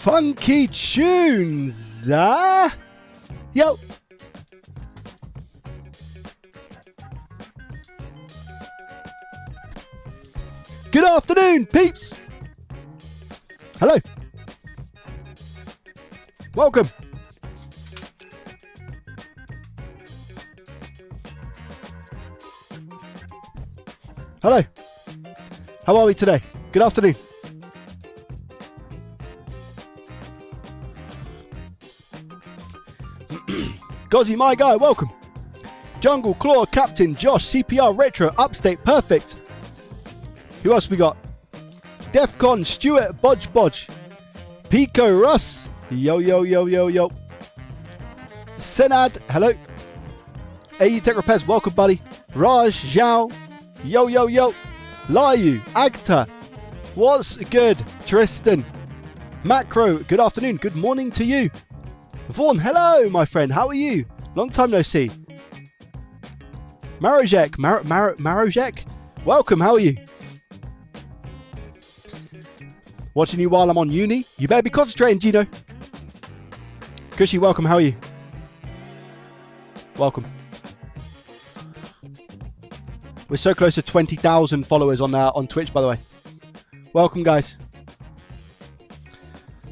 Funky tunes, Yo. Good afternoon, peeps. Hello. Welcome. Hello. How are we today? Good afternoon. Gozzy, my guy, welcome. Jungle, Claw, Captain, Josh, CPR, Retro, Upstate, Perfect. Who else we got? Defcon, Stuart, Bodge Bodge. Pico, Russ. Yo, yo, yo, yo, yo. Senad, hello. AU Tech Repairs, welcome, buddy. Raj, Zhao. Yo, yo, yo. Layu, Agta. What's good? Tristan. Macro, good afternoon. Good morning to you. Vaughn, hello, my friend. How are you? Long time no see. Marojek, Marojek. Welcome, how are you? Watching you while I'm on uni. You better be concentrating, Gino. Cushy, welcome, how are you? Welcome. We're so close to 20,000 followers on Twitch, by the way. Welcome, guys.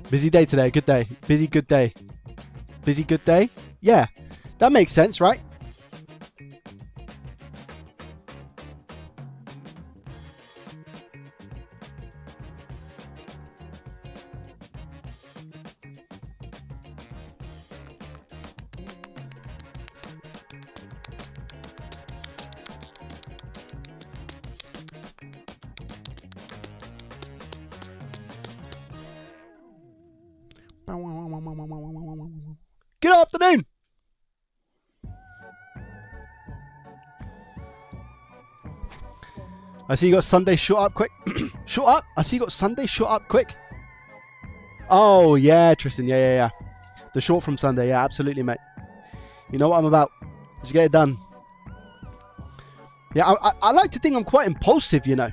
Busy day today. Good day. Busy, good day. Busy, good day? Yeah. That makes sense, right? Good afternoon. I see you got Sunday short up quick. Short up? I see you got Sunday short up quick. Oh, yeah, Tristan. Yeah. The short from Sunday. Yeah, absolutely, mate. You know what I'm about. Just get it done. Yeah, I like to think I'm quite impulsive, you know.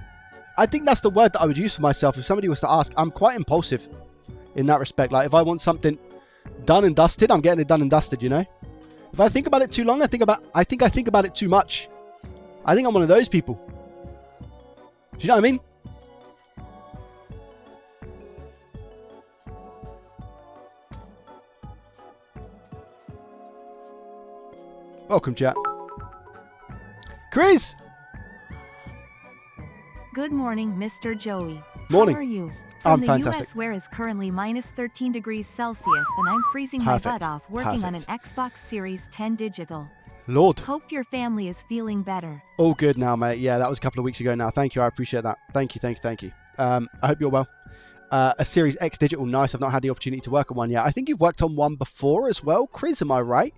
I think that's the word that I would use for myself. If somebody was to ask, I'm quite impulsive in that respect. Like, if I want something done and dusted, I'm getting it done and dusted, you know. If I think about it too long, I think about it too much. I think I'm one of those people. Do you know what I mean? Welcome, chat. Chris! Good morning, Mr. Joey. Morning. How are you? I'm the fantastic. US, where is currently minus 13 degrees Celsius, and I'm freezing my butt off working on an Xbox Series 10 digital. Lord. Hope your family is feeling better. All good now, mate. Yeah, that was a couple of weeks ago now. Thank you. I appreciate that. Thank you. I hope you're well. A Series X digital. Nice. I've not had the opportunity to work on one yet. I think you've worked on one before as well. Chris, am I right?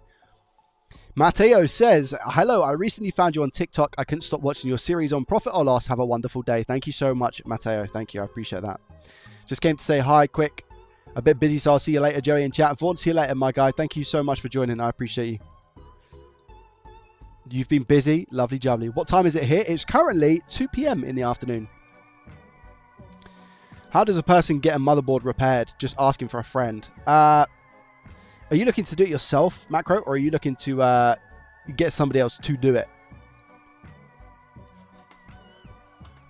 Mateo says, hello, I recently found you on TikTok. I couldn't stop watching your series on profit or loss. Have a wonderful day. Thank you so much, Mateo. Thank you. I appreciate that. Just came to say hi quick. A bit busy, so I'll see you later, Joey, in chat. Vaughn, see you later, my guy. Thank you so much for joining. I appreciate you. You've been busy. Lovely jubbly. What time is it here? It's currently 2 p.m. in the afternoon. How does a person get a motherboard repaired? Just asking for a friend. Are you looking to do it yourself, Macro, or are you looking to get somebody else to do it?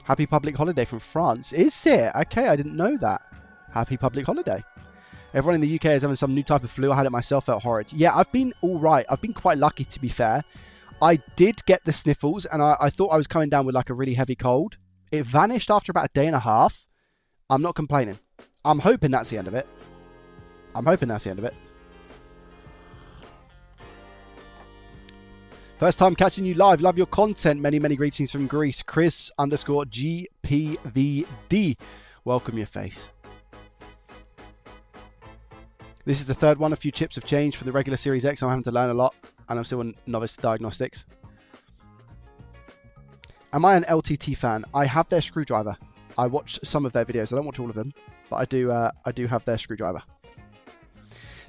Happy public holiday from France. Is it? Okay, I didn't know that. Happy public holiday. Everyone in the UK is having some new type of flu. I had it myself, felt horrid. Yeah, I've been all right. I've been quite lucky, to be fair. I did get the sniffles, and I thought I was coming down with like a really heavy cold. It vanished after about a day and a half. I'm not complaining. I'm hoping that's the end of it. First time catching you live. Love your content. Many, many greetings from Greece. Chris_GPVD. Welcome your face. This is the third one. A few chips have changed for the regular Series X. I'm having to learn a lot, and I'm still a novice to diagnostics. Am I an LTT fan? I have their screwdriver. I watch some of their videos. I don't watch all of them, but I do have their screwdriver.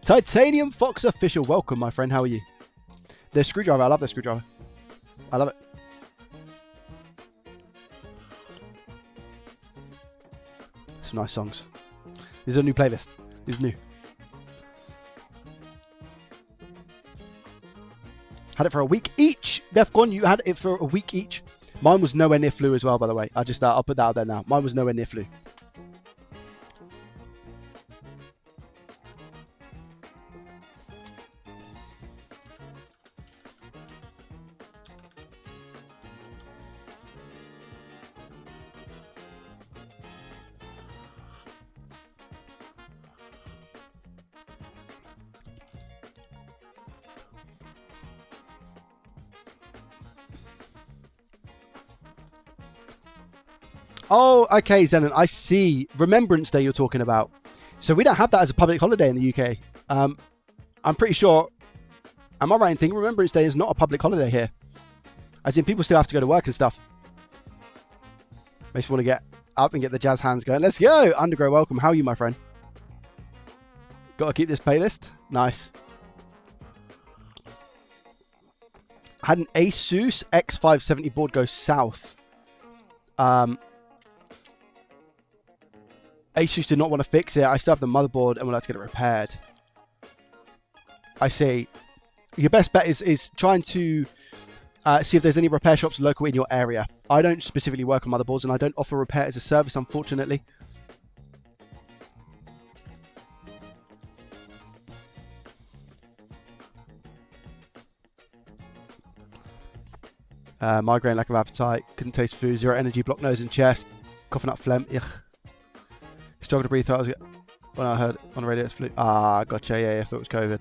Titanium Fox Official. Welcome, my friend. How are you? Their screwdriver. I love their screwdriver. I love it. Some nice songs. This is a new playlist. It's new. Had it for a week each. Defcon, you had it for a week each. Mine was nowhere near flu as well, by the way. I'll put that out there now. Mine was nowhere near flu. Oh, okay, Zenon, I see. Remembrance Day you're talking about. So we don't have that as a public holiday in the UK. I'm pretty sure, am I right in thinking Remembrance Day is not a public holiday here? As in, people still have to go to work and stuff. Makes me want to get up and get the jazz hands going. Let's go! Undergrow, welcome. How are you, my friend? Got to keep this playlist. Nice. Had an Asus X570 board go south. Asus did not want to fix it. I still have the motherboard and would like to get it repaired. I see. Your best bet is trying to see if there's any repair shops local in your area. I don't specifically work on motherboards and I don't offer repair as a service, unfortunately. Migraine, lack of appetite, couldn't taste food, zero energy, blocked nose and chest, coughing up phlegm, ugh. Struggled to breathe. Thought I was when I heard on the radio it's flu. Ah, gotcha. Yeah, I thought it was COVID.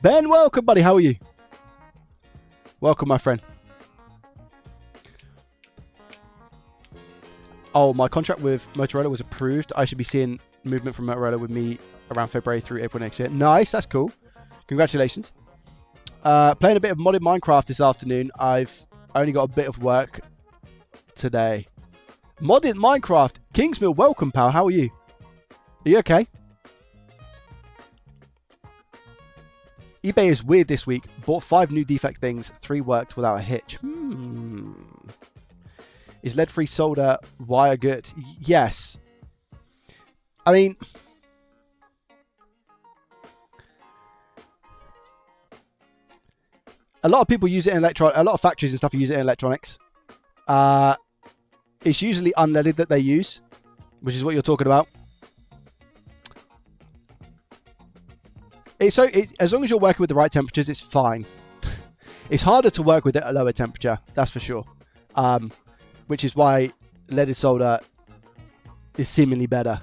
Ben, welcome, buddy. How are you? Welcome, my friend. Oh, my contract with Motorola was approved. I should be seeing movement from Motorola with me around February through April next year. Nice, that's cool. Congratulations. Playing a bit of modded Minecraft this afternoon. I've only got a bit of work today. Modded Minecraft. Kingsmill, welcome, pal. How are you? Are you okay? eBay is weird this week. Bought 5 new defect things. 3 worked without a hitch. Is lead-free solder wire good? Yes. I mean, a lot of people use it in a lot of factories and stuff use it in electronics. It's usually unleaded that they use, which is what you're talking about. As long as you're working with the right temperatures, it's fine. It's harder to work with it at a lower temperature, that's for sure. Which is why leaded solder is seemingly better.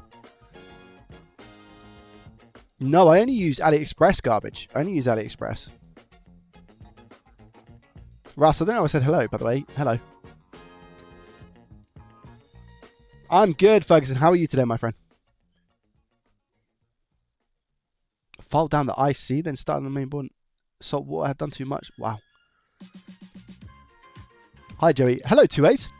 No, I only use AliExpress garbage. I only use AliExpress. Russ, I don't know I said hello, by the way. Hello. I'm good, Ferguson. How are you today, my friend? Filed down the IC, then started on the main board. Salt water had done too much. Wow. Hi, Joey. Hello, 2A's.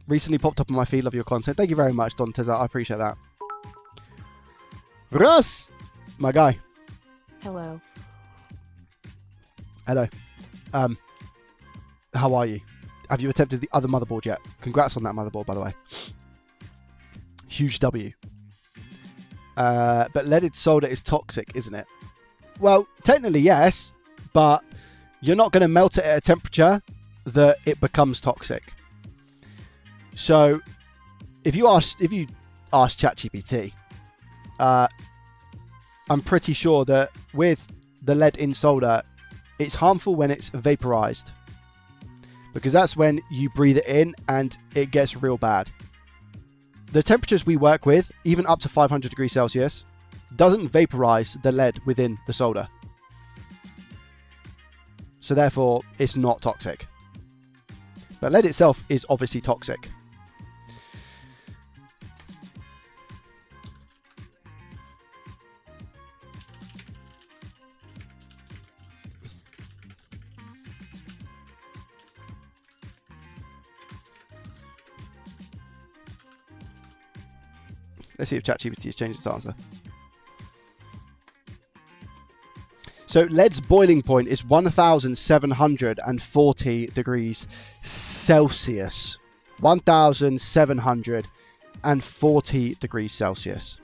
Recently popped up on my feed. Love your content. Thank you very much, Don Tezza. I appreciate that. Russ! My guy. Hello. Hello. How are you? Have you attempted the other motherboard yet? Congrats on that motherboard, by the way. Huge W. But leaded solder is toxic, isn't it? Well, technically yes, but you're not going to melt it at a temperature that it becomes toxic. So, if you ask ChatGPT, I'm pretty sure that with the lead in solder, it's harmful when it's vaporized, because that's when you breathe it in and it gets real bad. The temperatures we work with, even up to 500 degrees Celsius, doesn't vaporize the lead within the solder. So therefore, it's not toxic. But lead itself is obviously toxic. Let's see if ChatGPT has changed its answer. So lead's boiling point is 1,740 degrees Celsius. 1,740 degrees Celsius.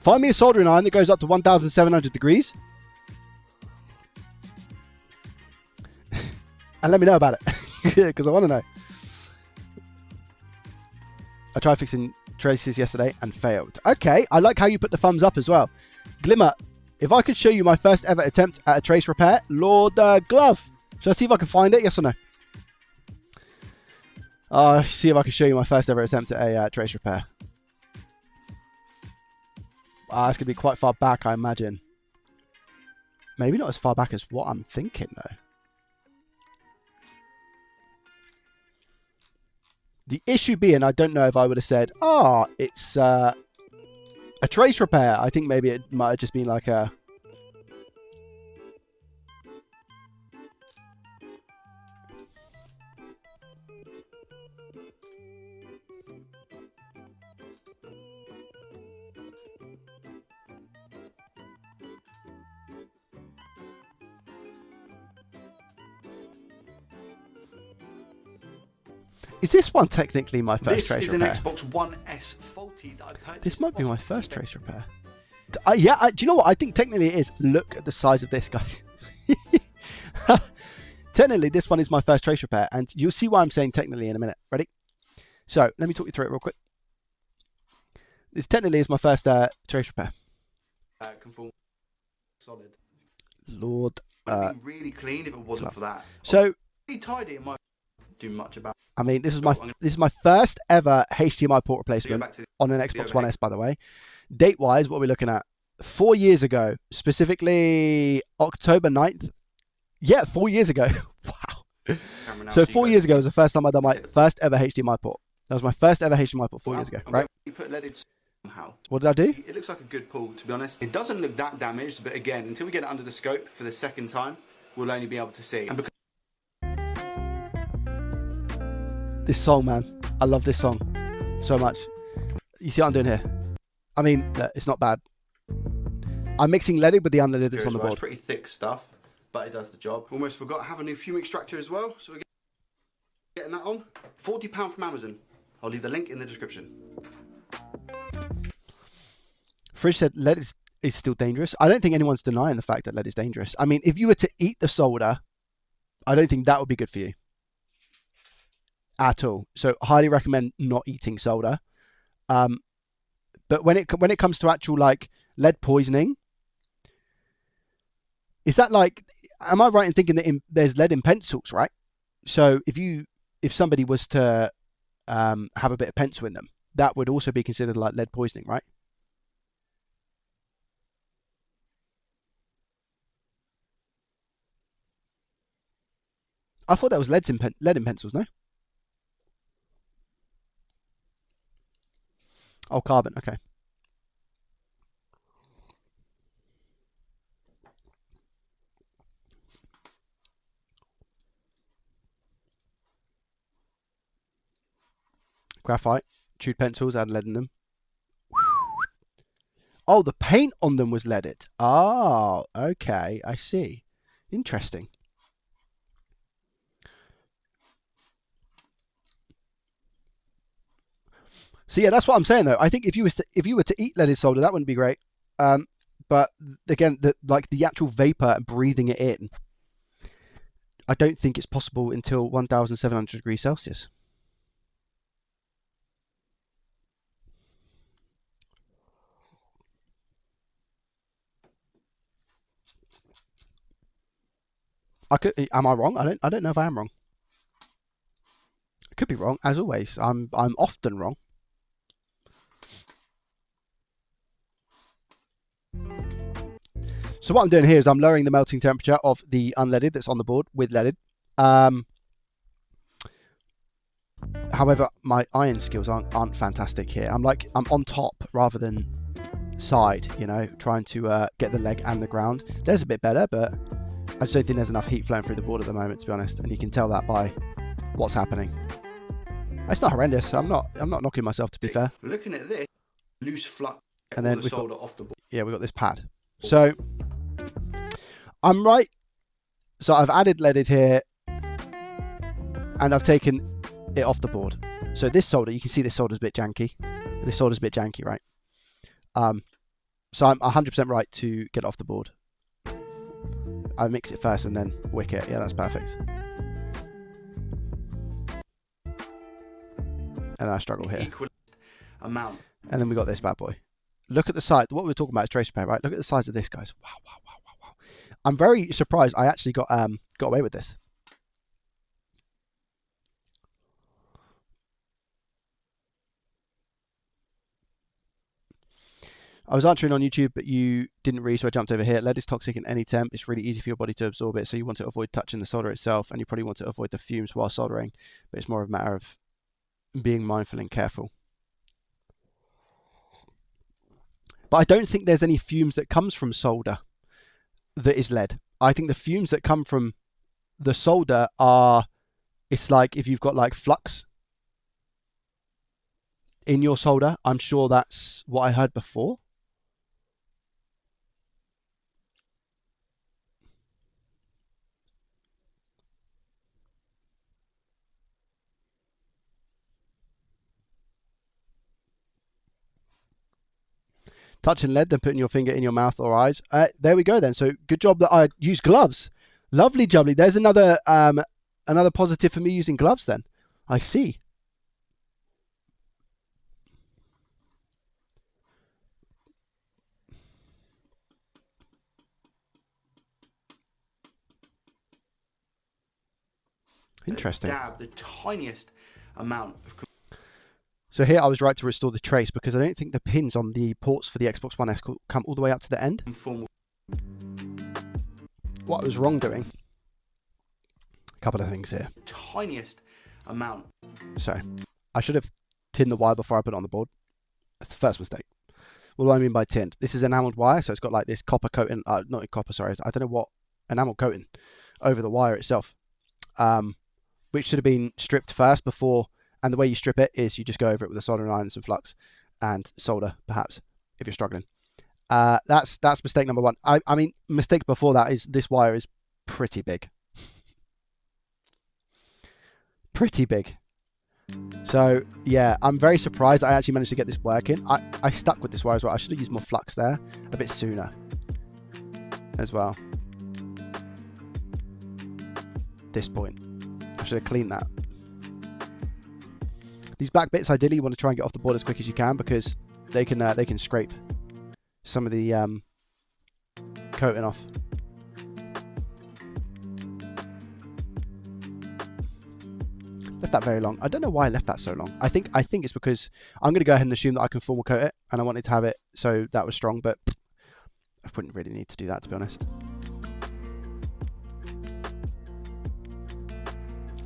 Find me a soldering iron that goes up to 1,700 degrees. And let me know about it. Because I want to know. I tried fixing traces yesterday and failed. Okay, I like how you put the thumbs up as well. Glimmer, if I could show you my first ever attempt at a trace repair, Lord Glove. Shall I see if I can find it? Yes or no? See if I can show you my first ever attempt at a trace repair. It's going to be quite far back, I imagine. Maybe not as far back as what I'm thinking, though. The issue being, I don't know if I would have said, it's a trace repair. I think maybe it might have just been like a... Is this one technically my first trace repair? This is an Xbox One S faulty that I purchased. This might be my first trace repair. Do you know what? I think technically it is. Look at the size of this, guys. Technically, this one is my first trace repair. And you'll see why I'm saying technically in a minute. Ready? So, let me talk you through it real quick. This technically is my first trace repair. Conform solid. Lord. It would be really clean if it wasn't for that. So, really tidy. It might do much about. I mean, this is my first ever HDMI port replacement on an Xbox One S, by the way. Date-wise, what are we looking at? 4 years ago, specifically October 9th. Yeah, 4 years ago. Wow. So 4 years ago was the first time I'd done my first ever HDMI port. That was my first ever HDMI port 4 years ago, right? You put leaded somehow. What did I do? It looks like a good pull, to be honest. It doesn't look that damaged, but again, until we get it under the scope for the second time, we'll only be able to see. And because this song, man. I love this song so much. You see what I'm doing here? I mean, it's not bad. I'm mixing leaded with the unleaded that's on the board. It's pretty thick stuff, but it does the job. Almost forgot I have a new fume extractor as well, so we're getting that on. £40 from Amazon. I'll leave the link in the description. Fridge said lead is still dangerous. I don't think anyone's denying the fact that lead is dangerous. I mean, if you were to eat the solder, I don't think that would be good for you. At all. So highly recommend not eating solder. But when it comes to actual like lead poisoning, is that like, am I right in thinking that there's lead in pencils, right? So if somebody was to have a bit of pencil in them, that would also be considered like lead poisoning, right? I thought that was lead in pencils, no? Oh, carbon, okay. Graphite, chewed pencils, had lead in them. Oh, the paint on them was leaded. Oh, okay, I see. Interesting. So yeah, that's what I'm saying though. I think if you were to eat leaded solder, that wouldn't be great. But again, the actual vapor and breathing it in, I don't think it's possible until 1,700 degrees Celsius. Am I wrong? I don't know if I am wrong. I could be wrong, as always. I'm often wrong. So what I'm doing here is I'm lowering the melting temperature of the unleaded that's on the board with leaded. However, my iron skills aren't fantastic here. I'm on top rather than side, you know, trying to get the leg and the ground. There's a bit better, but I just don't think there's enough heat flowing through the board at the moment, to be honest. And you can tell that by what's happening. It's not horrendous. I'm not knocking myself, to be fair. Looking at this, loose flux And then we've got, off the board. yeah, we've got this pad. So I'm right. So I've added leaded here, and I've taken it off the board. So this solder, you can see this solder's a bit janky. This solder's a bit janky, right? So I'm 100% right to get it off the board. I mix it first and then wick it. Yeah, that's perfect. And I struggle here. Equal amount. And then we got this bad boy. Look at the size. What we were talking about is trace repair, right? Look at the size of this, guys. Wow, wow, wow, wow, wow. I'm very surprised I actually got away with this. I was answering on YouTube, but you didn't read, so I jumped over here. Lead is toxic in any temp. It's really easy for your body to absorb it, so you want to avoid touching the solder itself, and you probably want to avoid the fumes while soldering, but it's more of a matter of being mindful and careful. But I don't think there's any fumes that comes from solder that is lead. I think the fumes that come from the solder are, it's like if you've got like flux in your solder. I'm sure that's what I heard before. Touching lead, then putting your finger in your mouth or eyes. There we go then. So good job that I used gloves. Lovely jubbly. There's another another positive for me using gloves then. I see. Interesting. Dab the tiniest amount of. So here I was right to restore the trace because I don't think the pins on the ports for the Xbox One S come all the way up to the end. What I was wrong doing. A couple of things here. Tiniest amount. So I should have tinned the wire before I put it on the board. That's the first mistake. What do I mean by tinned? This is enameled wire, so it's got like this copper coating. Not copper, sorry. I don't know what enamel coating over the wire itself. Which should have been stripped first before. And the way you strip it is you just go over it with a soldering iron and some flux and solder, perhaps, if you're struggling. That's mistake number one. I mean, mistake before that is this wire is pretty big. Pretty big. So, yeah, I'm very surprised I actually managed to get this working. I stuck with this wire as well. I should have used more flux there a bit sooner as well. This point. I should have cleaned that. These back bits, ideally, you want to try and get off the board as quick as you can because they can scrape some of the coating off. Left that very long. I don't know why I left that so long. I think it's because I'm going to go ahead and assume that I can formal coat it, and I wanted to have it so that was strong, but I wouldn't really need to do that, to be honest.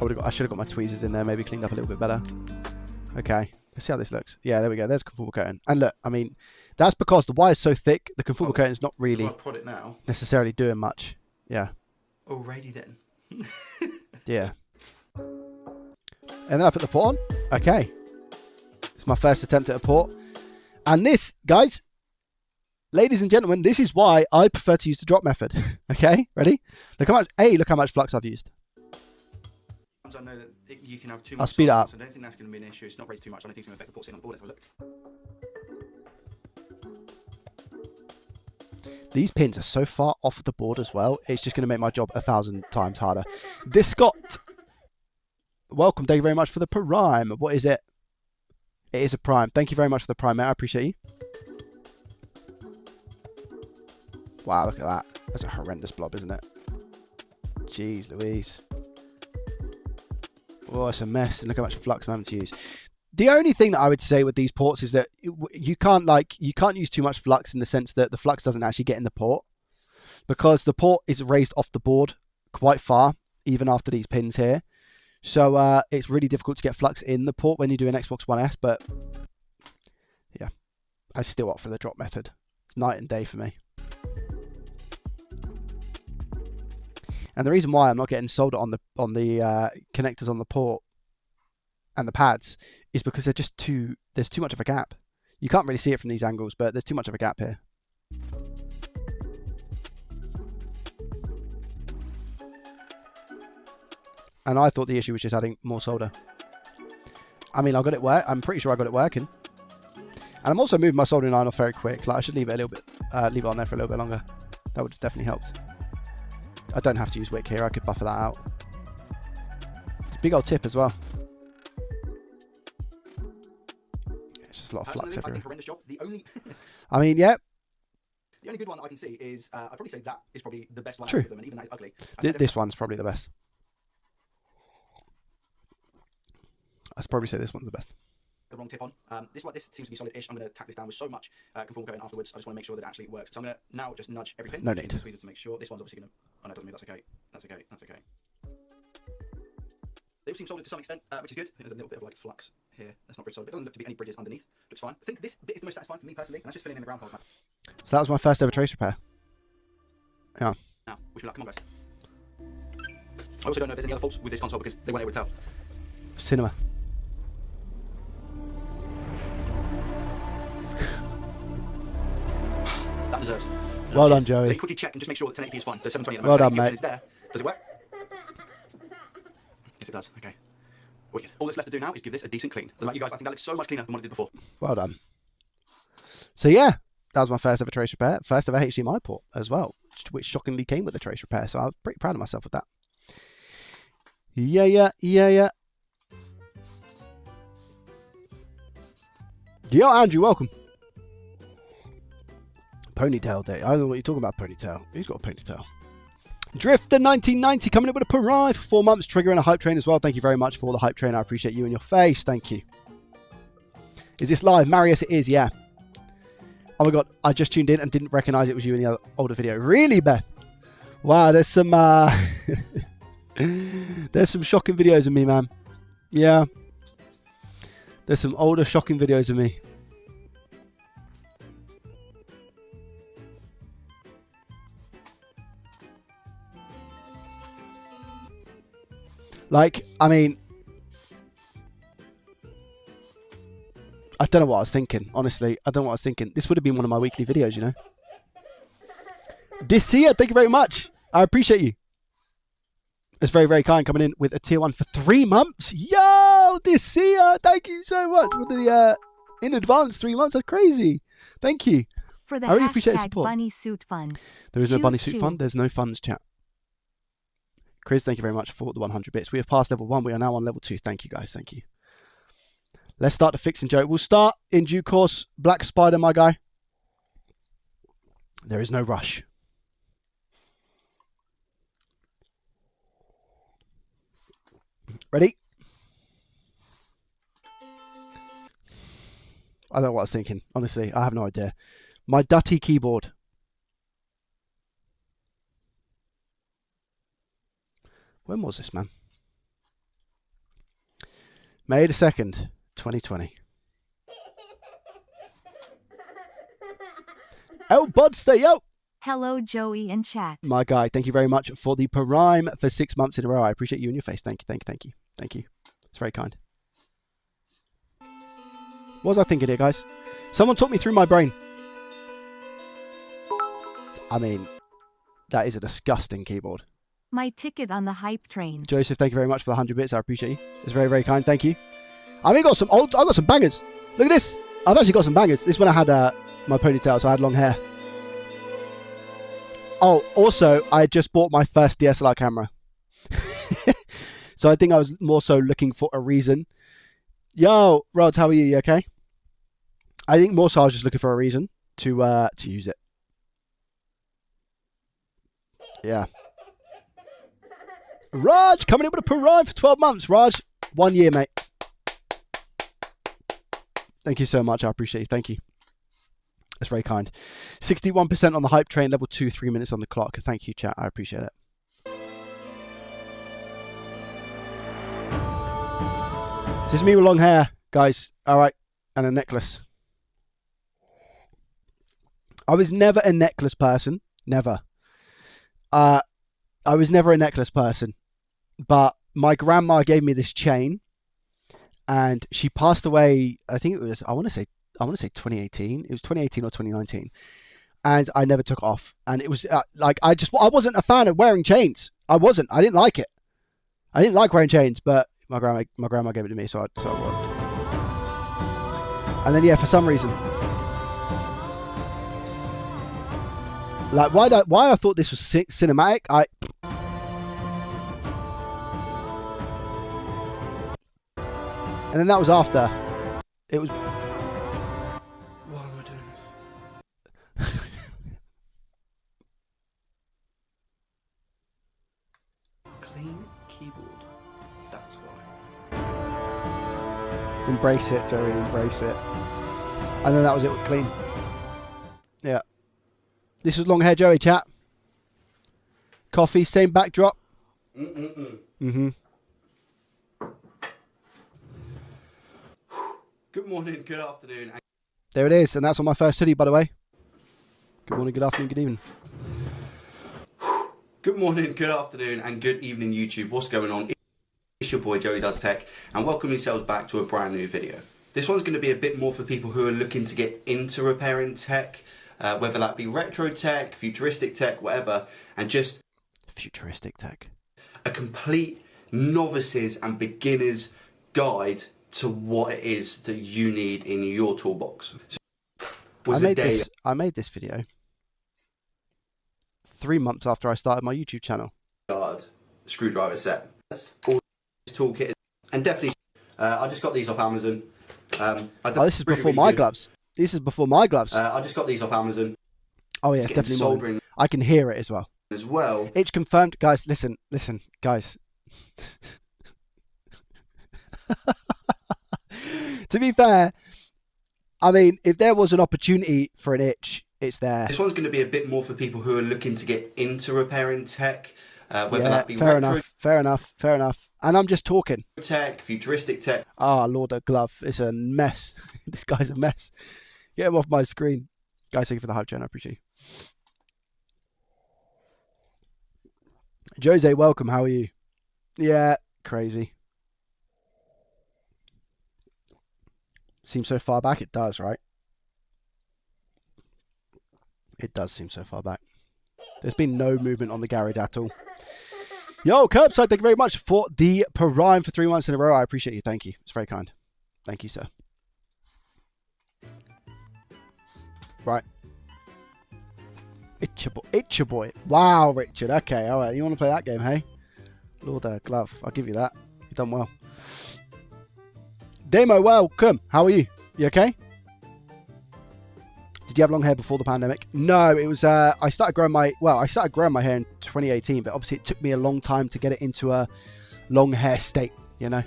I should have got my tweezers in there, maybe cleaned up a little bit better. Okay, let's see how this looks. Yeah, there we go. There's conformal coating. And look, I mean, that's because the wire's so thick, the conformal coating is not really necessarily doing much. Yeah. Alrighty then. Yeah. And then I put the port on. Okay. It's my first attempt at a port. And this, guys, ladies and gentlemen, this is why I prefer to use the drop method. Okay, ready? Look how much flux I've used. I know that you can have too much. I'll speed it up. So I don't think that's going to be an issue. It's not raised too much. I don't think it's going to affect the port sitting on the board. Let's have a look. These pins are so far off the board as well. It's just going to make my job 1,000 times harder. This Scott, welcome. Thank you very much for the prime. What is it? It is a prime. Thank you very much for the prime, mate. I appreciate you. Wow, look at that. That's a horrendous blob, isn't it? Jeez Louise. Oh, it's a mess. And look how much flux I'm having to use. The only thing that I would say with these ports is that you can't use too much flux in the sense that the flux doesn't actually get in the port because the port is raised off the board quite far, even after these pins here. So it's really difficult to get flux in the port when you do an Xbox One S. But yeah, I still opt for the drop method. Night and day for me. And the reason why I'm not getting solder on the connectors on the port and the pads is because there's too much of a gap. You can't really see it from these angles, but there's too much of a gap here. And I thought the issue was just adding more solder. I mean, I got it I'm pretty sure I got it working. And I'm also moving my soldering iron off very quick. Like, I should leave it a little bit, leave it on there for a little bit longer. That would have definitely helped. I don't have to use wick here. I could buffer that out. It's a big old tip as well. It's just a lot of flux everywhere. I mean, yeah. The only good one that I can see is, I'd probably say that is probably the best one. True. Out of them, and even that is ugly. This one's probably the best. I'd probably say this one's the best. The wrong tip on. This seems to be solid-ish. I'm going to tack this down with so much conformal coating afterwards. I just want to make sure that it actually works. So I'm going to now just nudge every pin. No need. Squeeze it to make sure. This one's obviously going to... Oh no, it doesn't move. That's okay. That's okay. That's okay. They all seem solid to some extent, which is good. There's a little bit of like flux here. That's not very solid. It doesn't look to be any bridges underneath. Looks fine. I think this bit is the most satisfying for me personally. And that's just filling in the ground holes now. So that was my first ever trace repair. Yeah. Now, wish me luck. Come on, guys. I also don't know if there's any other faults with this console because they weren't able to tell. Cinema. That deserves. Well done, Joey. Let me quickly check and just make sure that 1080p is fine. So 720 at the Well moment. done, mate. Is there. Does it work? Yes, it does. Okay. Wicked. All that's left to do now is give this a decent clean. Doesn't matter, you guys, I think that looks so much cleaner than what it did before. Well done. So yeah, that was my first ever trace repair. First ever HDMI port as well, which shockingly came with the trace repair. So I was pretty proud of myself with that. Yeah. Yo, Andrew, welcome. Ponytail day. I don't know what you're talking about, ponytail. He's got a ponytail. Drifter 1990 coming up with a Parai for 4 months, triggering a hype train as well. Thank you very much for the hype train. I appreciate you and your face. Thank you. Is this live? Marius, it is, yeah. Oh my god, I just tuned in and didn't recognize it was you in the older video. Really, Beth? Wow, there's some there's some shocking videos of me, man. Yeah. There's some older shocking videos of me. Like, I mean, I don't know what I was thinking, honestly. I don't know what I was thinking. This would have been one of my weekly videos, you know. Dissia, thank you very much. I appreciate you. It's very, very kind coming in with a tier 1 for 3 months. Yo, Dissia, thank you so much for the in advance 3 months. That's crazy. Thank you. For the I really appreciate the support. bunny suit fund. There is no bunny suit fund. There's no funds, chat. Chris, thank you very much for the 100 bits. We have passed level 1. We are now on level 2. Thank you, guys. Thank you. Let's start the fixing, Joe. We'll start in due course. Black Spider, my guy. There is no rush. Ready? I don't know what I was thinking. Honestly, I have no idea. My Dutty keyboard. When was this, man? May the 2nd, 2020. Oh, Budster, yo! Hello, Joey and chat. My guy, thank you very much for the Prime for 6 months in a row. I appreciate you and your face. Thank you, thank you, thank you. Thank you. It's very kind. What was I thinking here, guys? Someone talk me through my brain. I mean, that is a disgusting keyboard. My ticket on the hype train. Joseph, thank you very much for the 100 bits. I appreciate you. It's very, very kind. Thank you. I mean, I've got some bangers. Look at this. I've actually got some bangers. This is when I had my ponytail, so I had long hair. Oh, also, I just bought my first DSLR camera. So I think I was more so looking for a reason. Yo, Rod, how are you? You okay? I think more so I was just looking for a reason to use it. Yeah. Raj, coming in with a Prime for 12 months. Raj, 1 year, mate. Thank you so much. I appreciate it. Thank you. That's very kind. 61% on the hype train, level 2, 3 minutes on the clock. Thank you, chat. I appreciate it. This is me with long hair, guys. All right. And a necklace. I was never a necklace person. Never. I was never a necklace person. But my grandma gave me this chain. And she passed away, I think it was, I want to say I want to say 2018. It was 2018 or 2019. And I never took it off. And it was like, I wasn't a fan of wearing chains. I didn't like it. I didn't like wearing chains, but my grandma gave it to me, so I wore it. And then, yeah, for some reason, like, why I thought this was cinematic, and then that was after. It was... Why am I doing this? Clean keyboard. That's why. Embrace it, Joey, embrace it. And then that was it with clean. Yeah. This was long hair Joey, chat. Coffee, same backdrop. Mm-hmm. Good morning, good afternoon. There it is, and that's on my first hoodie, by the way. Good morning, good afternoon, good evening. Good morning, good afternoon, and good evening, YouTube. What's going on? It's your boy Joey Does Tech, and welcome yourselves back to a brand new video. This one's going to be a bit more for people who are looking to get into repairing tech, whether that be retro tech, futuristic tech, whatever, and just futuristic tech. A complete novices and beginners guide to what it is that you need in your toolbox. So, I made this video 3 months after I started my YouTube channel. Screwdriver set. All this toolkit, and definitely, I just got these off Amazon. This is before my gloves. This is before my gloves. I just got these off Amazon. Oh yeah, it's definitely soldering. I can hear it as well. It's confirmed, guys. Listen, guys. To be fair, I mean, if there was an opportunity for an itch, it's there. This one's going to be a bit more for people who are looking to get into repairing tech, whether that be fair enough. And I'm just talking. Tech, futuristic tech. Oh, Lord, a glove. It's a mess. This guy's a mess. Get him off my screen. Guys, thank you for the hype, Jen. I appreciate you. Jose, welcome. How are you? Yeah, crazy. Seems so far back. It does, right? It does seem so far back. There's been no movement on the garage at all. Yo, Curbside, thank you very much for the Prime for 3 months in a row. I appreciate you. Thank you. It's very kind. Thank you, sir. Right. It's your boy. Wow, Richard. Okay, all right. You want to play that game, hey? Lord, glove. I'll give you that. You've done well. Demo, welcome. How are you? You okay? Did you have long hair before the pandemic? No, it was, I started growing my hair in 2018, but obviously it took me a long time to get it into a long hair state, you know?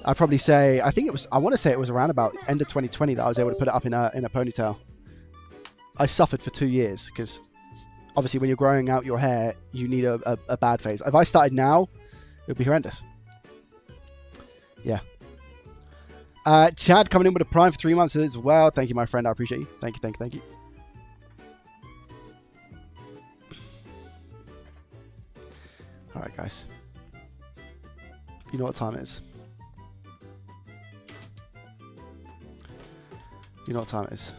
I'd probably say, I want to say it was around about end of 2020 that I was able to put it up in a ponytail. I suffered for 2 years because obviously when you're growing out your hair, you need a bad phase. If I started now, it would be horrendous. Yeah. Chad coming in with a Prime for 3 months as well. Thank you, my friend. I appreciate you. Thank you. All right, guys. You know what time it is. You know what time it is.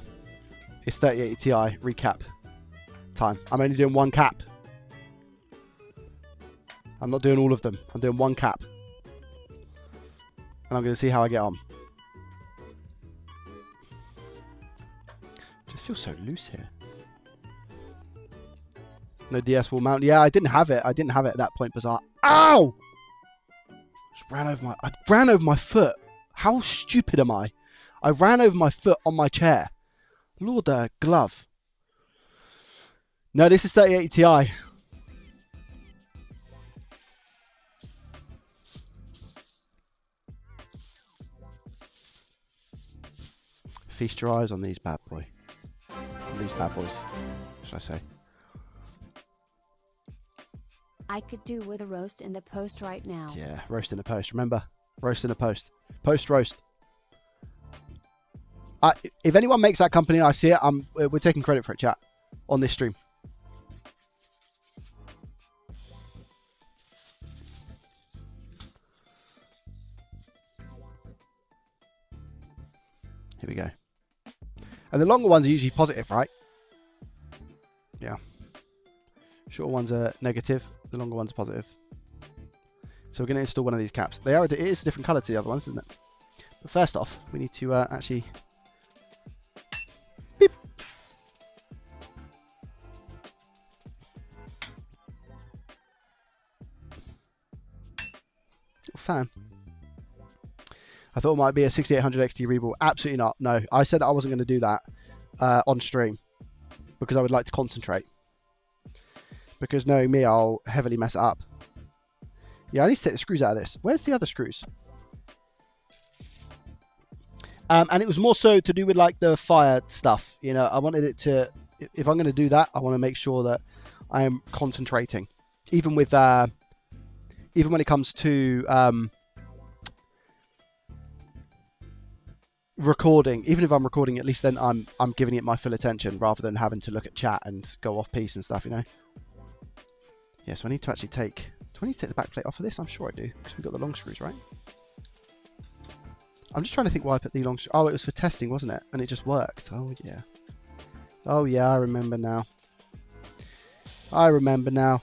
It's 3080 Ti recap time. I'm only doing one cap. I'm not doing all of them. I'm doing one cap. And I'm going to see how I get on. Just feels so loose here. No DS wall mount. Yeah, I didn't have it. I didn't have it at that point. Bizarre. Ow! I ran over my foot. How stupid am I? I ran over my foot on my chair. Lord, glove. No, this is 3080 Ti. Feast your eyes on these bad boys. Should I say? I could do with a roast in the post right now. Yeah, roast in the post. Remember, roast in the post. Post roast. If anyone makes that company and I see it, we're taking credit for it, chat, on this stream. Here we go. And the longer ones are usually positive, right? Yeah. Shorter ones are negative. The longer ones are positive. So we're going to install one of these caps. It is a different colour to the other ones, isn't it? But first off, we need to actually... Beep. Little fan. I thought it might be a 6800 XT rebuild. Absolutely not. No, I said that I wasn't going to do that on stream because I would like to concentrate. Because knowing me, I'll heavily mess it up. Yeah, I need to take the screws out of this. Where's the other screws? And it was more so to do with like the fire stuff. You know, I wanted it to, if I'm going to do that, I want to make sure that I am concentrating. Even with, even when it comes to recording, even if I'm recording, at least then I'm giving it my full attention rather than having to look at chat and go off piece and stuff, you know. Yeah, so I need to actually take... Do I need to take the back plate off of this? I'm sure I do, because we've got the long screws, right? I'm just trying to think why I put the long screws... Oh, it was for testing, wasn't it? And it just worked. Oh, yeah. Oh, yeah, I remember now. I remember now.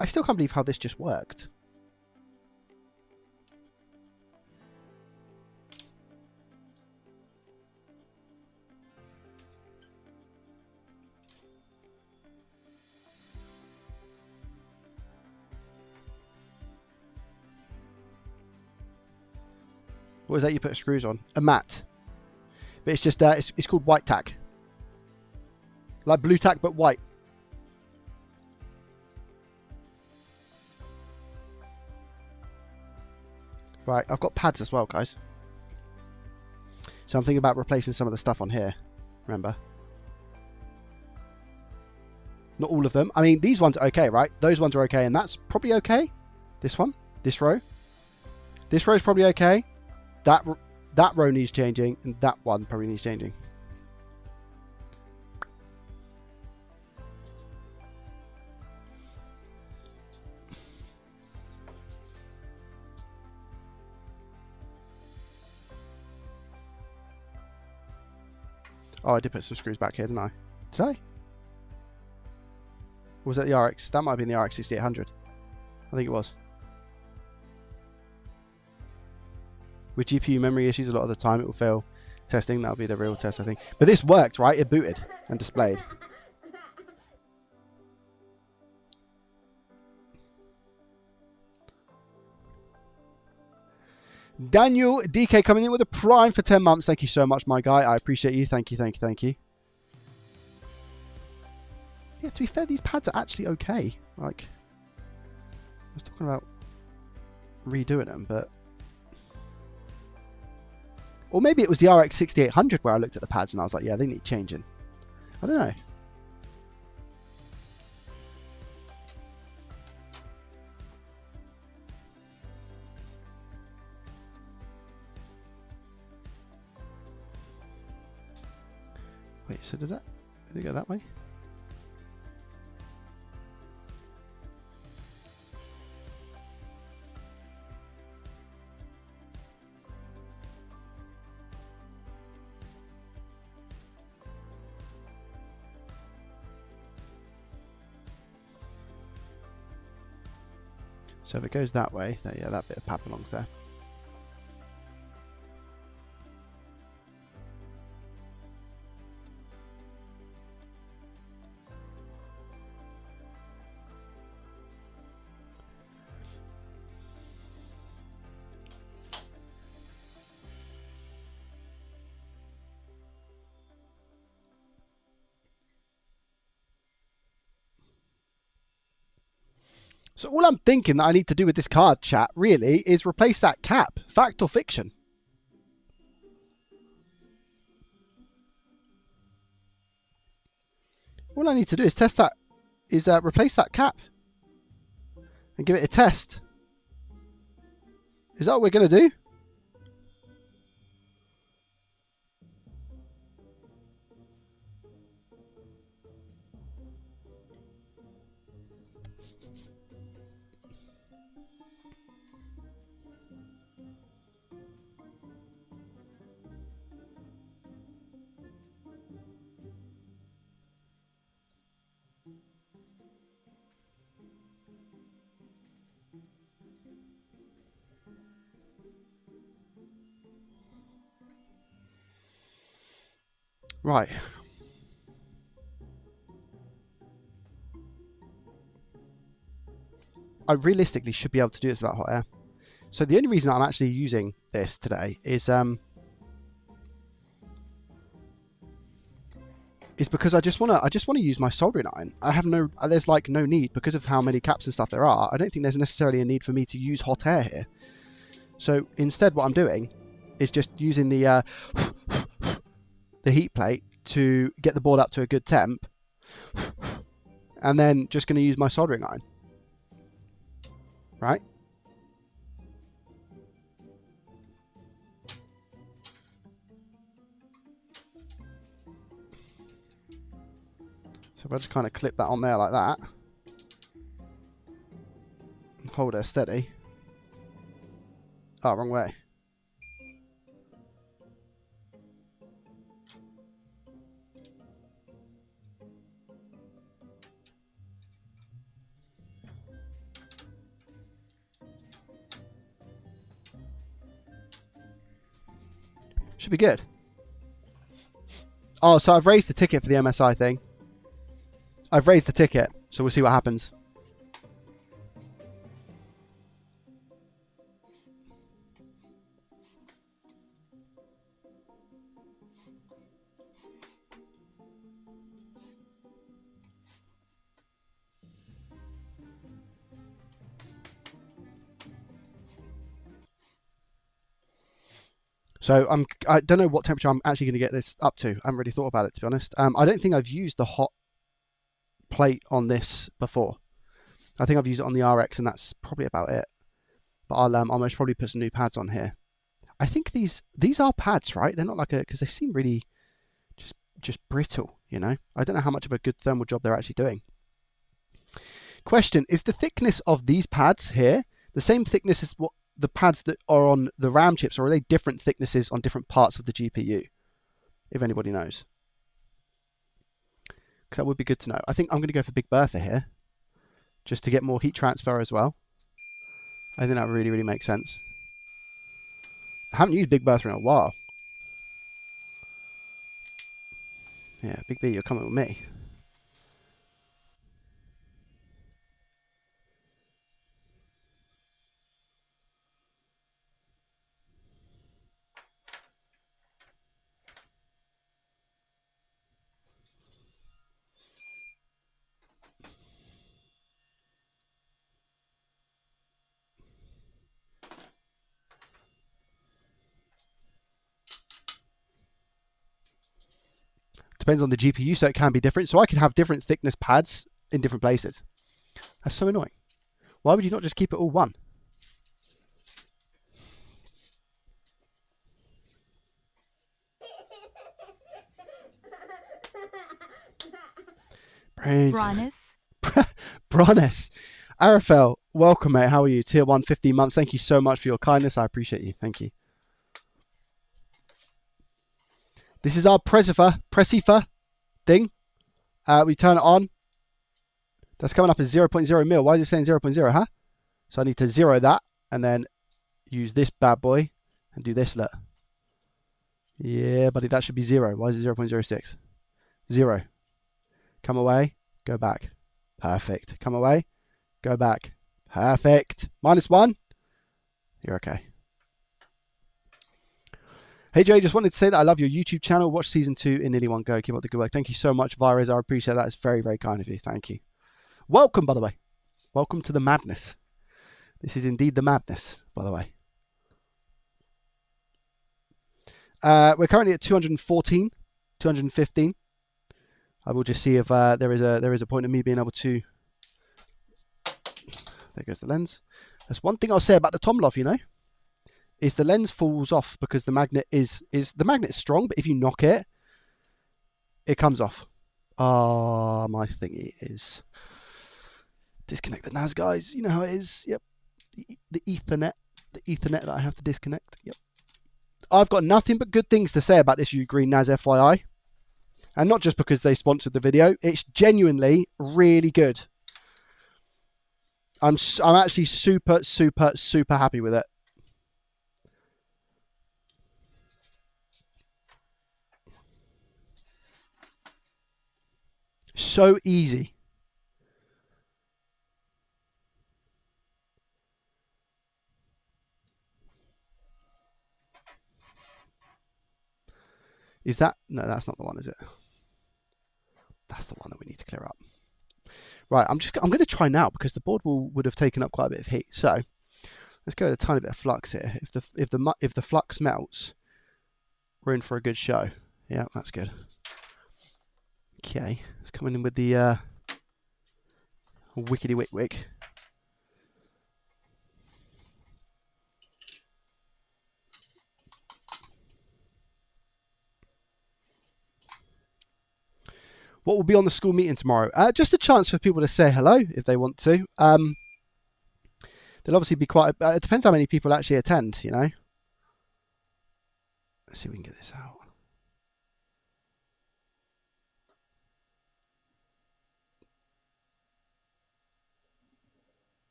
I still can't believe how this just worked. What is that you put screws on? A mat. But it's just, it's called white tack. Like blue tack, but white. Right, I've got pads as well, guys. So I'm thinking about replacing some of the stuff on here. Remember? Not all of them. I mean, these ones are okay, right? Those ones are okay, and that's probably okay. This one. This row. This row is probably okay. That row needs changing, and that one probably needs changing. Oh, I did put some screws back here, didn't I? Did I? Or was that the RX? That might have been the RX 6800. I think it was. With GPU memory issues, a lot of the time it will fail testing. That'll be the real test, I think. But this worked, right? It booted and displayed. Daniel DK coming in with a prime for 10 months. Thank you so much, my guy. I appreciate you. Thank you, thank you, thank you. Yeah, to be fair, these pads are actually okay. Like, I was talking about redoing them, but... Or maybe it was the RX 6800 where I looked at the pads and I was like, yeah, they need changing. I don't know. Wait, so does it go that way? So if it goes that way, then yeah, that bit of pad belongs there. So all I'm thinking that I need to do with this card, chat, really, is replace that cap. Fact or fiction? All I need to do is test that, replace that cap and give it a test. Is that what we're going to do? Right. I realistically should be able to do this without hot air. So the only reason I'm actually using this today is because I just want to use my soldering iron. I have no, there's like no need because of how many caps and stuff there are. I don't think there's necessarily a need for me to use hot air here. So instead, what I'm doing is just using the heat plate to get the board up to a good temp, and then just going to use my soldering iron. Right? So if I just kind of clip that on there like that, and hold her steady. Oh, wrong way. Should be good. Oh, so I've raised the ticket for the MSI thing. I've raised the ticket, so we'll see what happens. So I don't know what temperature I'm actually going to get this up to. I haven't really thought about it, to be honest. I don't think I've used the hot plate on this before. I think I've used it on the RX, and that's probably about it. But I'll most probably put some new pads on here. I think these are pads, right? They're not like because they seem really just brittle, you know. I don't know how much of a good thermal job they're actually doing. Question: is the thickness of these pads here the same thickness as what the pads that are on the RAM chips, or are they different thicknesses on different parts of the GPU? If anybody knows. Because that would be good to know. I think I'm going to go for Big Bertha here, just to get more heat transfer as well. I think that really, really makes sense. I haven't used Big Bertha in a while. Yeah, Big B, you're coming with me. Depends on the GPU, so it can be different. So I can have different thickness pads in different places. That's so annoying. Why would you not just keep it all one? Brains. Bronis. Arafel, welcome, mate. How are you? Tier 1, 15 months. Thank you so much for your kindness. I appreciate you. Thank you. This is our Presifer thing. We turn it on. That's coming up as 0.0 mil. Why is it saying 0.0, huh? So I need to zero that and then use this bad boy and do this, look. Yeah, buddy, that should be 0. Why is it 0.06? 0. Come away, go back. Perfect. Come away, go back. Perfect. -1. You're okay. Hey Jay, just wanted to say that I love your YouTube channel. Watch season 2 in nearly one go. Keep up the good work. Thank you so much, Virus. I appreciate that. It's very, very kind of you. Thank you. Welcome, by the way. Welcome to the madness. This is indeed the madness, by the way. We're currently at 214, 215. I will just see if there is a point in me being able to. There goes the lens. That's one thing I'll say about the Tomlov, you know, is the lens falls off because the magnet is strong, but if you knock it, it comes off. Ah, my thingy is disconnect the NAS, guys. You know how it is. Yep, the Ethernet that I have to disconnect. Yep. I've got nothing but good things to say about this Ugreen NAS, FYI. And not just because they sponsored the video. It's genuinely really good. I'm actually super, super, super happy with it. So easy. Is that... No, that's not the one, is it? That's the one that we need to clear up. Right, I'm going to try now because the board would have taken up quite a bit of heat. So let's go with a tiny bit of flux here. If the flux melts, we're in for a good show. Yeah, that's good. Okay, let's come in with the wickety wick wick. What will be on the school meeting tomorrow? Just a chance for people to say hello if they want to. There'll obviously be quite... it depends how many people actually attend, you know. Let's see if we can get this out.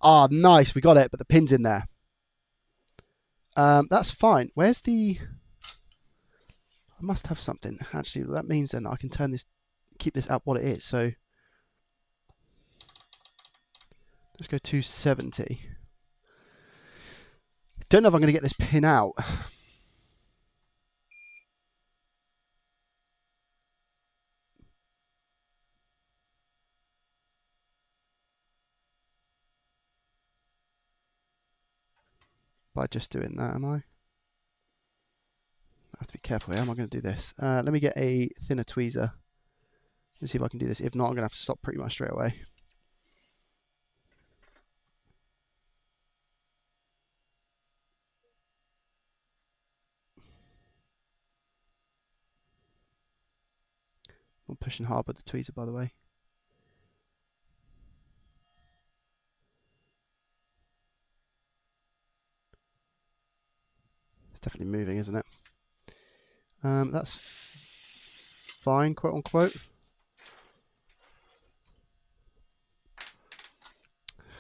Ah, nice. We got it, but the pin's in there. That's fine. Where's the... I must have something. Actually, that means then I can turn this... keep this at what it is. So let's go 270. Don't know if I'm going to get this pin out. By just doing that, am I? I have to be careful here. How am I going to do this? Let me get a thinner tweezer. Let's see if I can do this. If not, I'm going to have to stop pretty much straight away. I'm pushing hard with the tweezer, by the way. It's definitely moving, isn't it? That's fine, quote unquote.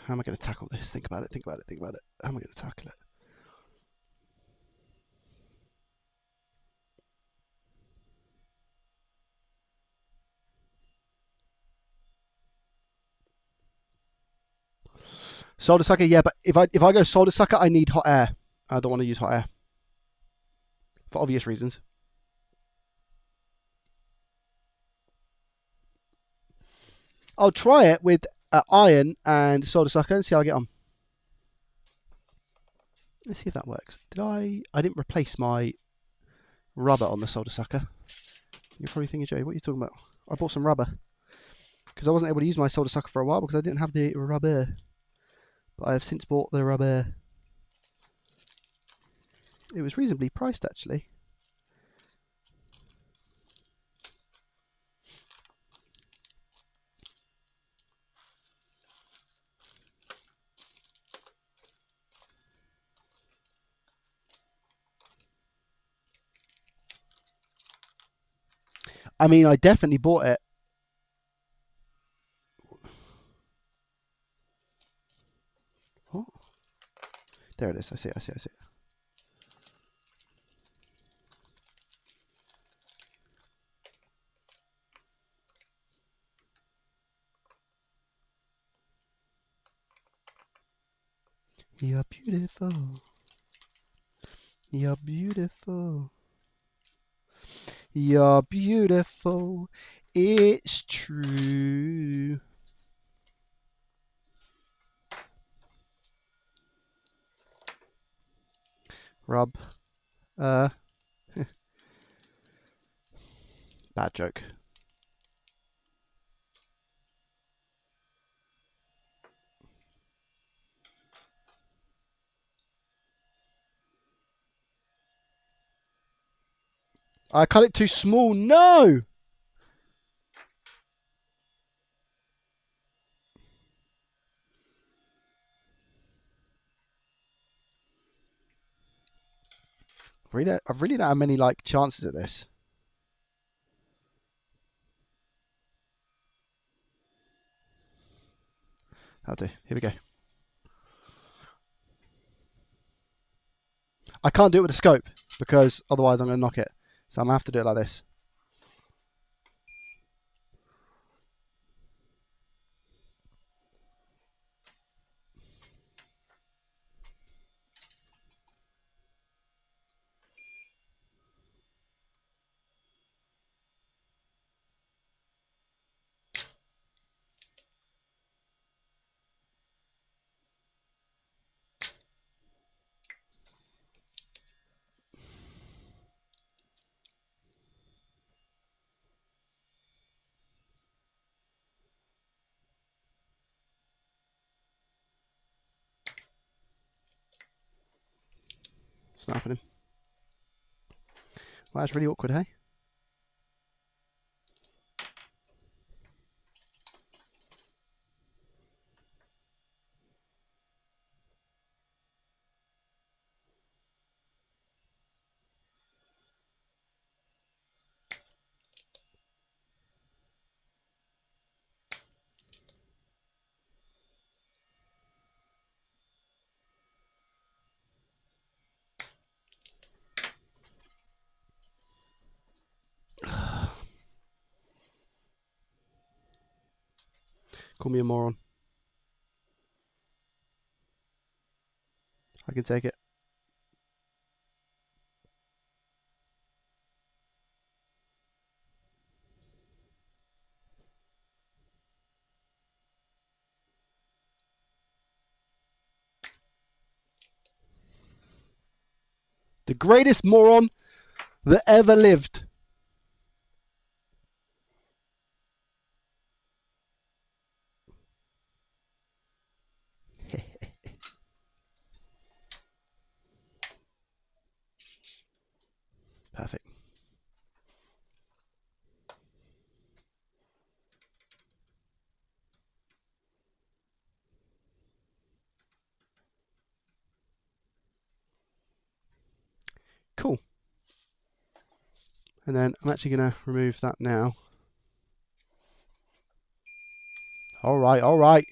How am I going to tackle this? Think about it, think about it, think about it. How am I going to tackle it? Solder sucker, yeah, but if I go solder sucker, I need hot air. I don't want to use hot air. For obvious reasons. I'll try it with iron and solder sucker and see how I get on. Let's see if that works. I didn't replace my rubber on the solder sucker. You're probably thinking, Joey, what are you talking about? I bought some rubber. Because I wasn't able to use my solder sucker for a while because I didn't have the rubber. But I have since bought the rubber. It was reasonably priced, actually. I mean, I definitely bought it. What? There it is. I see it, I see it, I see it. You're beautiful. You're beautiful. You're beautiful. It's true. Rub. Bad joke. I cut it too small. No! I really don't have many like chances at this. That'll do. Here we go. I can't do it with a scope because otherwise I'm going to knock it. So I'm going to have to do it like this. It's not happening. Well, that's really awkward, hey? Call me a moron. I can take it. The greatest moron that ever lived. Perfect. Cool. And then I'm actually going to remove that now. All right, all right.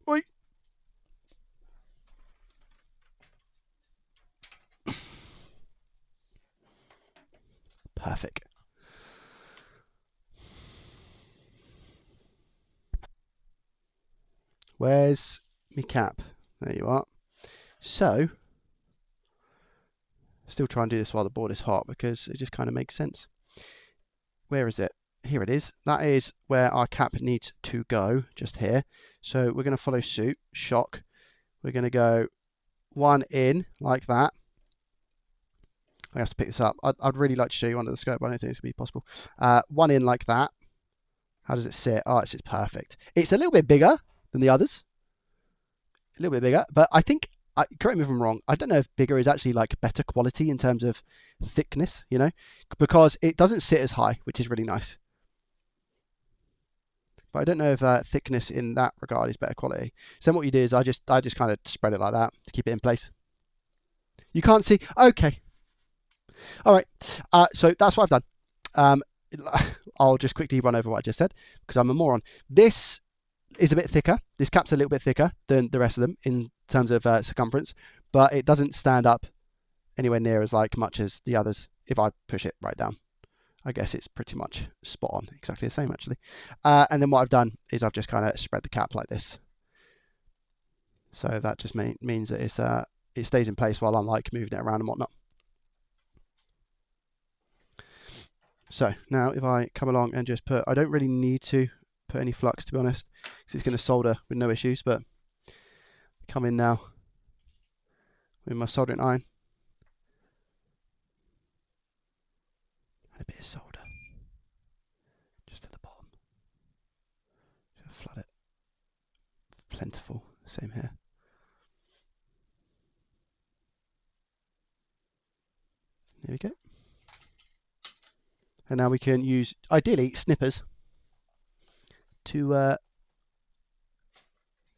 Oi. Perfect. Where's my cap? There you are. So, still try and do this while the board is hot because it just kind of makes sense. Where is it? Here it is. That is where our cap needs to go, just here. So we're going to follow suit, shock. We're going to go one in like that. I have to pick this up. I'd really like to show you under the scope, but I don't think it's going to be possible. One in like that. How does it sit? Oh, it sits perfect. It's a little bit bigger than the others. A little bit bigger, but I think, correct me if I'm wrong, I don't know if bigger is actually like better quality in terms of thickness, you know, because it doesn't sit as high, which is really nice. But I don't know if thickness in that regard is better quality. So then what you do is I just kind of spread it like that to keep it in place. You can't see. Okay. All right. So that's what I've done. I'll just quickly run over what I just said because I'm a moron. This is a bit thicker. This cap's a little bit thicker than the rest of them in terms of circumference, but it doesn't stand up anywhere near as like much as the others if I push it right down. I guess it's pretty much spot on, exactly the same actually. And then what I've done is I've just kind of spread the cap like this. So that just means that it stays in place while I'm like moving it around and whatnot. So now if I come along and just put, I don't really need to put any flux, to be honest, because it's going to solder with no issues. But come in now with my soldering iron. And a bit of solder just at the bottom. Just flood it. Plentiful. Same here. There we go. And now we can use, ideally, snippers to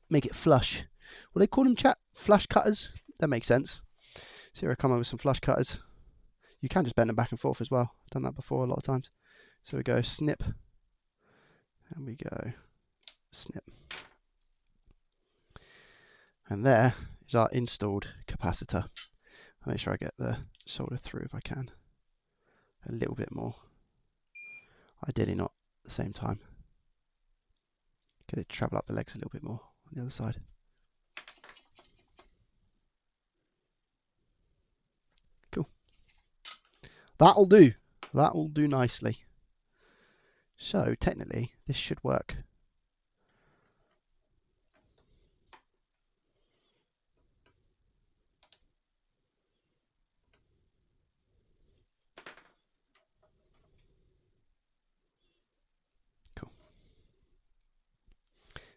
make it flush. What do they call them, chat? Flush cutters? That makes sense. So here I come up with some flush cutters. You can just bend them back and forth as well. I've done that before a lot of times. So we go snip. And we go snip. And there is our installed capacitor. I'll make sure I get the solder through if I can. A little bit more. Ideally not at the same time. Get it to travel up the legs a little bit more on the other side. Cool. That'll do. That'll do nicely. So technically this should work.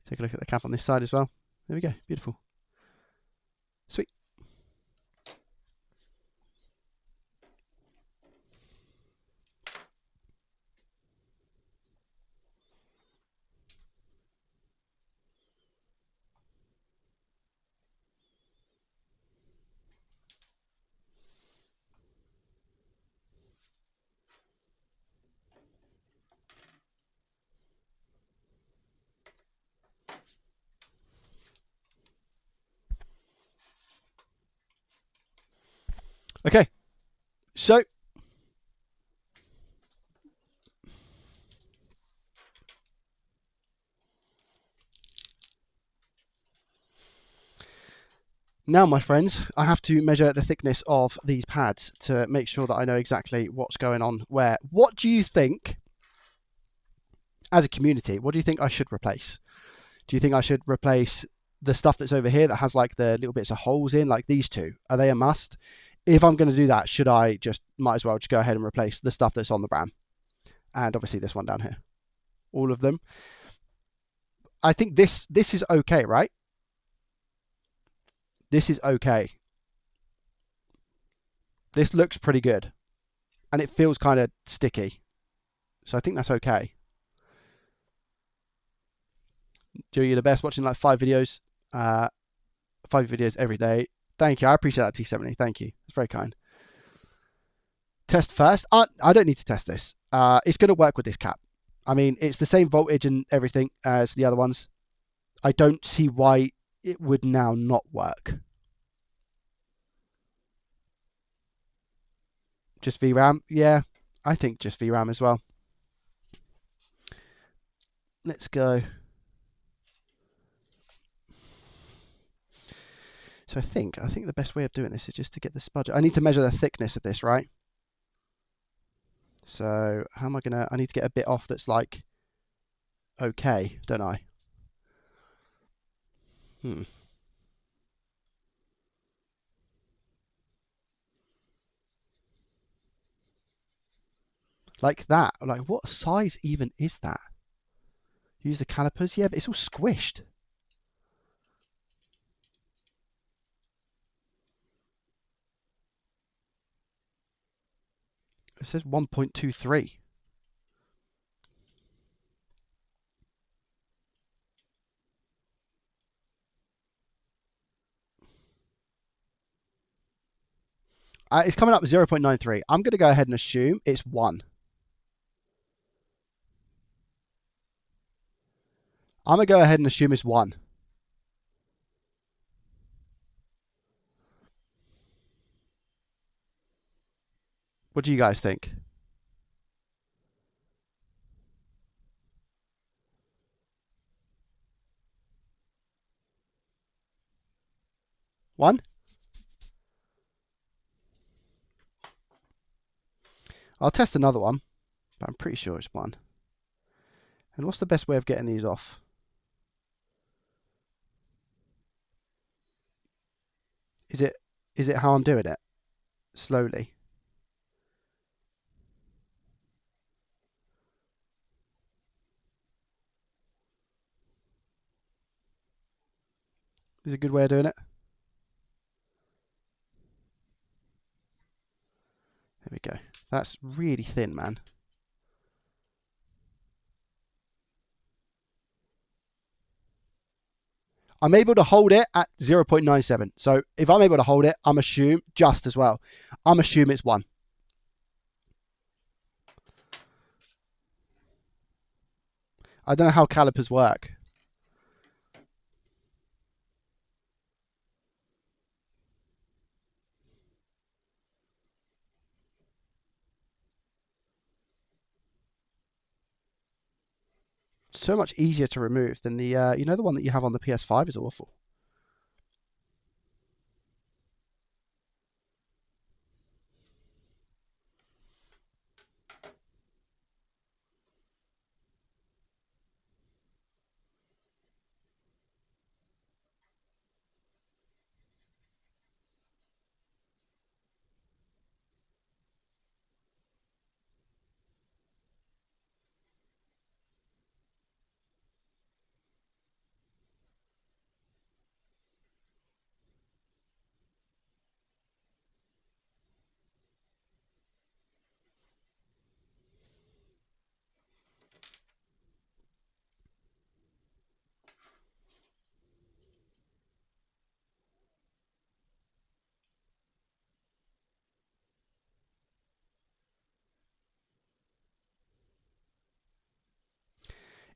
Take a look at the cap on this side as well. There we go. Beautiful. Sweet. Okay, so now, my friends, I have to measure the thickness of these pads to make sure that I know exactly what's going on where. What do you think, as a community, what do you think I should replace? Do you think I should replace the stuff that's over here that has like the little bits of holes in, like these two? Are they a must? If I'm going to do that, should I might as well just go ahead and replace the stuff that's on the RAM? And obviously this one down here. All of them. I think this is okay, right? This is okay. This looks pretty good. And it feels kind of sticky. So I think that's okay. Joe, you're the best, watching like 5 videos. 5 videos every day. Thank you. I appreciate that, T70. Thank you. It's very kind. Test first. I don't need to test this. It's going to work with this cap. I mean, it's the same voltage and everything as the other ones. I don't see why it would now not work. Just VRAM? Yeah, I think just VRAM as well. Let's go. So I think the best way of doing this is just to get the spudger. I need to measure the thickness of this, right? So how am I gonna? I need to get a bit off that's like okay, don't I? Like that. Like what size even is that? Use the calipers? Yeah, but it's all squished. It says 1.23. It's coming up with 0.93. I'm going to go ahead and assume it's 1. I'm going to go ahead and assume it's 1. What do you guys think? One? I'll test another one, but I'm pretty sure it's 1. And what's the best way of getting these off? Is it how I'm doing it? Slowly. Is it a good way of doing it? There we go. That's really thin, man. I'm able to hold it at 0.97. So if I'm able to hold it, I'm assuming just as well. I'm assuming it's 1. I don't know how calipers work. So much easier to remove than the, you know, the one that you have on the PS5 is awful.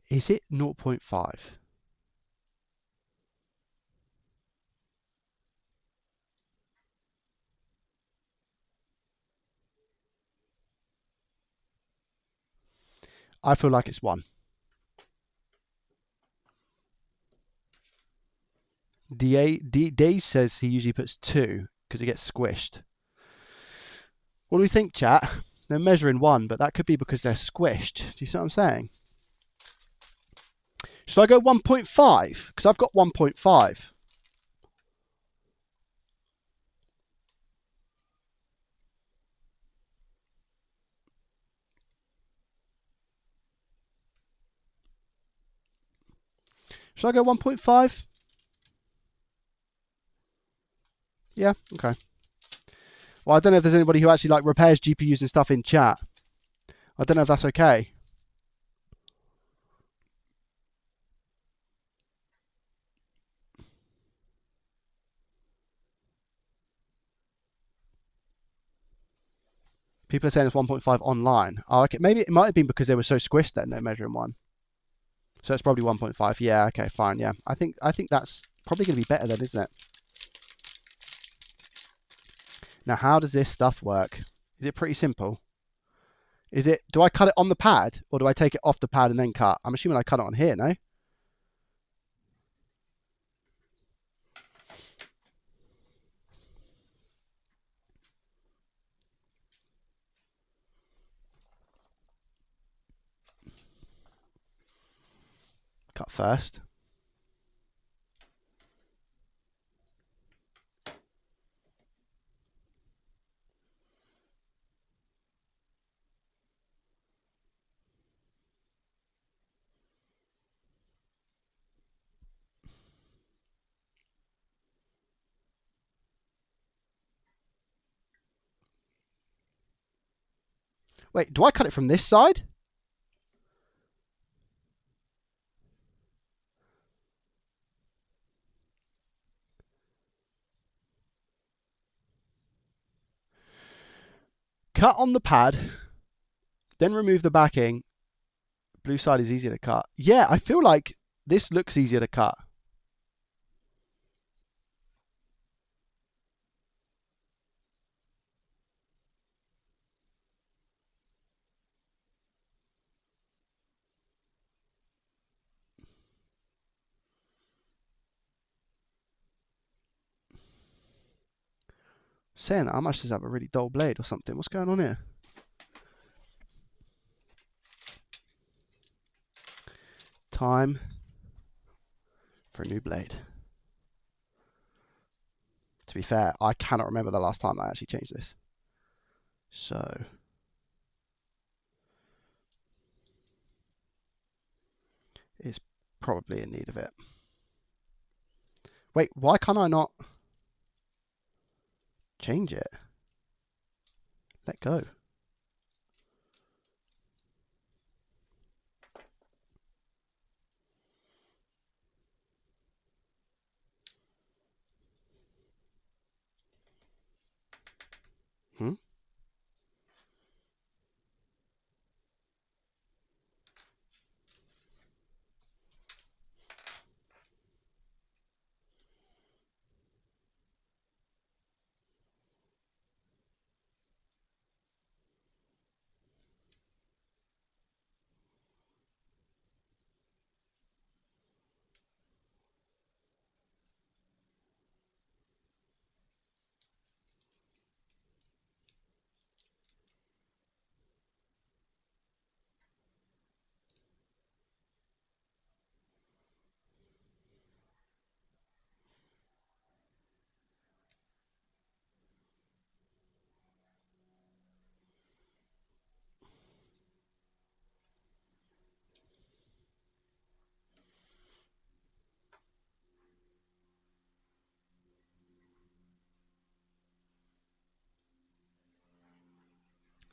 Is it 0.5? I feel like it's 1. Daze says he usually puts 2 because it gets squished. What do we think, chat? They're measuring 1, but that could be because they're squished. Do you see what I'm saying? Should I go 1.5? Because I've got 1.5. Should I go 1.5? Yeah, okay. Well, I don't know if there's anybody who actually like repairs GPUs and stuff in chat. I don't know if that's okay. People are saying it's 1.5 online. Oh, okay. Maybe it might have been because they were so squished then they're measuring 1. So it's probably 1.5. Yeah, okay, fine. Yeah, I think that's probably going to be better then, isn't it? Now, how does this stuff work? Is it pretty simple? Is it? Do I cut it on the pad or do I take it off the pad and then cut? I'm assuming I cut it on here, no? Cut first. Wait, do I cut it from this side? Cut on the pad, then remove the backing. Blue side is easier to cut. Yeah, I feel like this looks easier to cut. Saying that, I must just have a really dull blade or something. What's going on here? time for a new blade. To be fair, I cannot remember the last time I actually changed this. So it's probably in need of it. Wait, why can't I not change it? Let go. Hmm?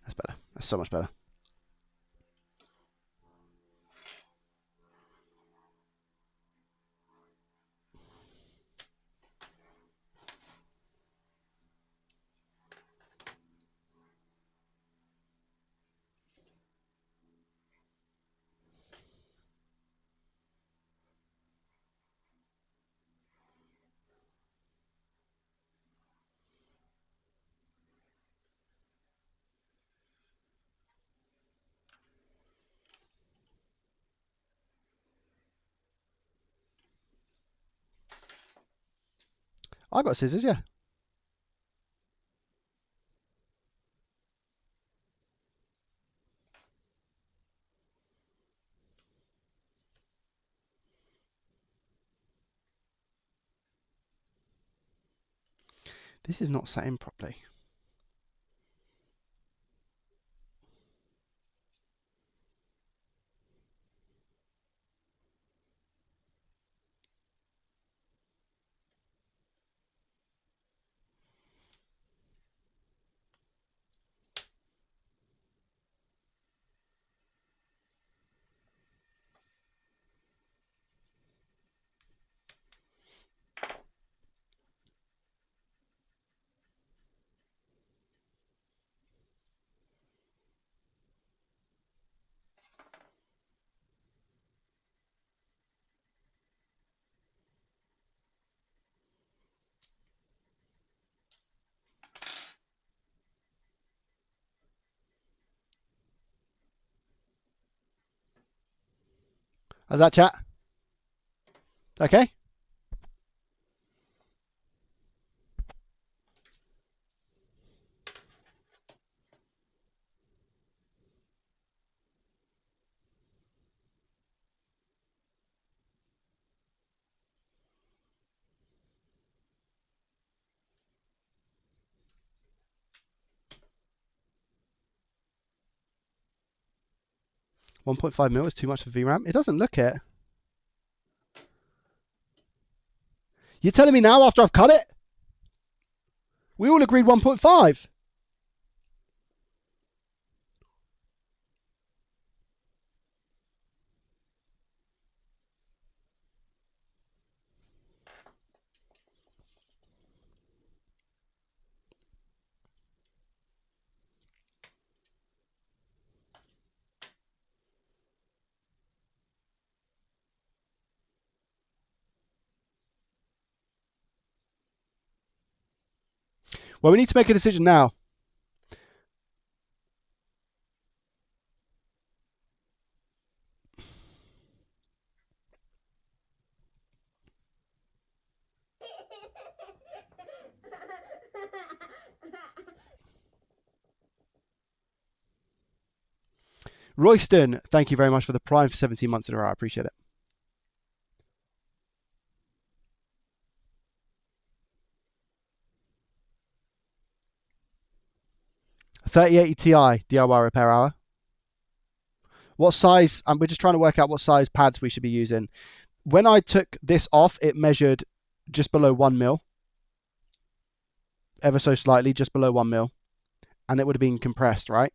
That's better. That's so much better. I got scissors, yeah. This is not set in properly. How's that, chat? Okay? $1.5 mil is too much for VRAM. It doesn't look it. You're telling me now after I've cut it? We all agreed 1.5. Well, we need to make a decision now. Royston, thank you very much for the Prime for 17 months in a row. I appreciate it. 3080 Ti DIY repair hour. What size? And we're just trying to work out what size pads we should be using. When I took this off, it measured just below 1 mil. Ever so slightly, just below 1 mil. And it would have been compressed, right?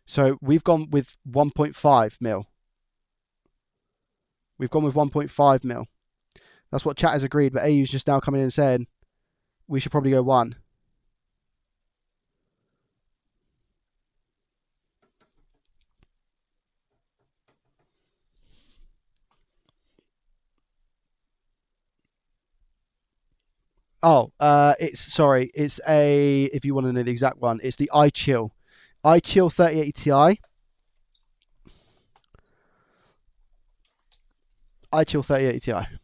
So we've gone with 1.5 mil. We've gone with 1.5 mil. That's what chat has agreed, but AU's just now coming in and saying we should probably go 1. Oh, it's a, if you want to know the exact one, it's the iChill 3080 Ti. iChill 3080 Ti.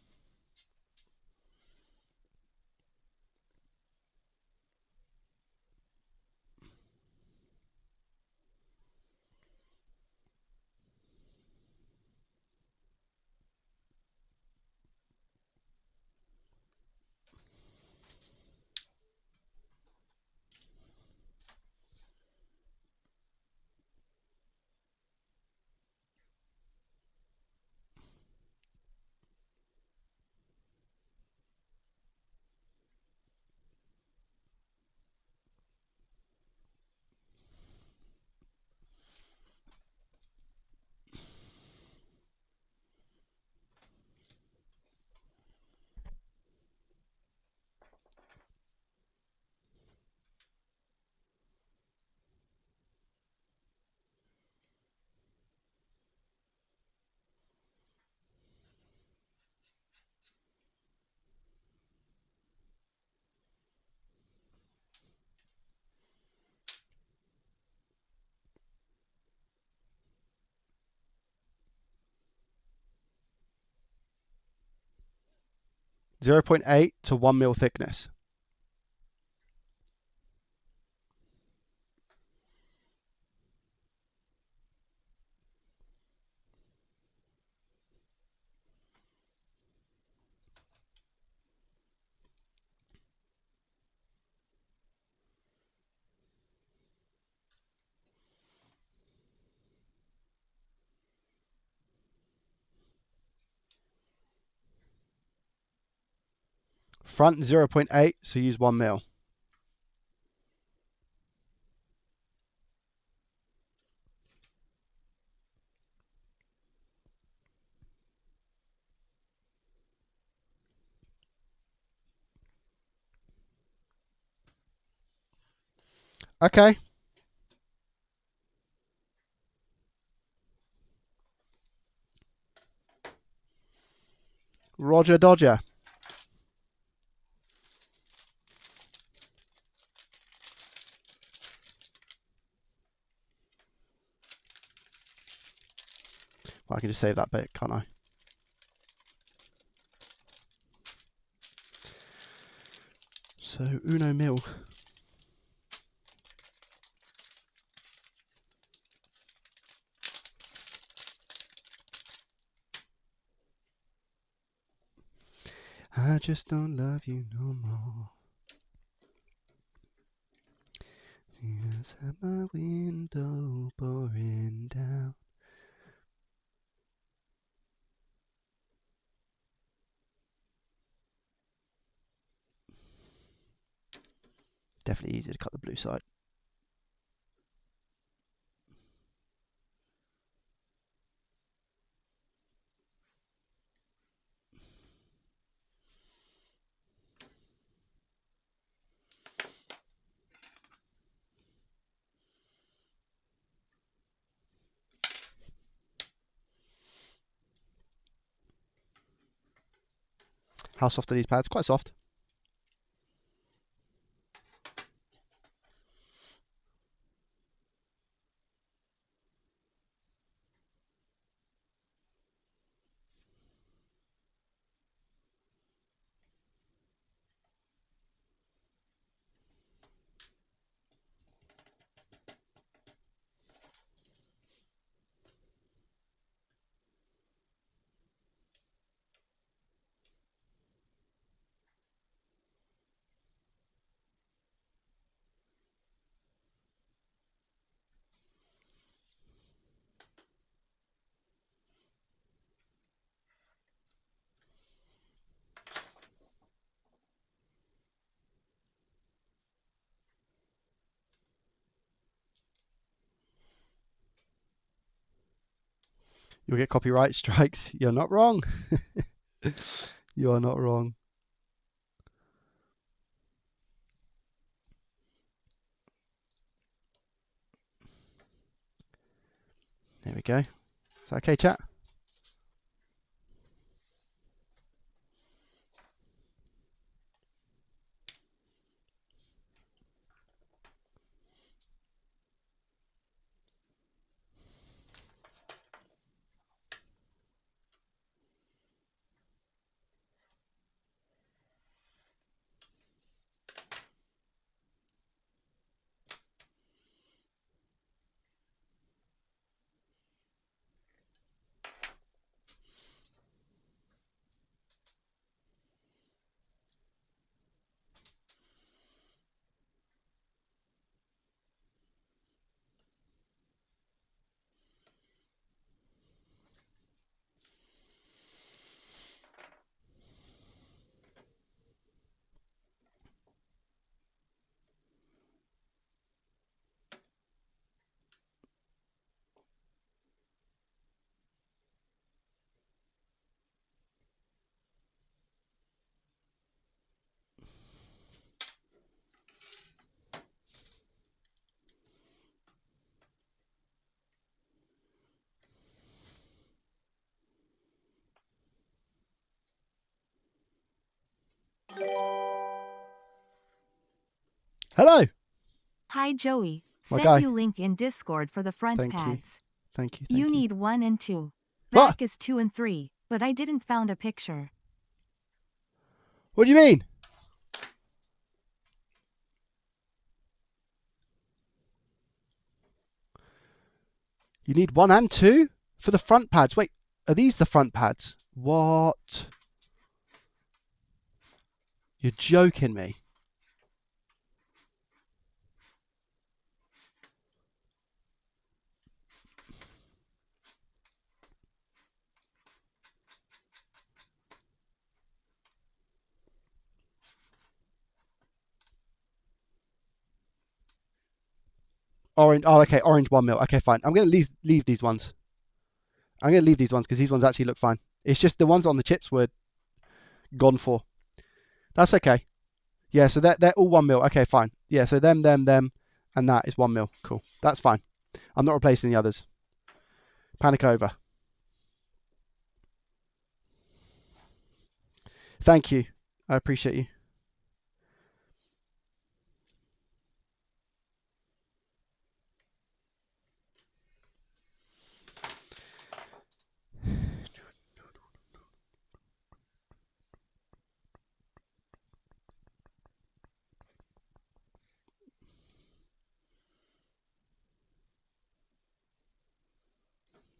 .8 to 1 mil thickness. Front 0.8, so use 1 mil. Okay. Roger Dodger. Well, I can just save that bit, can't I? So, uno mil. I just don't love you no more. Tears at my window pouring down. Definitely easy to cut the blue side. How soft are these pads? Quite soft. You'll get copyright strikes. You're not wrong. You are not wrong. There we go. Is that okay, chat? Hello. Hi Joey. My Sent guy. you link in Discord for the front Thank you. pads. Thank you. You need 1 and 2. What? Back is 2 and 3, but I didn't found a picture. What do you mean? You need 1 and 2 for the front pads. Wait, are these the front pads? What? You're joking me. Orange. Oh, okay. Orange 1 mil. Okay, fine. I'm going to leave these ones. I'm going to leave these ones because these ones actually look fine. It's just the ones on the chips were gone for. That's okay. Yeah, so they're all 1 mil. Okay, fine. Yeah, so them, and that is 1 mil. Cool. That's fine. I'm not replacing the others. Panic over. Thank you. I appreciate you.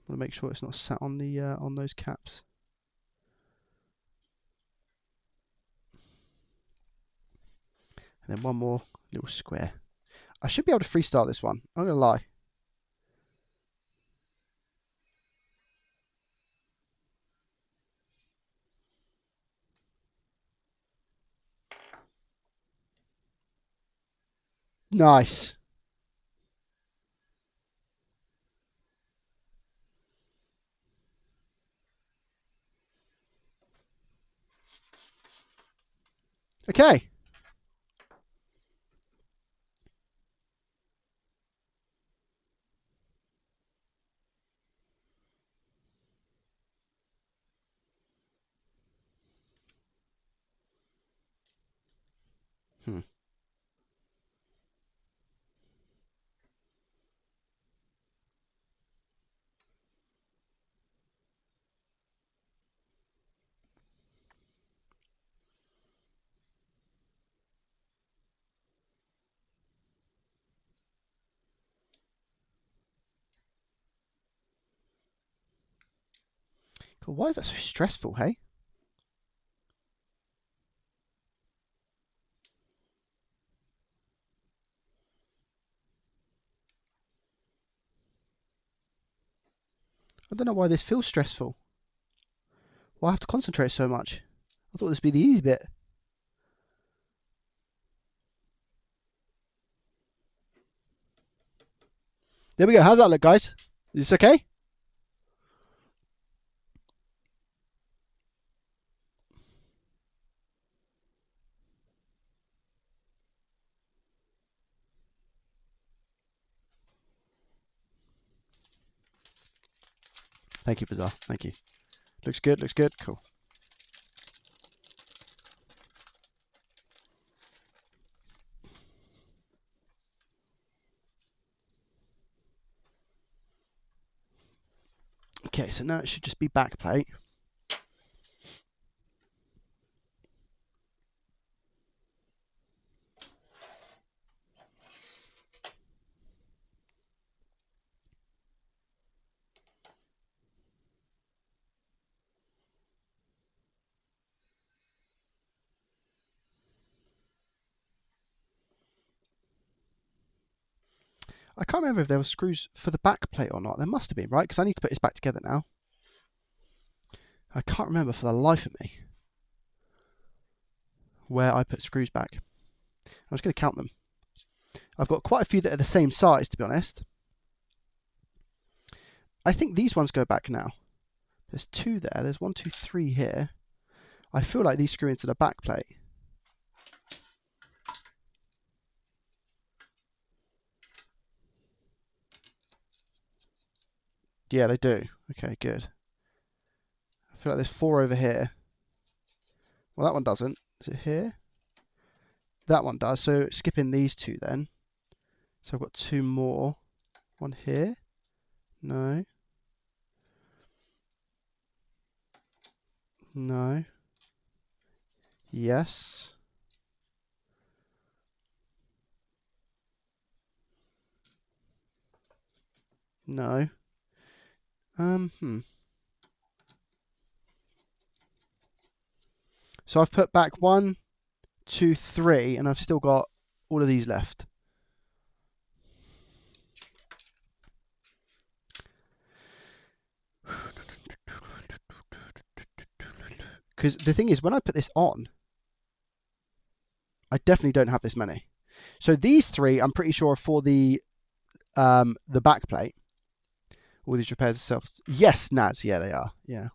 Want to make sure it's not sat on the on those caps. And then one more little square. I should be able to freestyle this one. I'm gonna lie. Nice. Okay. God, why is that so stressful, hey? I don't know why this feels stressful. Why I have to concentrate so much? I thought this would be the easy bit. There we go. How's that look, guys? Is this okay? Thank you, Bazaar. Thank you. Looks good. Looks good. Cool. Okay, so now it should just be back plate. I can't remember if there were screws for the back plate or not. There must have been, right? Because I need to put this back together now. I can't remember for the life of me where I put screws back. I'm just going to count them. I've got quite a few that are the same size, to be honest. I think these ones go back now. There's 2 there. There's 1, 2, 3 here. I feel like these screw into the back plate. Yeah, they do. Okay, good. I feel like there's 4 over here. Well, that one doesn't. Is it here? That one does. So skipping these 2 then. So I've got 2 more. 1 here. No. No. Yes. No. So I've put back 1, 2, 3, and I've still got all of these left. Because the thing is, when I put this on, I definitely don't have this many. So these 3, I'm pretty sure, are for the back plate. All these repairs itself. Yes, Naz. Yeah, they are. Yeah.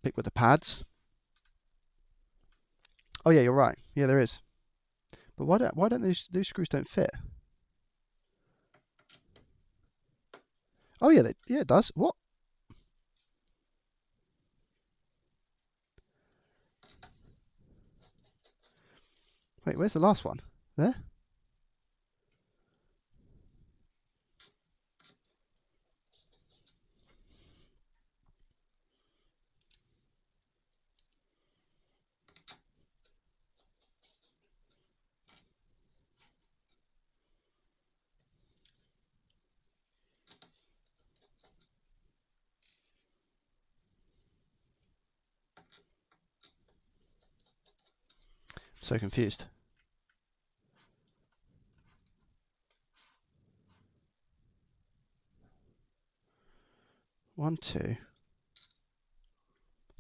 Pick with the pads. Oh yeah, you're right. Yeah, there is. But why don't those screws don't fit? Oh yeah, yeah, it does. What? Wait, where's the last one? There? So confused. One, 2,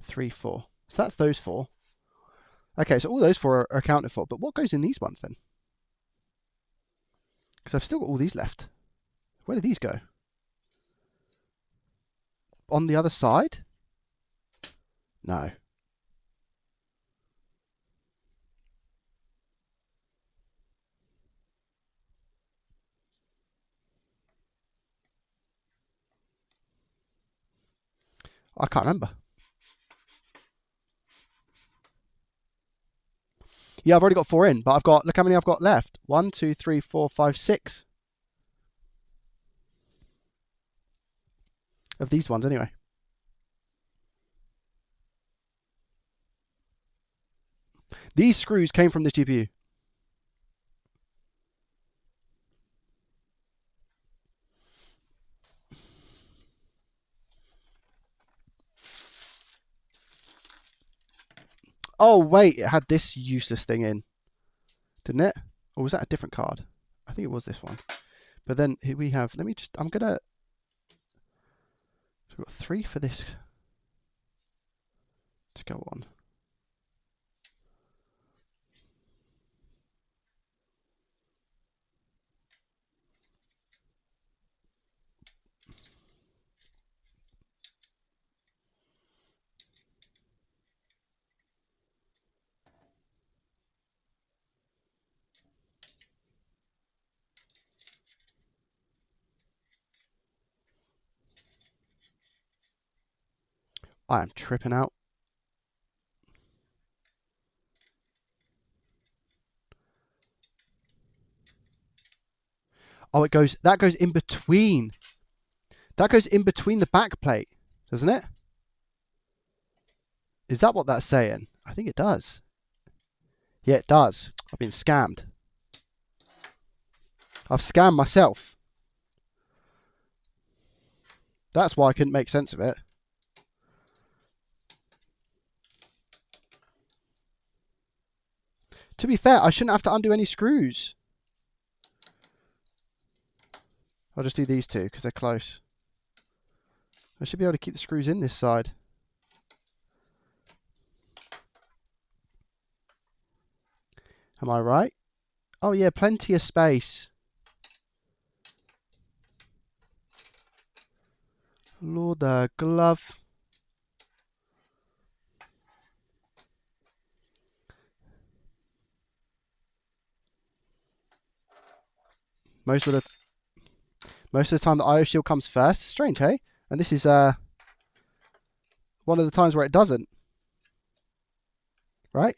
3, 4. So that's those 4. Okay, so all those 4 are accounted for. But what goes in these ones then? Because I've still got all these left. Where do these go? On the other side? No. I can't remember. Yeah, I've already got 4 in, but look how many I've got left. 1, 2, 3, 4, 5, 6. Of these ones anyway. These screws came from this GPU. Oh wait, it had this useless thing in, didn't it? Or was that a different card? I think it was this one. But then here we have, we've got 3 for this to go on. I am tripping out. Oh, that goes in between. That goes in between the back plate, doesn't it? Is that what that's saying? I think it does. Yeah, it does. I've been scammed. I've scammed myself. That's why I couldn't make sense of it. To be fair, I shouldn't have to undo any screws. I'll just do these two because they're close. I should be able to keep the screws in this side. Am I right? Oh yeah, plenty of space. Lord, glove. Most of the time the IO shield comes first. Strange, hey? And this is one of the times where it doesn't. Right?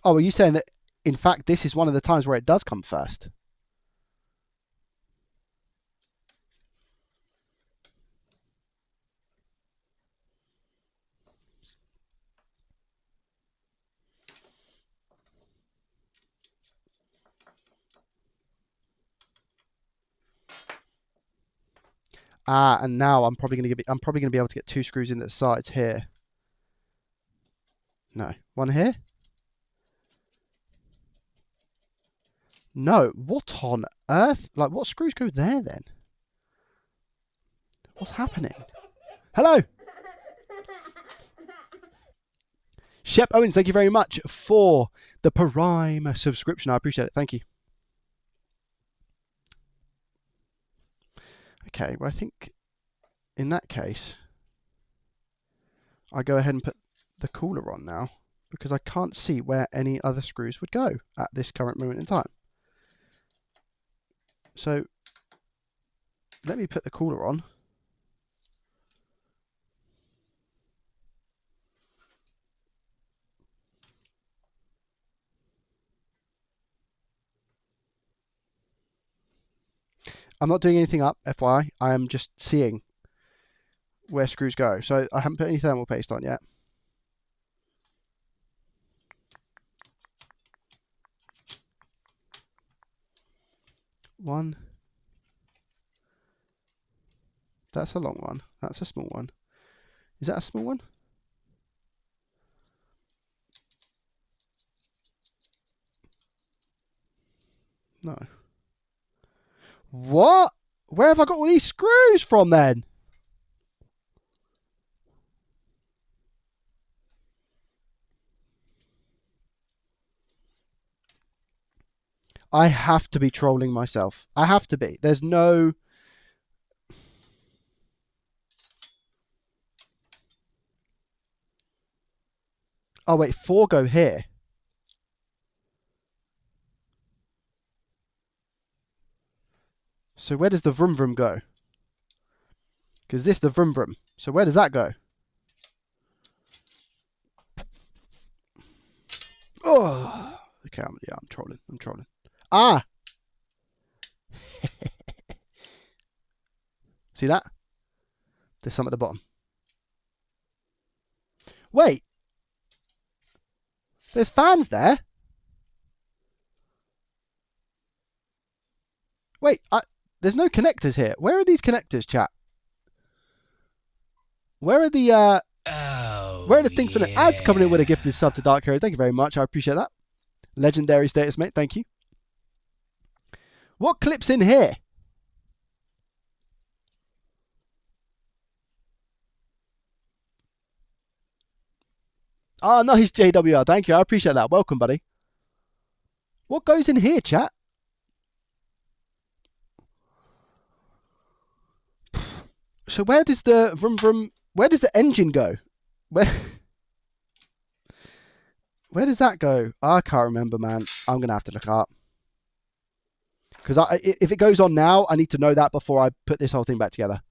Oh, are you saying that, in fact, this is one of the times where it does come first? And now I'm probably going to be able to get two screws in the sides here. No, one here. No, what on earth? Like, what screws go there then? What's happening? Hello. Shep Owens, thank you very much for the Prime subscription. I appreciate it. Thank you. Okay, well, I think in that case, I go ahead and put the cooler on now because I can't see where any other screws would go at this current moment in time. So let me put the cooler on. I'm not doing anything up, FYI. I am just seeing where screws go. So I haven't put any thermal paste on yet. One. That's a long one. That's a small one. Is that a small one? No. What? Where have I got all these screws from then? I have to be trolling myself. I have to be. There's no... Oh, wait. 4 go here. So where does the vroom vroom go? Because this is the vroom vroom. So where does that go? Oh, okay. I'm trolling. I'm trolling. Ah! See that? There's some at the bottom. Wait. There's fans there. Wait, there's no connectors here. Where are these connectors, chat? Where are the where are the things for the ads coming in with a gifted sub to Dark Hero? Thank you very much. I appreciate that. Legendary status, mate. Thank you. What clips in here? Oh, nice, JWR. Thank you. I appreciate that. Welcome, buddy. What goes in here, chat? So where does the vroom vroom? Where does the engine go? Where does that go? I can't remember, man. I'm gonna have to look up. Because if it goes on now, I need to know that before I put this whole thing back together.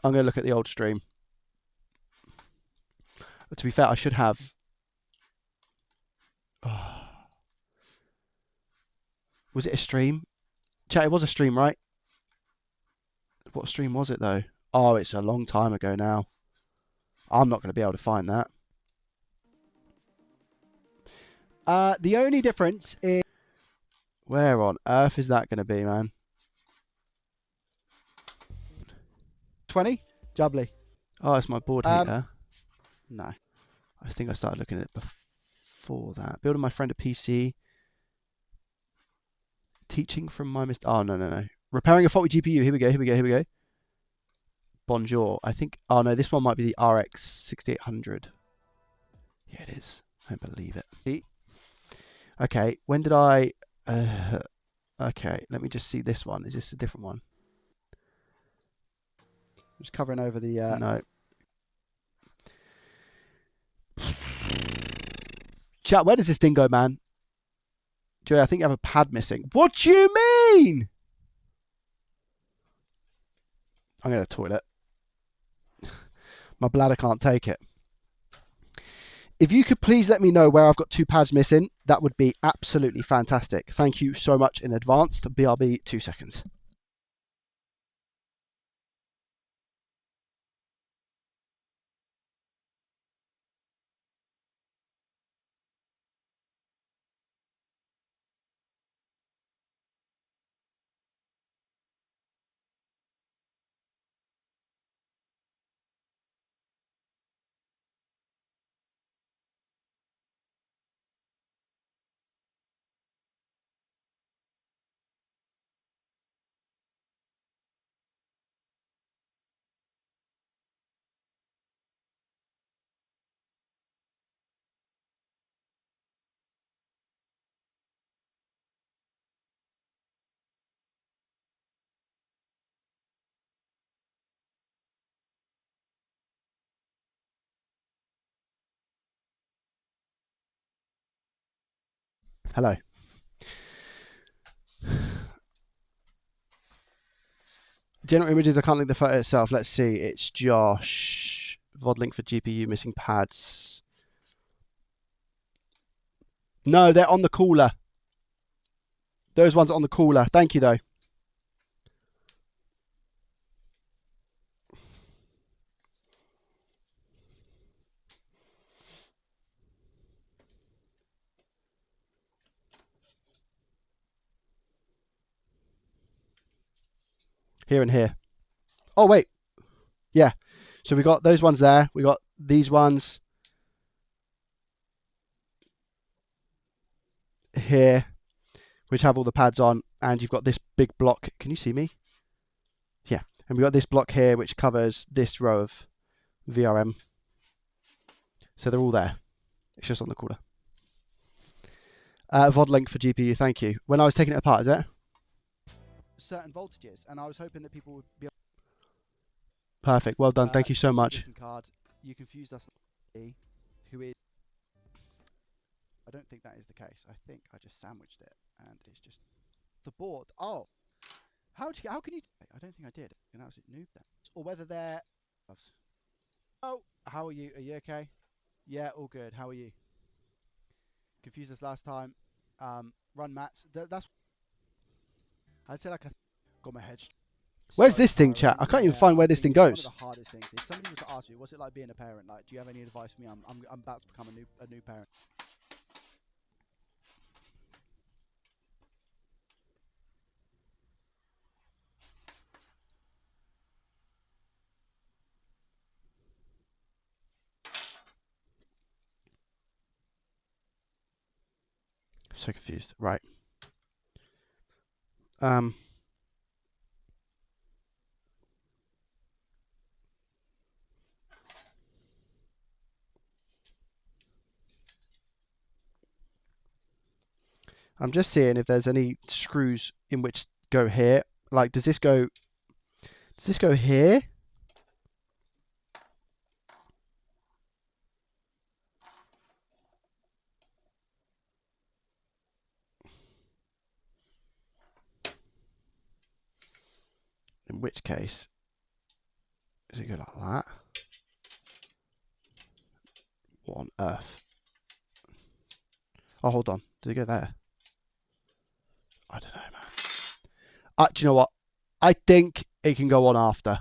I'm going to look at the old stream. But to be fair, I should have... Oh. Was it a stream? Chat, it was a stream, right? What stream was it, though? Oh, it's a long time ago now. I'm not going to be able to find that. The only difference is... Where on earth is that going to be, man? 20? Jubbly. Oh, it's my board heater. No. I think I started looking at it before that. Building my friend a PC. Teaching from my mistake. Oh, no. Repairing a faulty GPU. Here we go. Bonjour. I think... Oh, no, this one might be the RX 6800. Yeah, it is. I don't believe it. Okay, when did I... okay, let me just see this one. Is this a different one? I'm just covering over the... No. Chat, where does this thing go, man? Joey, I think you have a pad missing. What do you mean? I'm going to toilet. My bladder can't take it. If you could please let me know where I've got 2 pads missing, that would be absolutely fantastic. Thank you so much in advance. BRB, 2 seconds. Hello. General images, I can't link the photo itself. Let's see. It's Josh. VOD link for GPU missing pads. No, they're on the cooler. Those ones are on the cooler. Thank you, though. Here and here. Oh, wait. Yeah. So we got those ones there. We got these ones here, which have all the pads on. And you've got this big block. Can you see me? Yeah. And we got this block here, which covers this row of VRM. So they're all there. It's just on the cooler. VOD link for GPU. Thank you. When I was taking it apart, is it? Certain voltages, and I was hoping that people would be perfect. Well done. Thank you so much. Card. You confused us. Who is? I don't think that is the case. I think I just sandwiched it, and it's just the board. Oh, how can you? I don't think I did. An absolute noob then. Or whether they're. Oh, how are you? Are you okay? Yeah, all good. How are you? Confused us last time. Run mats. That's. I'd say like a... Got my head... Where's this thing, chat? I can't even find where this thing goes. One of the hardest things. If somebody was to ask you, what's it like being a parent? Like, do you have any advice for me? I'm about to become a new parent. I'm so confused. Right. I'm just seeing if there's any screws in which go here. Like, does this go here? In which case, does it go like that? What on earth? Oh, hold on. Did it go there? I don't know, man. Do you know what? I think it can go on after.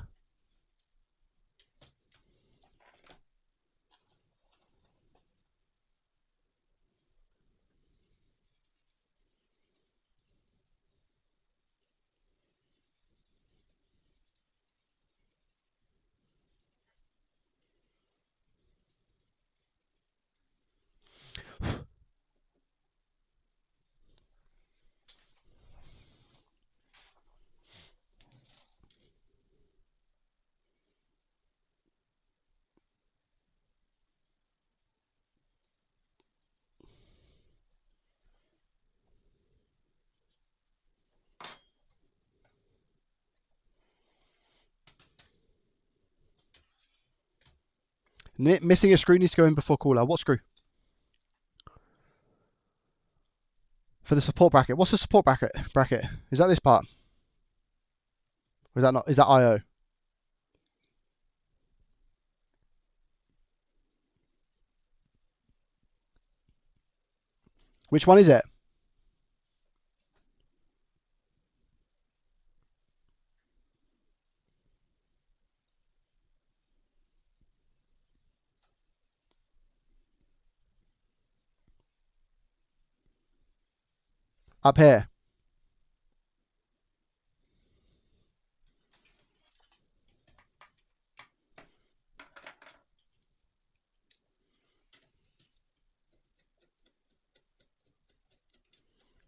Missing a screw needs to go in before caller. What screw? For the support bracket. What's the support bracket? Is that this part? Or is that not? Is that IO? Which one is it? Up here.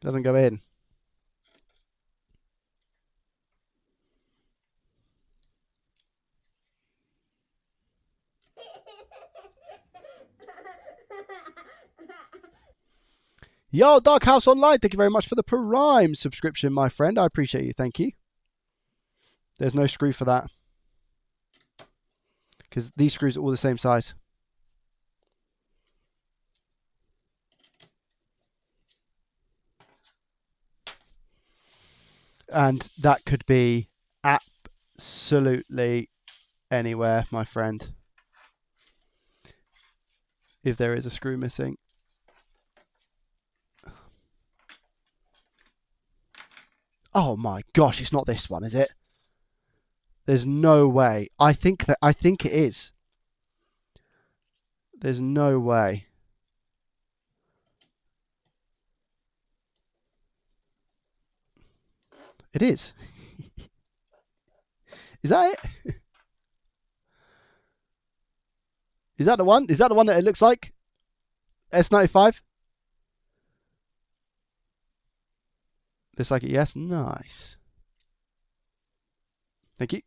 Doesn't go in. Yo, Dark House Online, thank you very much for the Prime subscription, my friend. I appreciate you. Thank you. There's no screw for that. Because these screws are all the same size. And that could be absolutely anywhere, my friend. If there is a screw missing. Oh my gosh, it's not this one, is it? There's no way. I think it is. There's no way. It is. Is that it? Is that the one? Is that the one that it looks like? S95? Looks like it, yes. Nice. Thank you.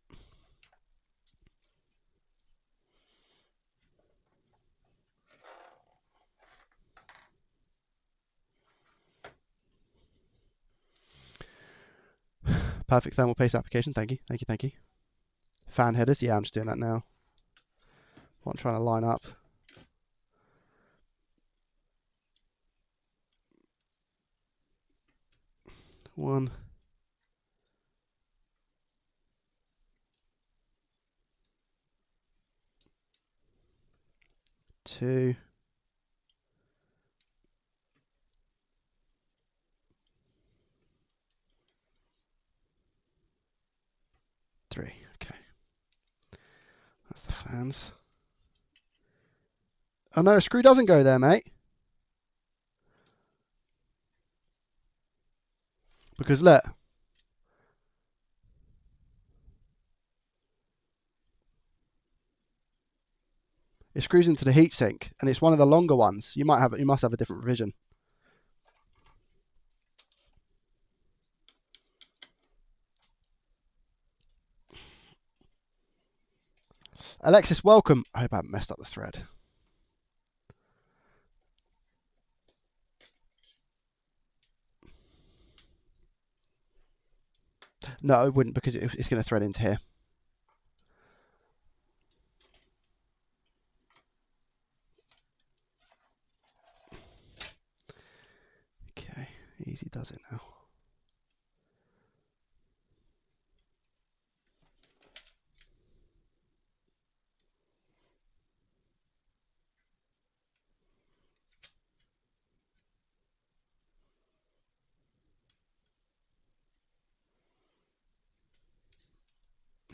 Perfect thermal paste application. Thank you. Thank you. Thank you. Fan headers. Yeah, I'm just doing that now. What I'm trying to line up. One. Two. Three. Okay. That's the fans. Oh no, a screw doesn't go there, mate. Because look. It screws into the heatsink, and it's one of the longer ones. You must have a different revision. Alexis, welcome. I hope I haven't messed up the thread. No, it wouldn't, because it's going to thread into here. Okay, easy does it now.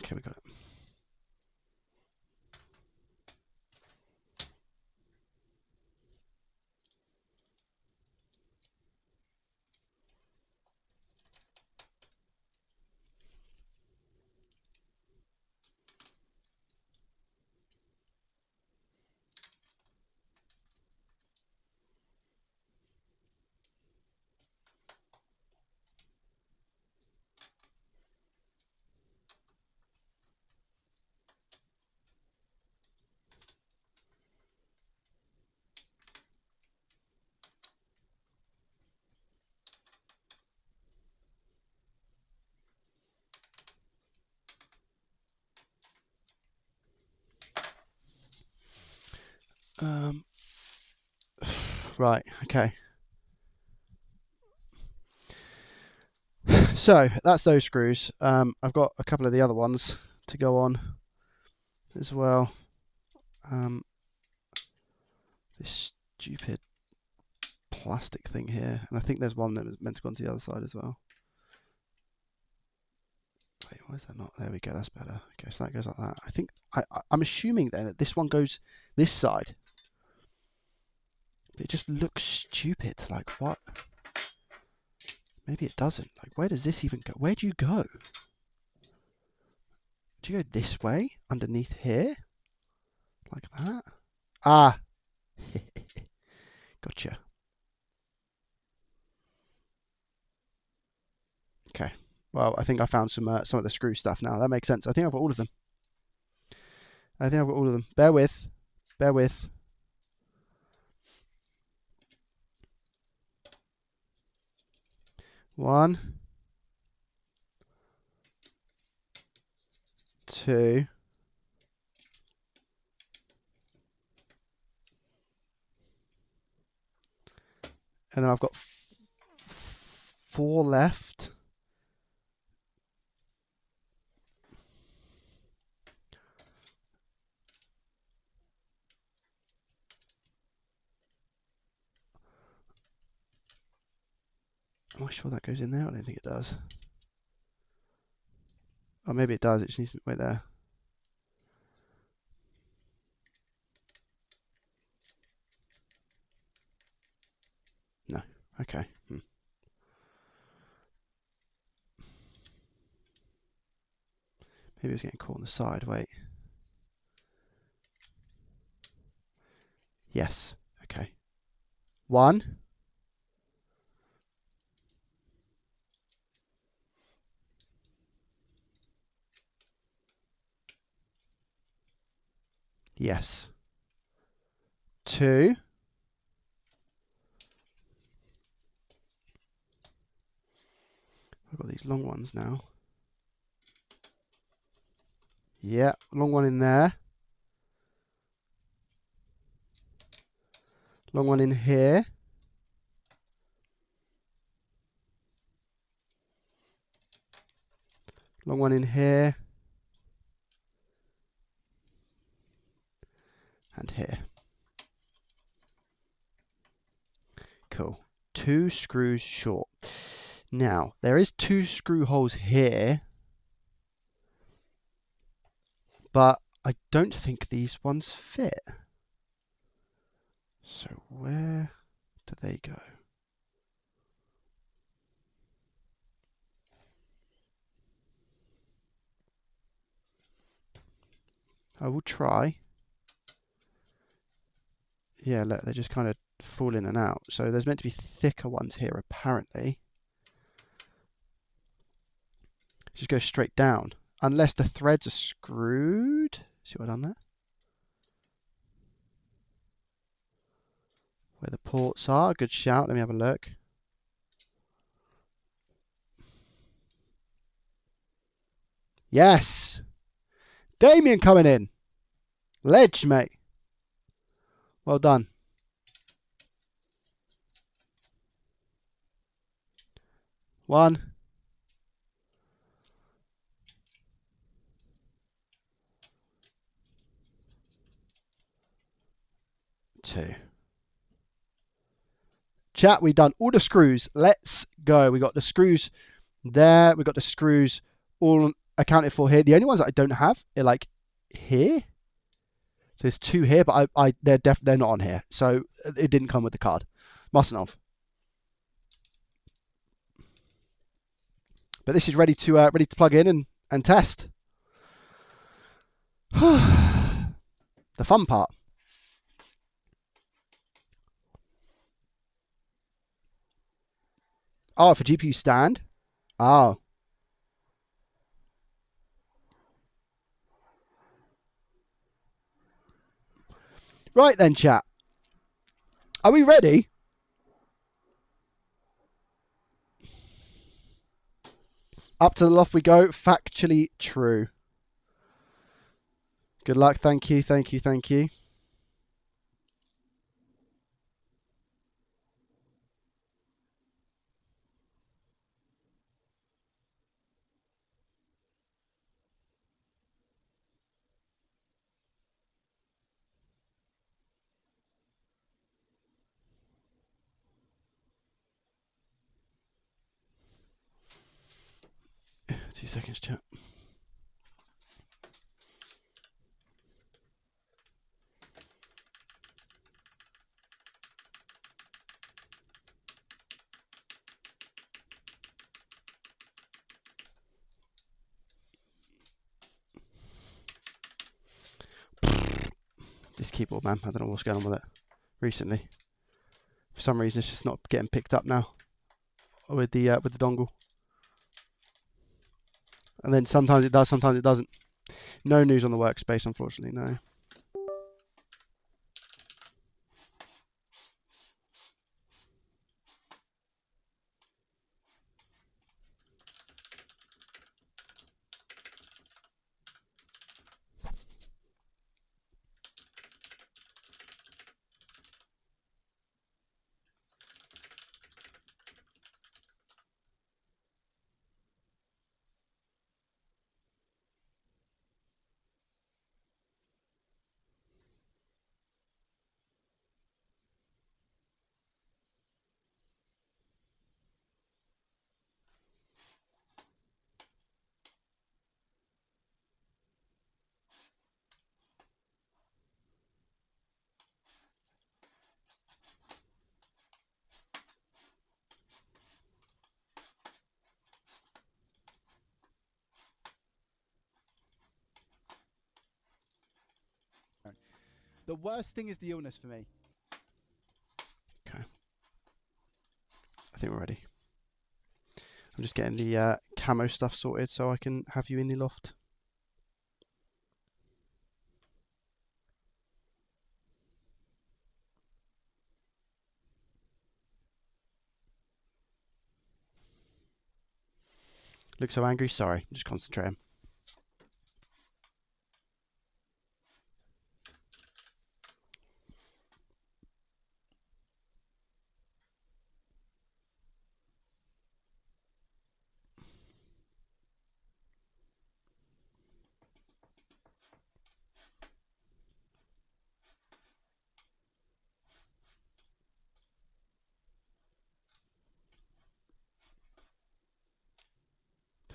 Okay, we got it. Right, okay. So that's those screws. I've got a couple of the other ones to go on as well. This stupid plastic thing here, and I think there's one that was meant to go onto the other side as well. Wait, why is that not? There we go, that's better. Okay, so that goes like that. I think I'm assuming then that this one goes this side. It just looks stupid. Like, what? Maybe it doesn't. Like, where does this even go? Where do you go? Do you go this way? Underneath here? Like that? Ah! Gotcha. Okay. Well, I think I found some of the screw stuff now. That makes sense. I think I've got all of them. Bear with. Bear with. One. Two. And then I've got 4 left. Am I sure that goes in there? I don't think it does. Oh, maybe it does. It just needs to be right there. No. Okay. Maybe it was getting caught on the side. Wait. Yes. Okay. 1. Yes. 2. I've got these long ones now. Yeah, long one in there. Long one in here. Long one in here. And here. Cool. 2 screws short. Now, there is 2 screw holes here, but I don't think these ones fit. So where do they go? I will try. Yeah, look, they just kind of fall in and out. So there's meant to be thicker ones here, apparently. Just go straight down. Unless the threads are screwed. See what I've done there? Where the ports are. Good shout. Let me have a look. Yes! Damien coming in. Ledge, mate. Well done. One. 2. Chat, we've done all the screws. Let's go. We got the screws there. We got the screws all accounted for here. The only ones that I don't have are like here. There's 2 here, but they're not on here, so it didn't come with the card. Mustn't have. But this is ready to plug in and test. The fun part. Oh, for GPU stand. Oh. Right then, chat. Are we ready? Up to the loft we go. Factually true. Good luck. Thank you. Thank you. Thank you. Two seconds, chat. This keyboard, man. I don't know what's going on with it recently. For some reason, it's just not getting picked up now with the dongle. And then sometimes it does, sometimes it doesn't. No news on the workspace, unfortunately. No. The worst thing is the illness for me. Okay. I think we're ready. I'm just getting the camo stuff sorted so I can have you in the loft. Look so angry? Sorry, just concentrating.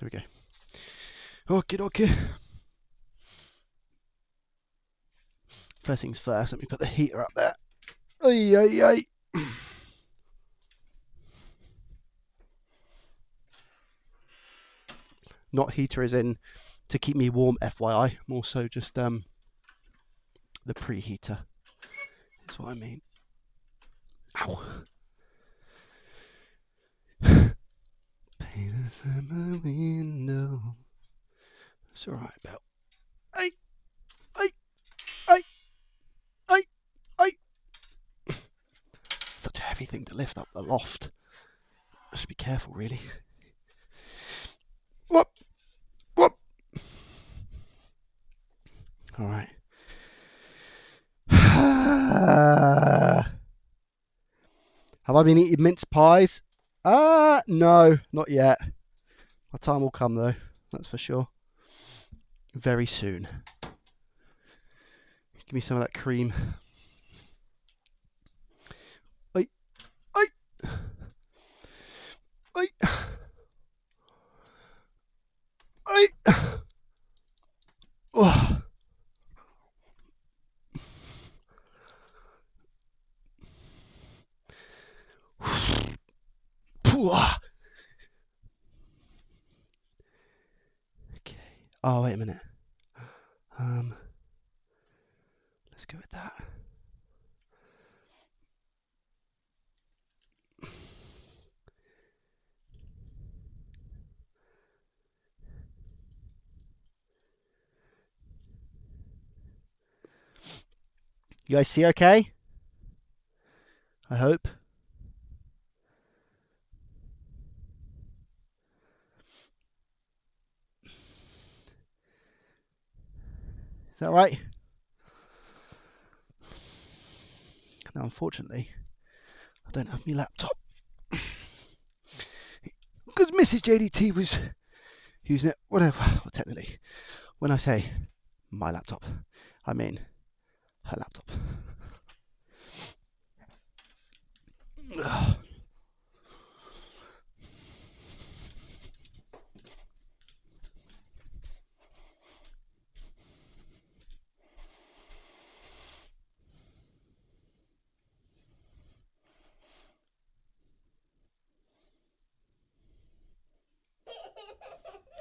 There we go. Okay. First things first, let me put the heater up there. Ay. Not heater as in to keep me warm, FYI. More so just the preheater. That's what I mean. Ow. Paint inside my window. It's alright, Belle. Ay. Such a heavy thing to lift up the loft. I should be careful, really. Whoop. Alright. Have I been eating mince pies? No, not yet. My time will come though, that's for sure. Very soon. Give me some of that cream. Ay. Oh, wait a minute. Let's go with that. You guys see okay? I hope. Is that right? Now, unfortunately, I don't have my laptop. Because Mrs. JDT was using it. Whatever. Well, technically, when I say my laptop, I mean her laptop. Ugh.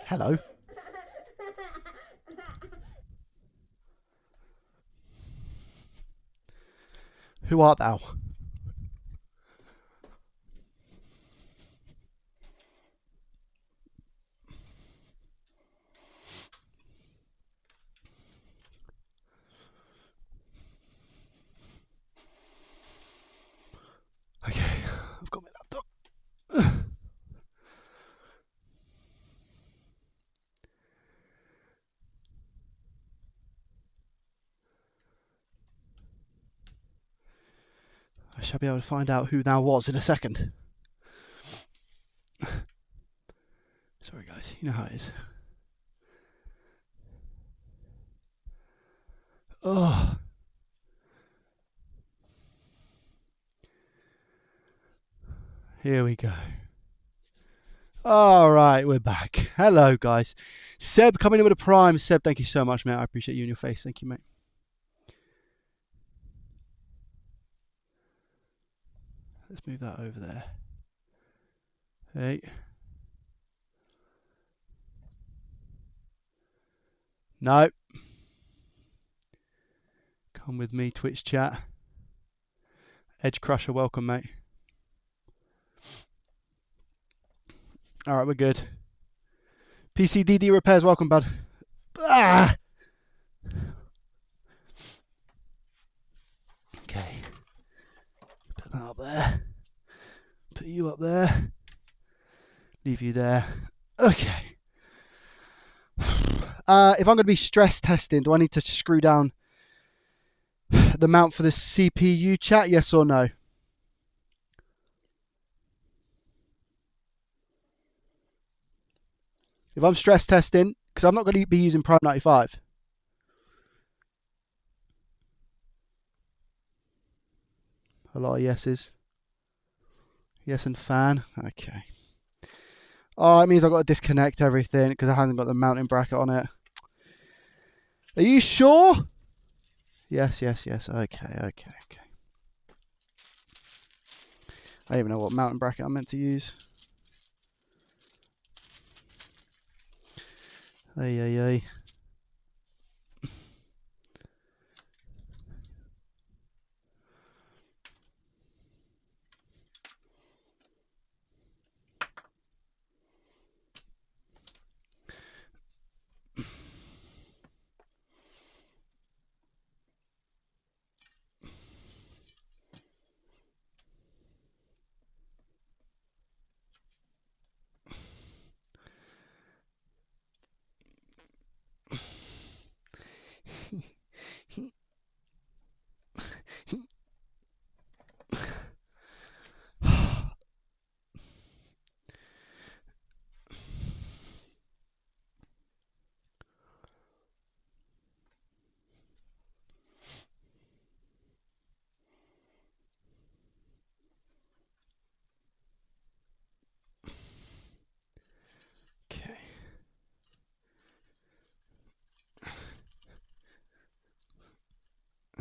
Hello. Who art thou? Okay, I've got my laptop. I shall be able to find out who thou was in a second. Sorry guys, you know how it is. Oh. Here we go. All right, we're back. Hello guys. Seb coming in with a prime. Seb, thank you so much, mate. I appreciate you and your face. Thank you, mate. Let's move that over there. Hey. No. Come with me, Twitch chat. Edge Crusher, welcome, mate. All right, we're good. PCDD Repairs, welcome, bud. Ah! Okay. Put that up there. Put you up there. Leave you there. Okay. If I'm going to be stress testing, do I need to screw down the mount for the CPU chat? Yes or no? If I'm stress testing, because I'm not going to be using Prime 95. A lot of yeses. Yes and fan. Okay. Oh, it means I've got to disconnect everything because I haven't got the mounting bracket on it. Are you sure? Yes, yes, yes. Okay. I don't even know what mounting bracket I'm meant to use. Ay.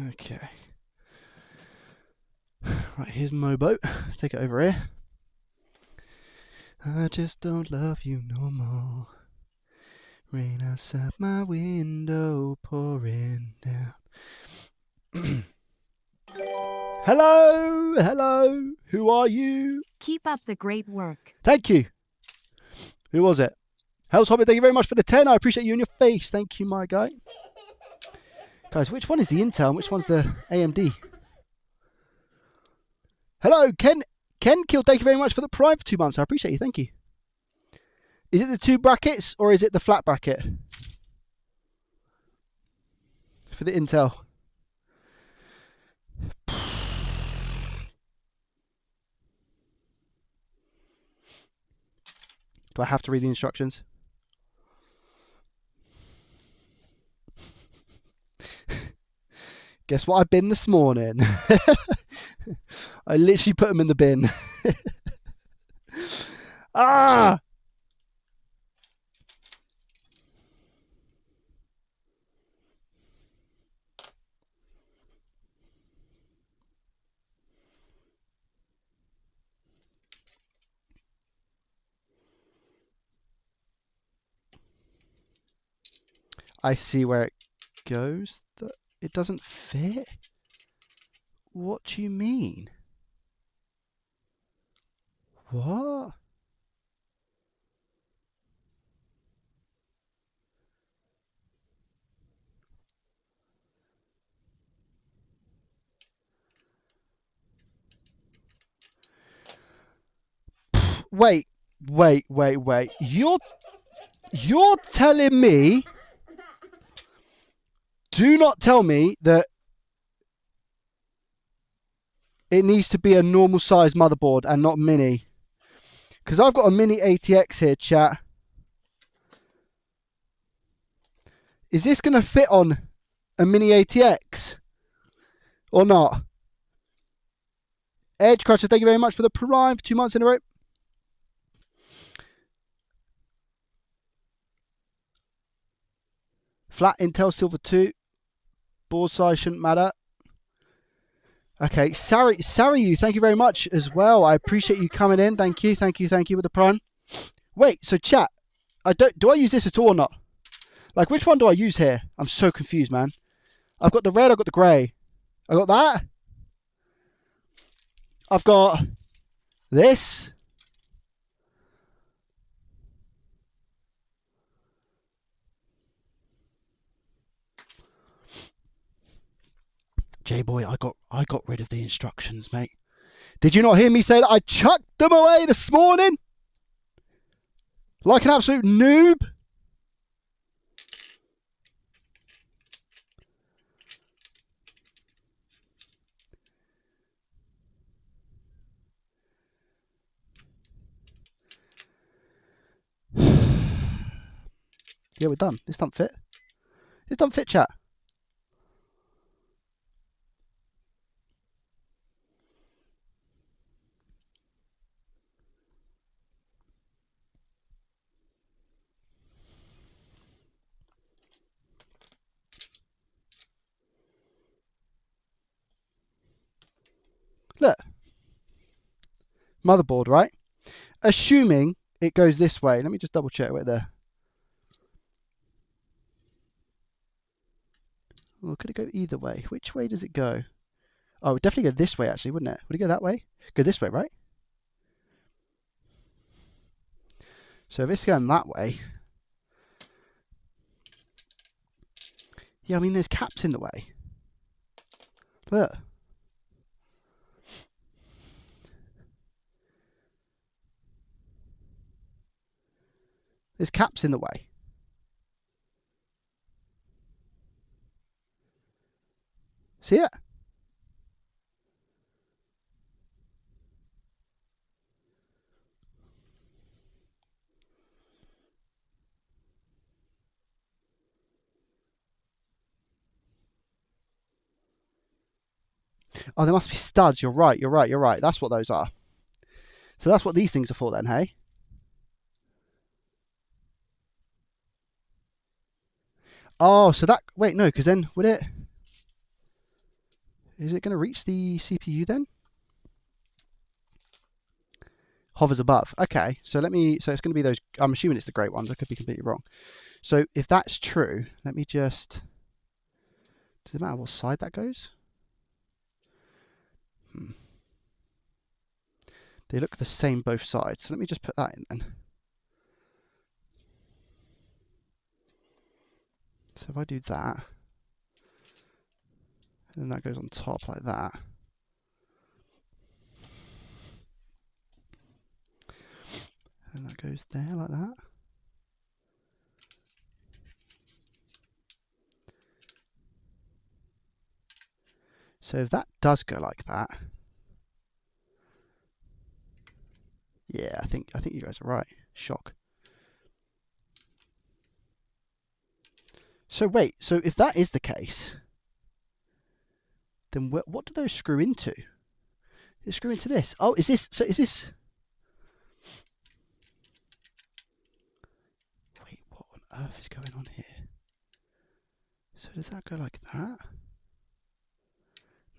Okay. Right, here's Mobo. Let's take it over here. I just don't love you no more. Rain outside my window, pouring down. Hello, hello. Who are you? Keep up the great work. Thank you. Who was it? Hell's Hobbit, thank you very much for the 10. I appreciate you and your face. Thank you, my guy. Guys, which one is the Intel and which one's the AMD? Hello, Ken Kill, thank you very much for the Prime for 2 months. I appreciate you. Thank you. Is it the 2 brackets or is it the flat bracket? For the Intel. Do I have to read the instructions? Guess what I've been this morning? I literally put them in the bin. Ah! I see where it goes. It doesn't fit? What do you mean? What? Wait. You're telling me, do not tell me that it needs to be a normal size motherboard and not mini. Because I've got a mini ATX here, chat. Is this going to fit on a mini ATX or not? Edge Crusher, thank you very much for the Prime for 2 months in a row. Flat Intel Silver 2. Board size shouldn't matter. Okay, Sari, thank you very much as well. I appreciate you coming in. Thank you with the Prime. Wait, so chat, do I use this at all or not? Like, which one do I use here? I'm so confused, man. I've got the red, I've got the grey. I got that. I've got this. J-boy, I got rid of the instructions, mate. Did you not hear me say that I chucked them away this morning? Like an absolute noob? Yeah, we're done. This don't fit. This don't fit, chat. Look. Motherboard, right? Assuming it goes this way. Let me just double check right there. Well, could it go either way? Which way does it go? Oh, it would definitely go this way, actually, wouldn't it? Would it go that way? Go this way, right? So if it's going that way... Yeah, I mean, there's caps in the way. Look. There's caps in the way. See it? Oh, there must be studs. You're right. That's what those are. So that's what these things are for then, hey? Oh, so that... Wait, no, because then would it... Is it going to reach the CPU then? hovers above. Okay, so let me, so it's going to be those, I'm assuming it's the great ones. I could be completely wrong. So if that's true, let me just, does it matter what side that goes? They look the same both sides. So let me just put that in then. So if I do that, and then that goes on top like that. And that goes there like that. So if that does go like that, yeah, I think you guys are right. Shock. So wait, so if that is the case, then what do those screw into? They screw into this. Oh, is this, so is this? Wait, what on earth is going on here? So does that go like that?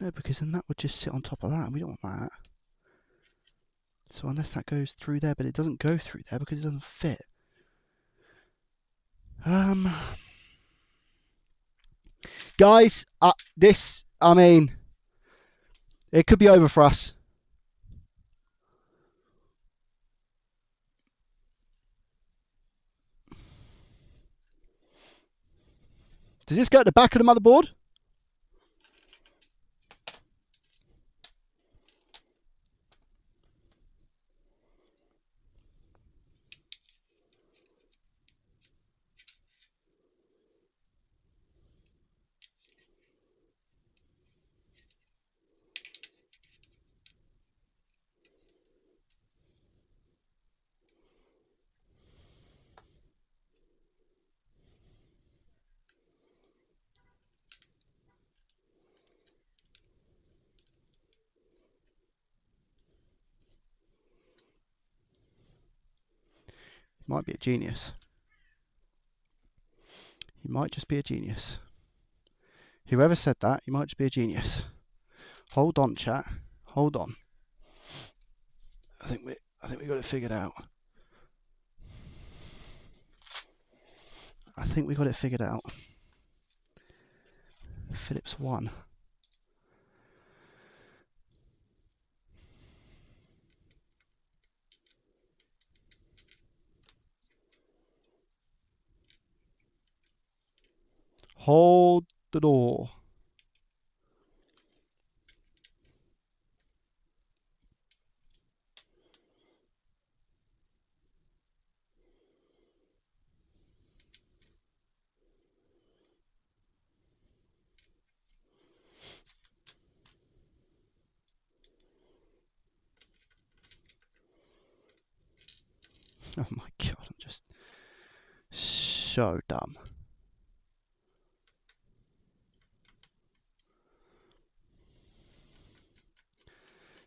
No, because then that would just sit on top of that, and we don't want that. So unless that goes through there, but it doesn't go through there because it doesn't fit. Guys, this, I mean, it could be over for us. Does this go at the back of the motherboard? Might be a genius. He might just be a genius. Whoever said that, he might just be a genius. Hold on, chat. Hold on. I think we got it figured out. I think we got it figured out. Philips 1. Hold the door. Oh my god, I'm just so dumb.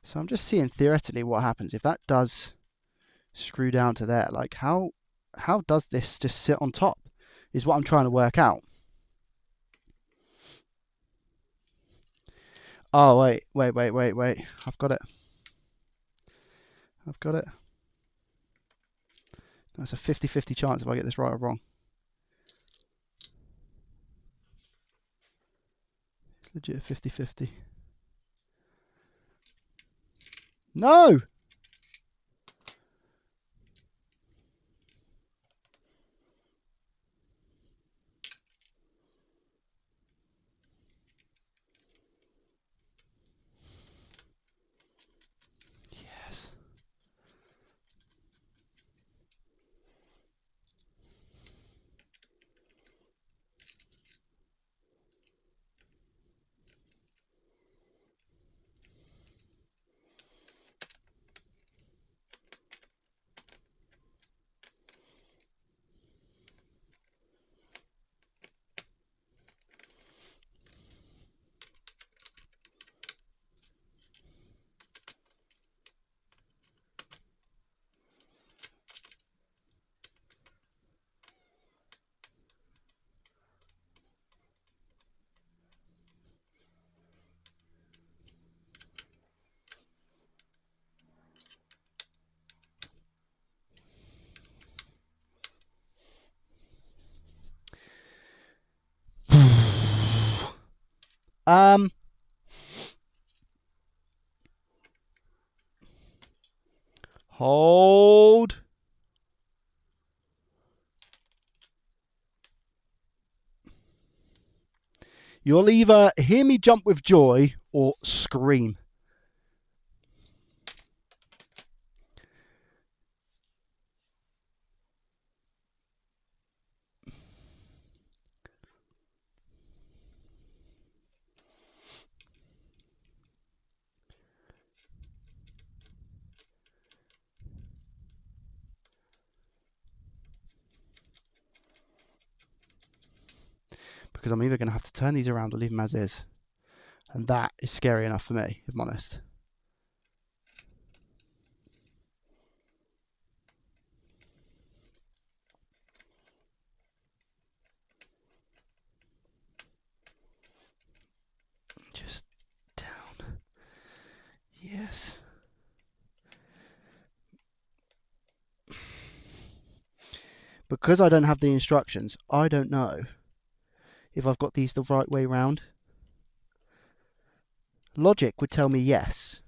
So I'm just seeing theoretically what happens if that does screw down to there. Like how does this just sit on top is what I'm trying to work out. Oh, wait. I've got it. That's a 50-50 chance if I get this right or wrong. It's legit 50-50. No! Yes. Hold. You'll either hear me jump with joy or scream. Because I'm either going to have to turn these around or leave them as is. And that is scary enough for me, if I'm honest. Just down. Yes. Because I don't have the instructions, I don't know if I've got these the right way round. Logic would tell me yes.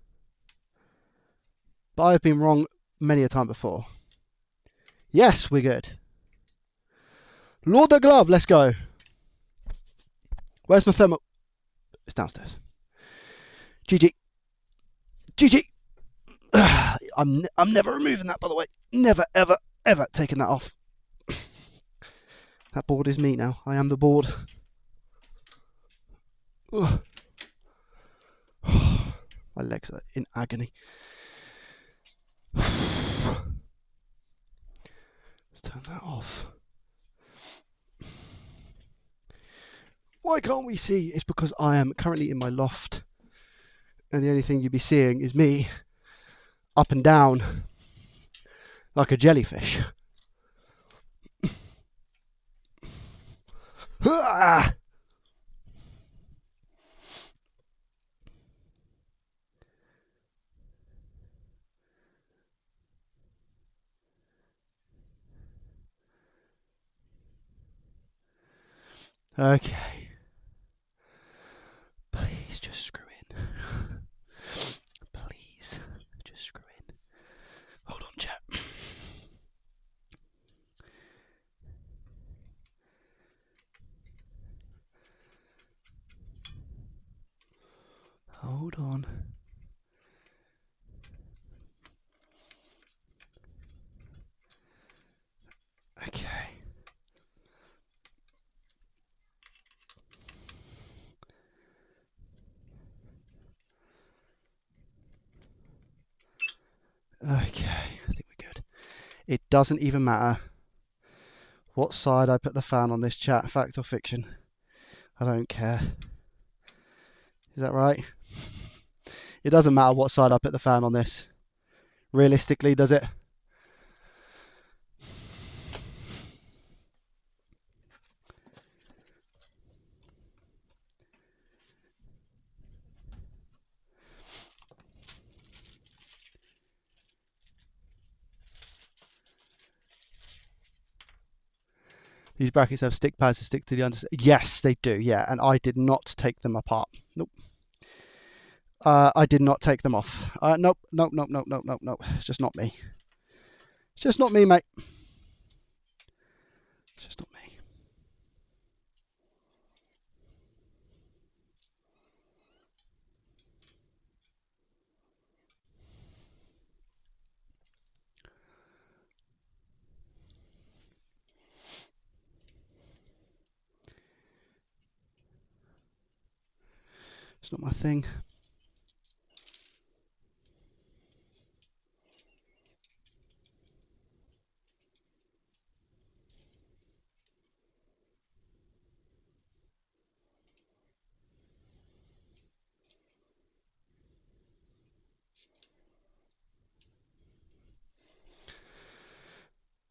But I've been wrong many a time before. Yes, we're good. Lord the glove, let's go. Where's my thermal? It's downstairs. GG. GG. I'm never removing that, by the way. Never, ever, ever taking that off. That board is me now. I am the board. Ugh. My legs are in agony. Let's turn that off. Why can't we see? It's because I am currently in my loft. And the only thing you'd be seeing is me up and down like a jellyfish. Okay. Please just screw in. Please just screw in. Hold on, chat. Hold on. Okay. Okay, I think we're good. It doesn't even matter what side I put the fan on this chat, fact or fiction. I don't care. Is that right? It doesn't matter what side I put the fan on this. Realistically, does it? These brackets have stick pads to stick to the underside. Yes, they do. Yeah, and I did not take them apart. Nope. I did not take them off. Nope. It's just not me. It's just not me, mate. It's just not me. It's not my thing.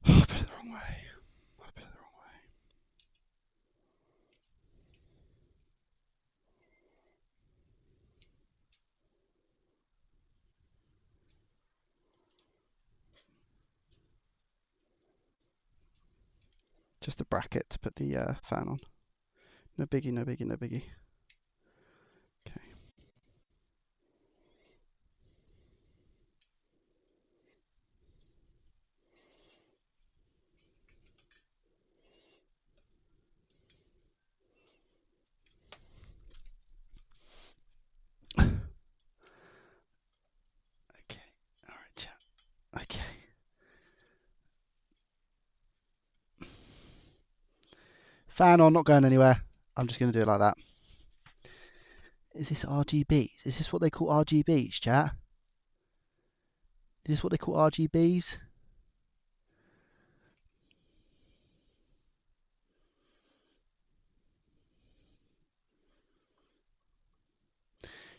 Oh, I put it the wrong way. I put it the wrong way. Just a bracket to put the fan on. No biggie, no biggie, no biggie. Fan on, not going anywhere. I'm just going to do it like that. Is this RGBs? Is this what they call RGBs, chat? Is this what they call RGBs?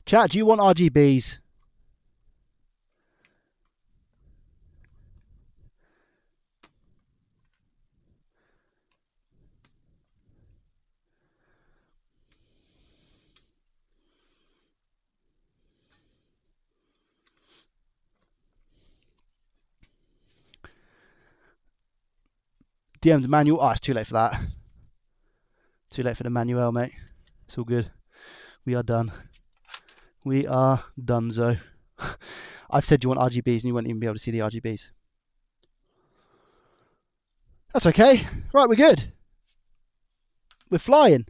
Chat, do you want RGBs? DM the manual. Oh, it's too late for that. Too late for the manual, mate. It's all good. We are done. We are donezo. I've said you want RGBs and you won't even be able to see the RGBs. That's okay. Right, we're good. We're flying.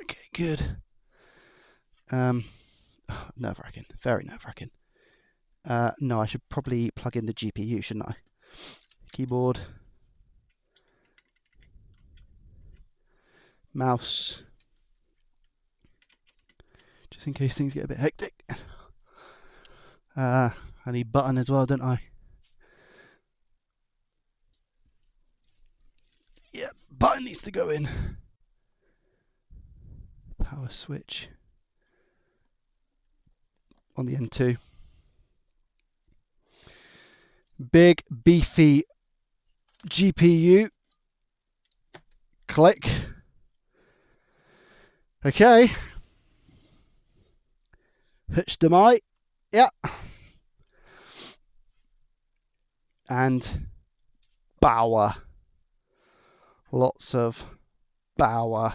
Okay, good. Nerve-wracking. Very nerve-wracking. No, I should probably plug in the GPU, shouldn't I? Keyboard. Mouse. Just in case things get a bit hectic. I need button as well, don't I? Yeah, button needs to go in. Power switch. On the N2. Big, beefy GPU. Click. Okay. HDMI. Yeah. And power. Lots of power.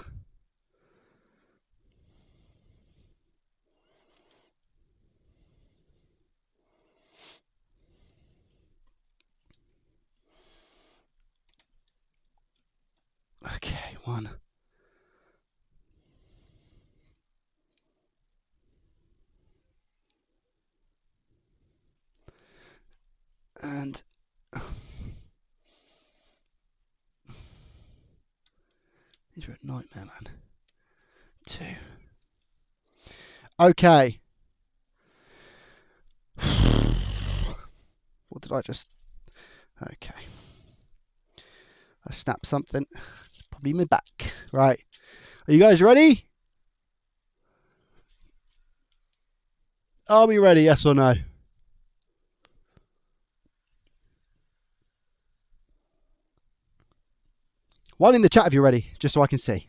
Okay, one. And these are a nightmare, man. 2. Okay. What did I just... Okay. I snapped something. Probably my back. Right. Are you guys ready? Are we ready? Yes or no? One in the chat if you're ready, just so I can see.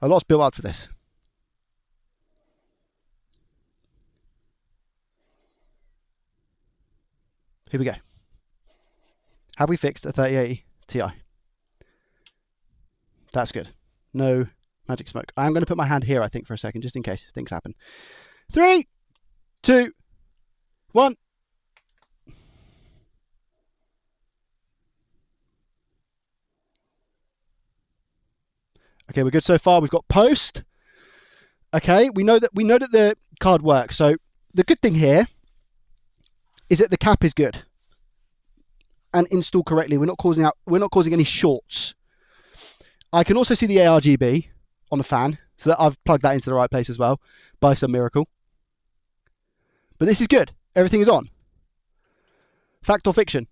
A lot's built up to this. Here we go. Have we fixed a 3080 Ti? That's good. No magic smoke. I'm going to put my hand here, I think, for a second, just in case things happen. 3, 2, 1. Okay, we're good so far. We've got post. Okay, we know that the card works. So the good thing here is that the cap is good and installed correctly. We're not causing any shorts. I can also see the ARGB on the fan, so that I've plugged that into the right place as well by some miracle. But this is good. Everything is on. Fact or fiction?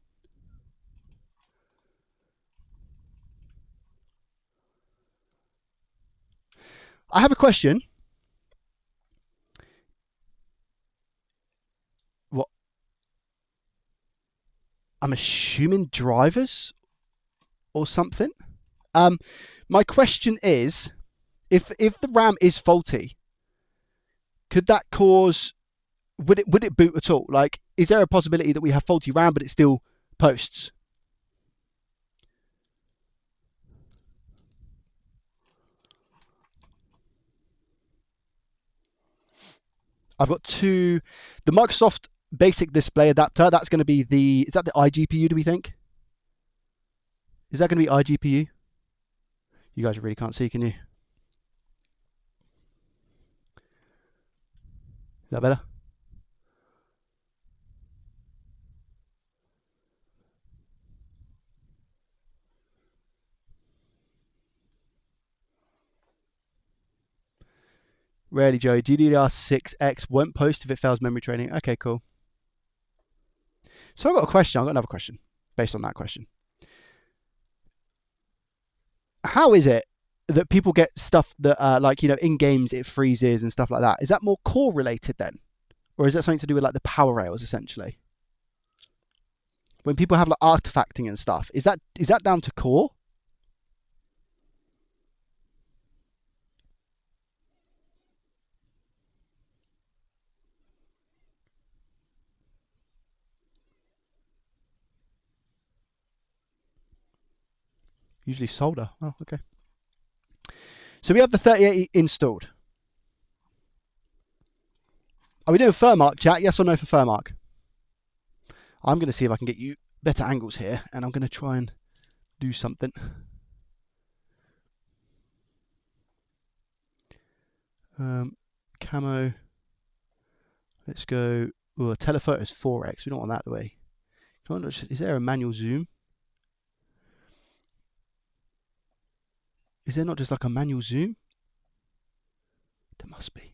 I have a question. What? I'm assuming drivers or something. My question is, if the RAM is faulty, could that cause? Would it boot at all? Like, is there a possibility that we have faulty RAM but it still posts? I've got two. The Microsoft basic display adapter, that's going to be the, is that the iGPU, do we think? Is that going to be iGPU? You guys really can't see, can you? Is that better? Rarely, Joey. GDDR6X won't post if it fails memory training. Okay, cool. So I've got a question. I've got another question based on that question. How is it that people get stuff that, like, you know, in games it freezes and stuff like that? Is that more core related then? Or is that something to do with like the power rails essentially? When people have like artifacting and stuff, is that down to core? Usually solder. Oh, okay. So we have the 3080 installed. Are we doing Furmark, chat? Yes or no for Furmark? I'm going to see if I can get you better angles here, and I'm going to try and do something. Camo. Let's go. Oh, telephoto is 4x. We don't want that, do we? Is there a manual zoom? Is there not just like a manual zoom? There must be.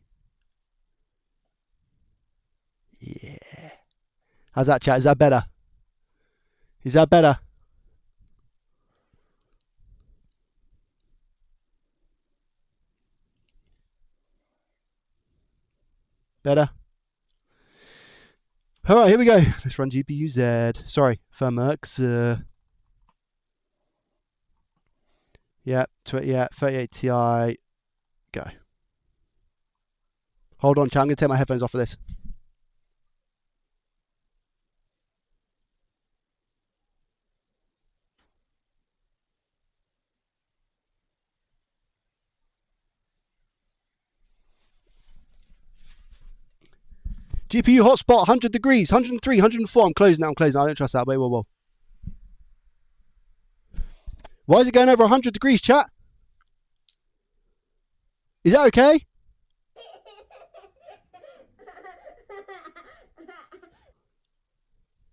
Yeah. How's that, chat? Is that better? Is that better? Better? All right, here we go. Let's run GPU Z. Sorry, Firmworks. Yeah, 38 Ti. Go. Hold on, chat. I'm going to take my headphones off for this. GPU hotspot, 100 degrees, 103, 104. I'm closing now. I don't trust that. Wait, whoa. Why is it going over 100 degrees, chat? Is that okay?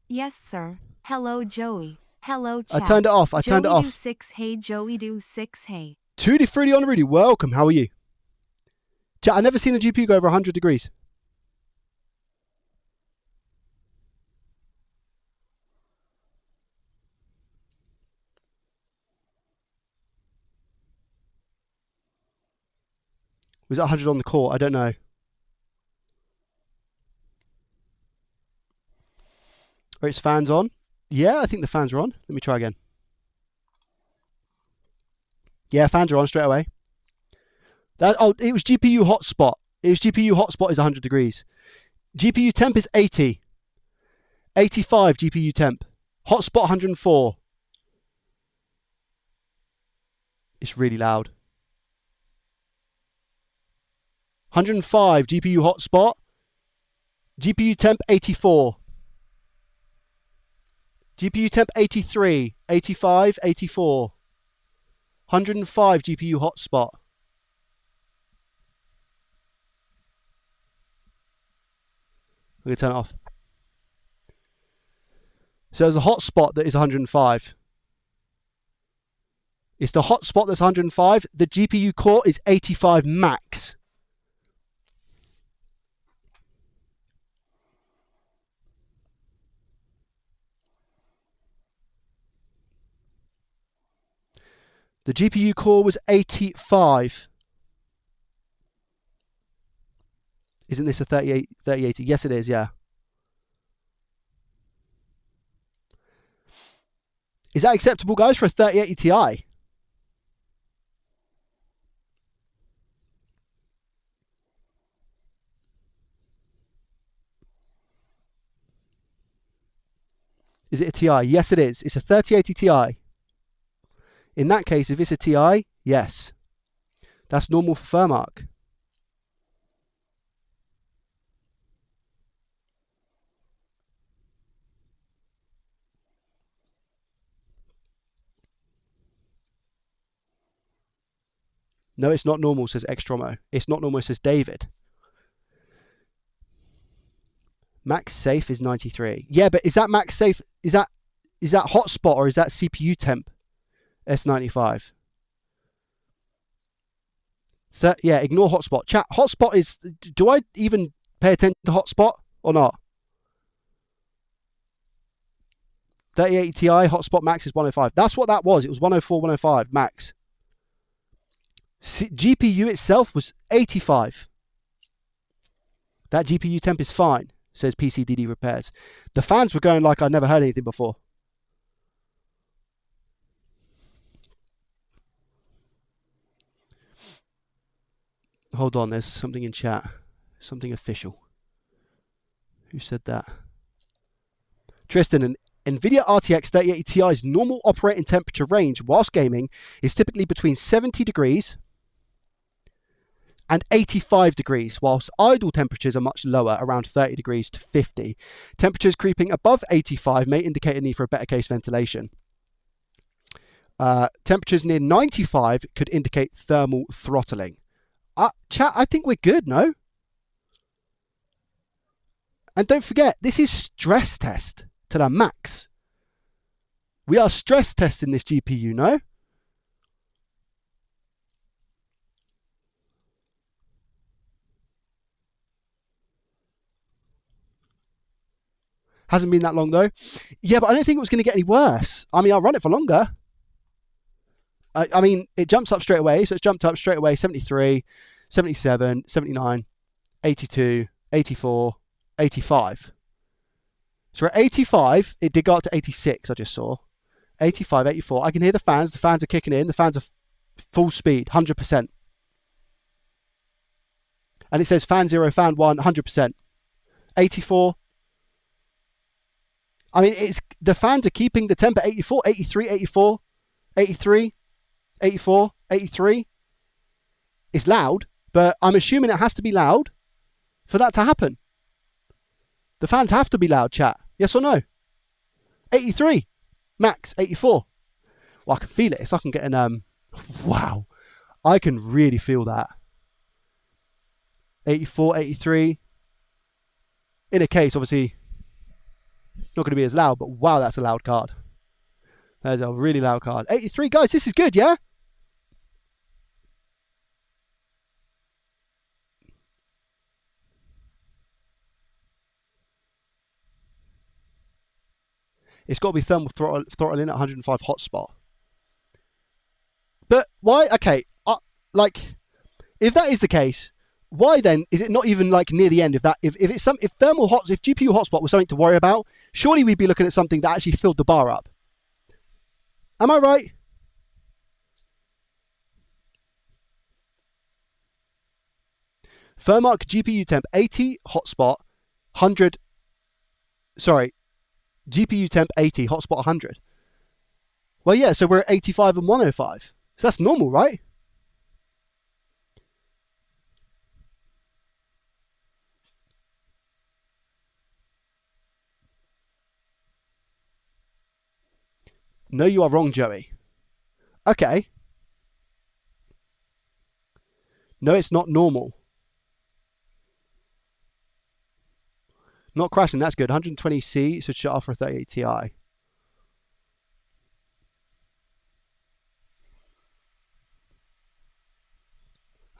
Yes, sir. Hello, Joey. Hello, chat. I turned it off. Joey do 6, hey, Joey do 6, hey. Tutti Frutti on Rudy, welcome. How are you? Chat, I've never seen a GPU go over 100 degrees. Was it 100 on the core? I don't know. Are its fans on? Yeah, I think the fans are on. Let me try again. Yeah, fans are on straight away. It was GPU hotspot. GPU hotspot is 100 degrees. GPU temp is 80. 85 GPU temp. Hotspot 104. It's really loud. 105 GPU hotspot. GPU temp 84. GPU temp 83, 85, 84. 105 GPU hotspot. I'm going to turn it off. So there's a hotspot that is 105. It's the hotspot that's 105. The GPU core is 85 max. The GPU core was 85. Isn't this a 3080? Yes, it is, yeah. Is that acceptable, guys, for a 3080 Ti? Is it a Ti? Yes, it is. It's a 3080 Ti. In that case, if it's a Ti, yes. That's normal for Furmark. No, it's not normal, says Extromo. It's not normal, says David. Max safe is 93. Yeah, but is that max safe? Is that hotspot or is that CPU temp? S95. Yeah, ignore hotspot. Chat, hotspot is... Do I even pay attention to hotspot or not? 3080 Ti, hotspot max is 105. That's what that was. It was 104, 105 max. GPU itself was 85. That GPU temp is fine, says PCDD Repairs. The fans were going like I'd never heard anything before. Hold on, there's something in chat. Something official. Who said that? Tristan, an NVIDIA RTX 3080 Ti's normal operating temperature range whilst gaming is typically between 70 degrees and 85 degrees, whilst idle temperatures are much lower, around 30 degrees to 50. Temperatures creeping above 85 may indicate a need for a better case ventilation. Temperatures near 95 could indicate thermal throttling. Chat, I think we're good, no? And don't forget, this is stress test to the max. We are stress testing this GPU, no? Hasn't been that long though. Yeah, but I don't think it was going to get any worse. I mean, I'll run it for longer. I mean, it jumps up straight away. So it's jumped up straight away. 73, 77, 79, 82, 84, 85. So at 85, it did go up to 86, I just saw. 85, 84. I can hear the fans. The fans are kicking in. The fans are full speed, 100%. And it says fan 0, fan 1, 100%. 84. I mean, the fans are keeping the temp at 84, 83, 84, 83, 84, 83. It's loud, but I'm assuming it has to be loud for that to happen. The fans have to be loud, chat. Yes or no? 83. Max, 84. Well, I can feel it. It's like I'm getting, wow. I can really feel that. 84, 83. In a case, obviously, not going to be as loud, but wow, that's a loud card. That's a really loud card. 83, guys, this is good, yeah? It's got to be thermal throttling at 105 hotspot. But why? Okay, like, if that is the case, why then is it not even like near the end? If GPU hotspot was something to worry about, surely we'd be looking at something that actually filled the bar up. Am I right? Thermark GPU temp 80 hotspot 100. Sorry, GPU temp 80 hotspot 100. Well, yeah, so we're at 85 and 105. So that's normal, right? No, you are wrong, Joey. Okay. No, it's not normal. Not crashing, that's good. 120C, so shut off for a 3080 Ti.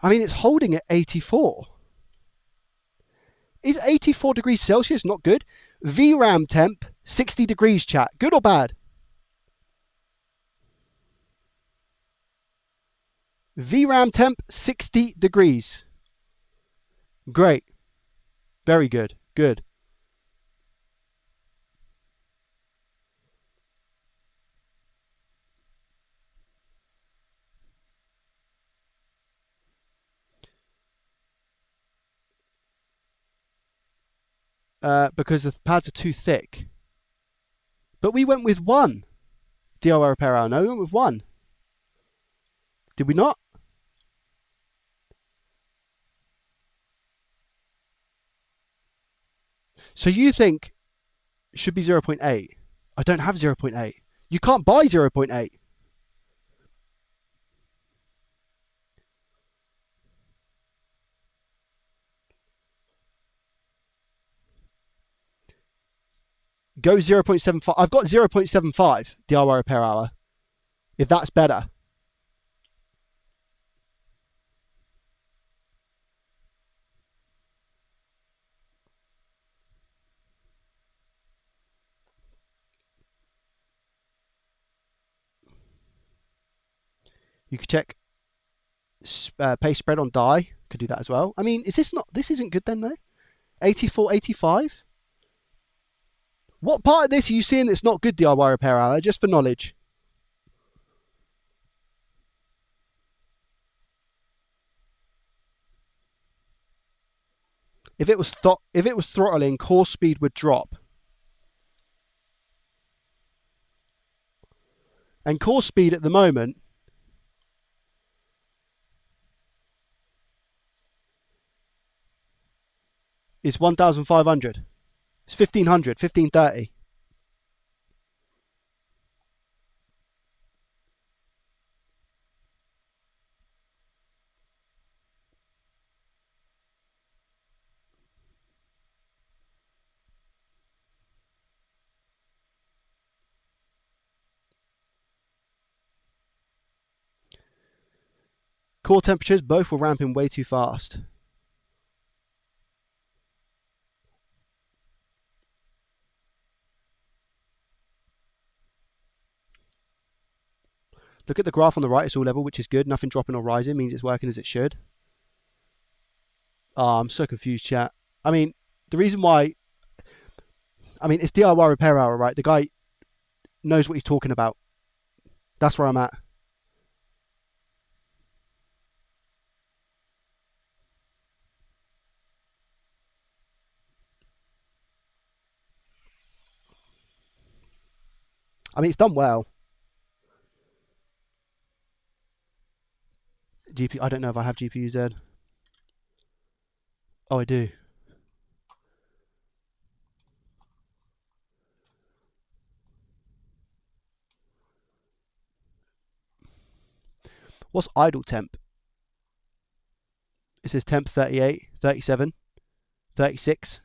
I mean, it's holding at 84. Is 84 degrees Celsius not good? VRAM temp, 60 degrees, chat. Good or bad? VRAM temp, 60 degrees. Great. Very good. Good. Because the pads are too thick. But we went with one. DIY repair hour. No, we went with one. Did we not? So you think it should be 0.8? I don't have 0.8. You can't buy 0.8. Go 0.75. I've got 0.75 DIY repair hour. If that's better. You could check paste spread on die. Could do that as well. I mean, is this not? This isn't good then, though. 84, 85. What part of this are you seeing that's not good DIY repair hour? Just for knowledge. If it was throttling, core speed would drop. And core speed at the moment is 1,500. It's 1,500, 1,530. Core temperatures, both were ramping way too fast. Look at the graph on the right, it's all level, which is good. Nothing dropping or rising, means it's working as it should. Oh, I'm so confused, chat. I mean, the reason why... I mean, it's DIY repair hour, right? The guy knows what he's talking about. That's where I'm at. I mean, it's done well. GPU, I don't know if I have GPU Z. Oh, I do. What's idle temp? It says temp 38, 37, 36.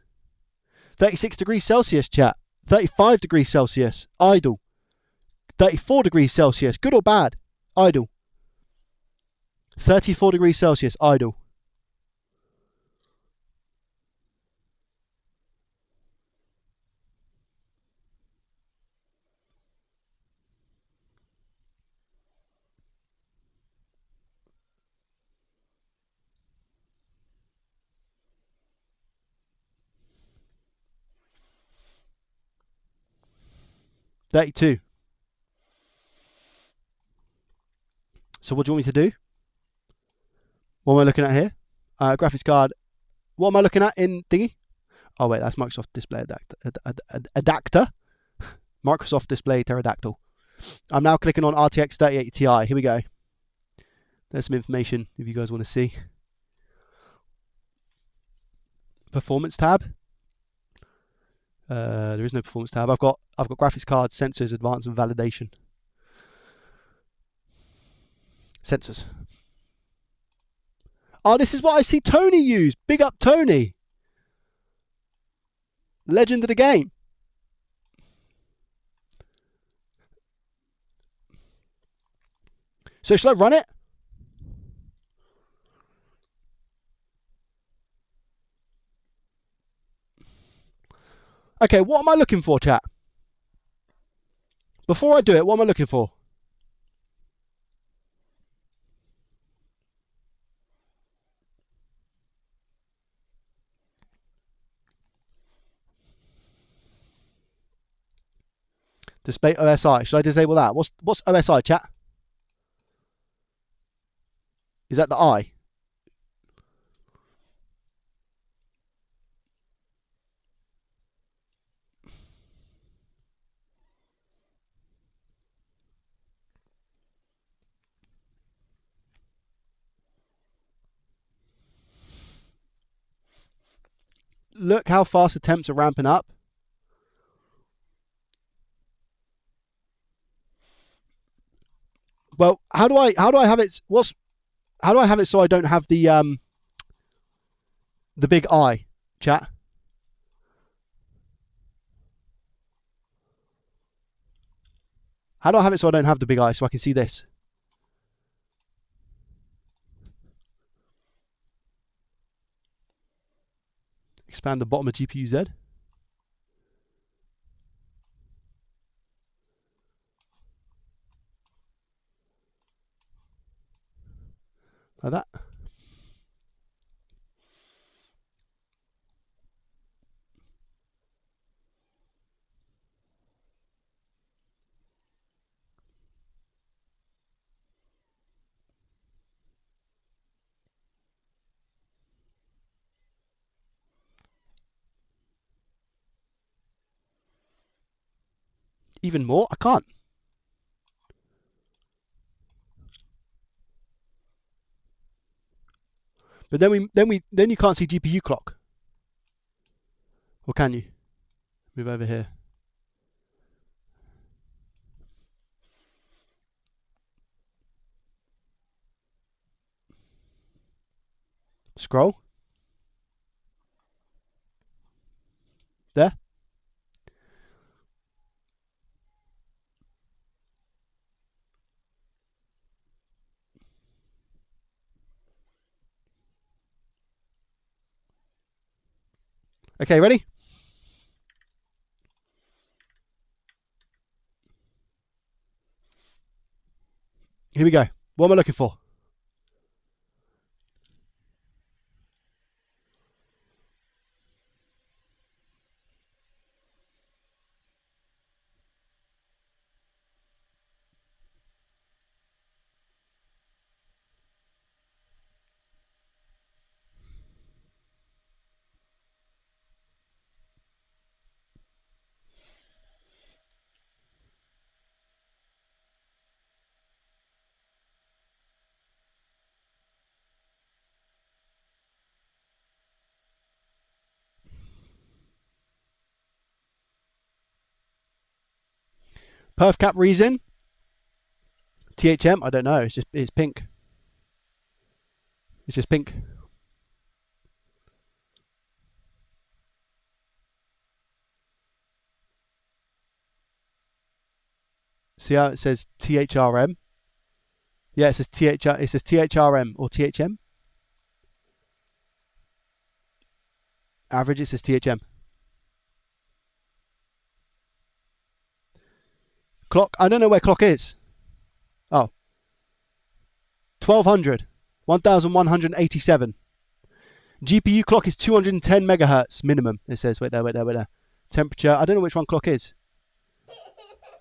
36 degrees Celsius, chat. 35 degrees Celsius, idle. 34 degrees Celsius, good or bad? Idle. 34 degrees Celsius, idle. $32. So what do you want me to do? What am I looking at here? Graphics card. What am I looking at in thingy? Oh wait, that's Microsoft Display Adapter. Microsoft Display Pterodactyl. I'm now clicking on RTX 3080 Ti. Here we go. There's some information if you guys want to see. Performance tab. There is no performance tab. I've got graphics cards, sensors, advanced and validation. Sensors. Oh, this is what I see Tony use. Big up Tony. Legend of the game. So should I run it? Okay, what am I looking for, chat? Before I do it, what am I looking for? Display OSI. Should I disable that? What's OSI, chat? Is that the I? Look how fast the temps are ramping up. Well, how do I have it? How do I have it so I don't have the big I, chat? How do I have it so I don't have the big eye so I can see this? Expand the bottom of GPU Z. Like that. Even more? I can't. But then you can't see GPU clock. Or can you? Move over here. Scroll. There. Okay, ready? Here we go. What am I looking for? Perf cap reason. THM, I don't know. It's pink. It's just pink. See how it says THRM? Yeah, it says THRM or THM. Average, it says THM. Clock, I don't know where clock is. Oh. 1200. 1187. GPU clock is 210 megahertz minimum. It says, wait there. Temperature, I don't know which one clock is.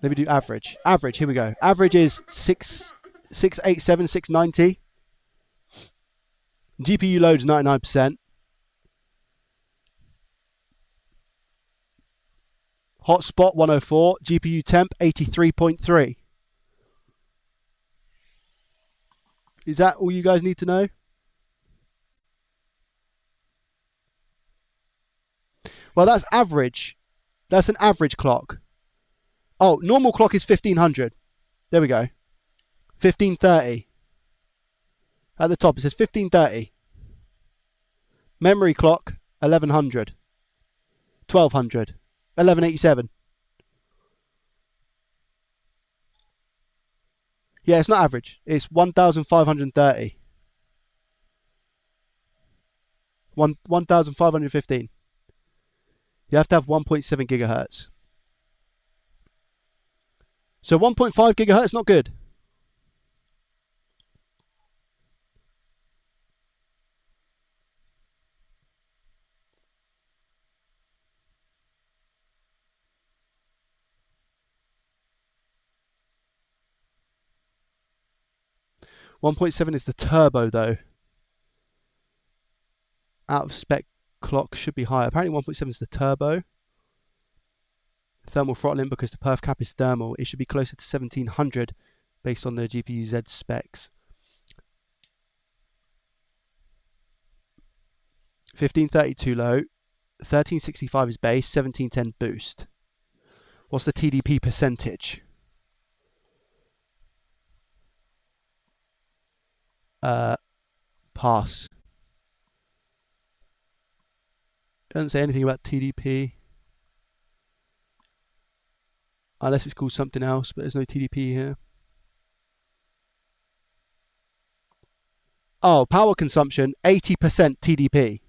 Let me do average. Average, here we go. Average is 687, 690. GPU loads 99%. Hotspot 104. GPU temp 83.3. Is that all you guys need to know? Well, that's average. That's an average clock. Oh, normal clock is 1500. There we go. 1530. At the top it says 1530. Memory clock 1100. 1200. 1187. Yeah, it's not average. It's 1530. 1515. You have to have 1.7 gigahertz. So 1.5 gigahertz, not good. .7 is the turbo though. Out of spec clock should be higher. Apparently 1.7 is the turbo. Thermal throttling, because the perf cap is thermal, it should be closer to 1700 based on the GPU Z specs. 1532 low, 1365 is base, 1710 boost. What's the TDP percentage? Pass. Doesn't say anything about TDP. Unless it's called something else, but there's no TDP here. Oh, power consumption, 80% TDP.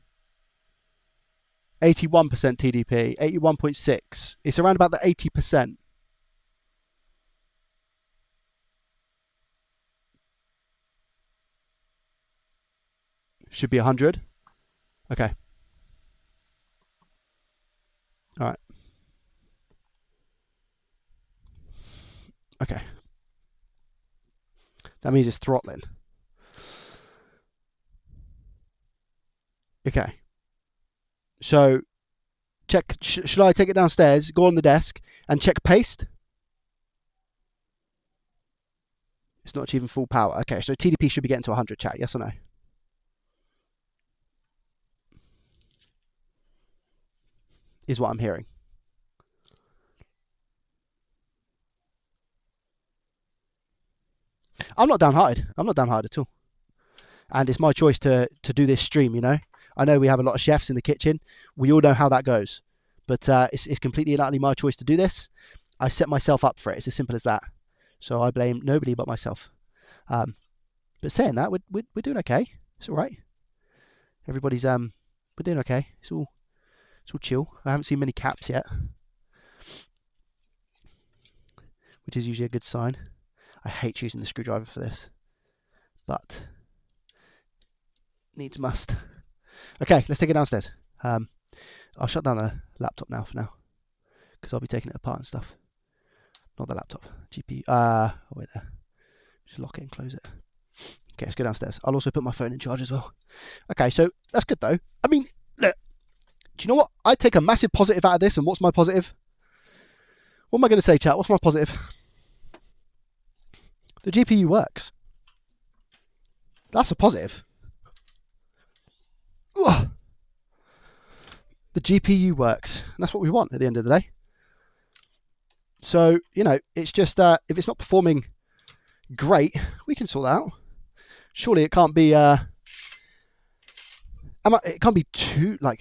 81% TDP, 81.6. It's around about the 80%. Should be 100. Okay. All right. Okay. That means it's throttling. Okay. So, check. Should I take it downstairs, go on the desk, and check paste? It's not achieving full power. Okay, so TDP should be getting to 100, chat. Yes or no? Is what I'm hearing. I'm not downhearted. I'm not downhearted at all. And it's my choice to do this stream, you know. I know we have a lot of chefs in the kitchen. We all know how that goes. But it's completely and utterly my choice to do this. I set myself up for it. It's as simple as that. So I blame nobody but myself. But saying that, we're doing okay. It's all right. Everybody's we're doing okay. It's all chill. I haven't seen many caps yet, which is usually a good sign. I hate using the screwdriver for this, but needs must. Okay, let's take it downstairs. I'll shut down the laptop now for now, because I'll be taking it apart and stuff. Not the laptop. GPU. Oh, wait there. Just lock it and close it. Okay, let's go downstairs. I'll also put my phone in charge as well. Okay, so that's good though. I mean, look. Do you know what? I take a massive positive out of this, and what's my positive? What am I going to say, chat? What's my positive? The GPU works. That's a positive. Ugh. The GPU works. And that's what we want at the end of the day. So, you know, it's just, if it's not performing great, we can sort that out. Surely it can't be, it can't be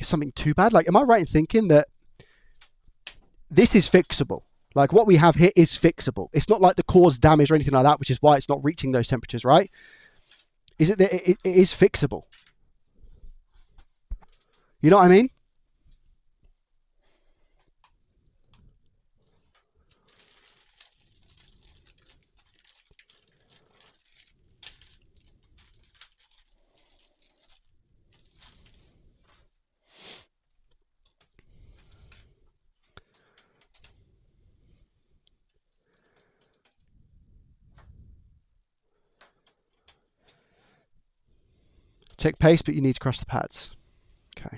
something too bad. Like, am I right in thinking that this is fixable? Like, what we have here is fixable. It's not like the cause damage or anything like that, which is why it's not reaching those temperatures, right? Is it that it is fixable? You know what I mean? Check paste, but you need to crush the pads. Okay.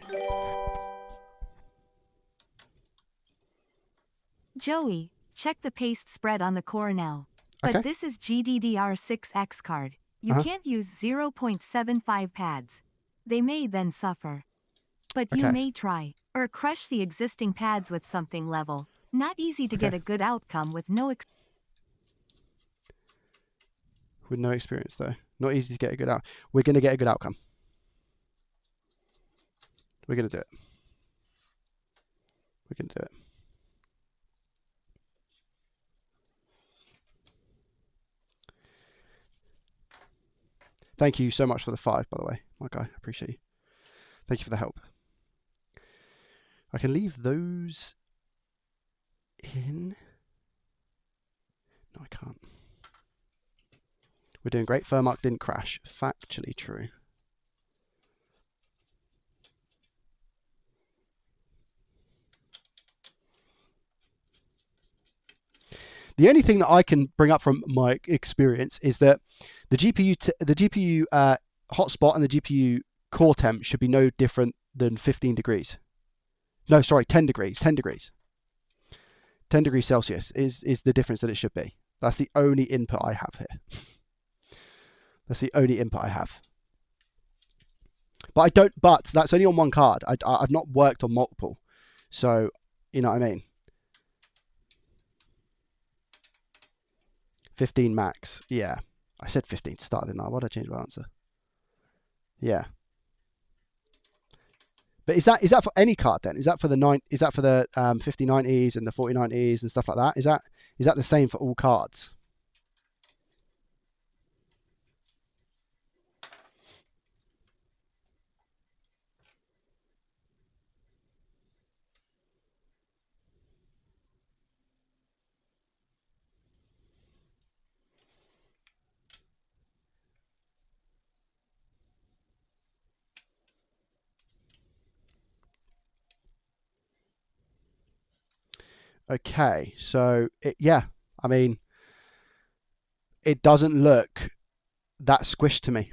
Joey, check the paste spread on the core now. But Okay. this is GDDR6X card. You can't use 0.75 pads. They may then suffer. But you may try. Or crush the existing pads with something level. Not easy to get a good outcome with no experience though. Not easy to get a good out. We're going to get a good outcome. We're going to do it. We're going to do it. Thank you so much for the 5, by the way. My guy, I appreciate you. Thank you for the help. I can leave those in. No, I can't. We're doing great. Firmark didn't crash. Factually true. The only thing that I can bring up from my experience is that the GPU hotspot and the GPU core temp should be no different than 15 degrees. No, sorry, 10 degrees. 10 degrees. 10 degrees Celsius is the difference that it should be. That's the only input I have here. That's the only input I have. But that's only on one card. I've not worked on multiple. So, you know what I mean? 15 max. Yeah. I said 15 to start, didn't I? Why did I change my answer? Yeah. But is that for any card then? Is that for the 5090s and the 4090s and stuff like that? Is that the same for all cards? Okay, so yeah, I mean, it doesn't look that squished to me.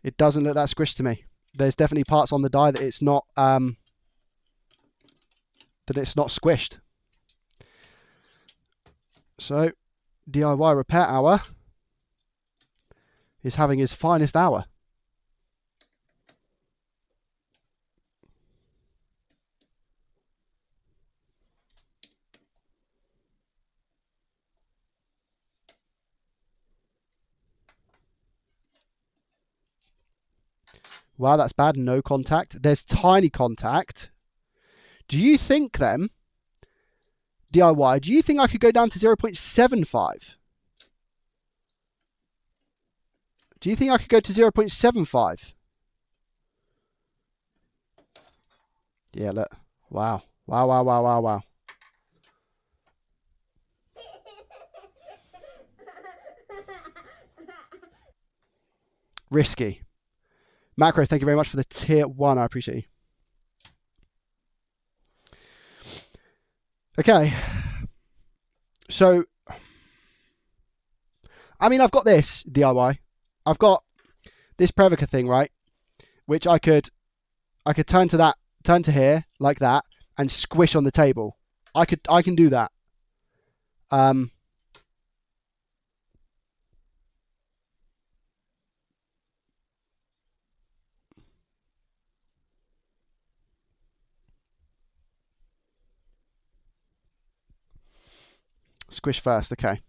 It doesn't look that squished to me. There's definitely parts on the die that it's not squished. So, DIY Repair Hour is having his finest hour. Wow, that's bad. No contact. There's tiny contact. Do you think then, DIY, do you think I could go down to 0.75? Do you think I could go to 0.75? Yeah, look. Wow. Wow, wow, wow, wow, wow. Risky. Macro, thank you very much for the tier 1. I appreciate you. Okay. So, I mean, I've got this DIY. I've got this Previca thing, right? Which I could turn to here like that and squish on the table. I can do that. Squish first, okay.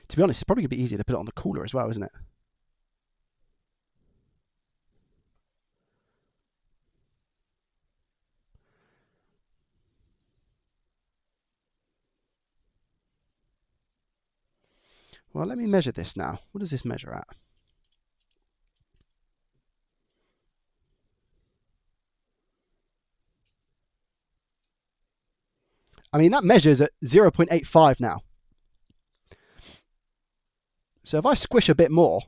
To be honest, it's probably going to be easier to put it on the cooler as well, isn't it? Well, let me measure this now. What does this measure at? I mean, that measures at 0.85 now. So if I squish a bit more,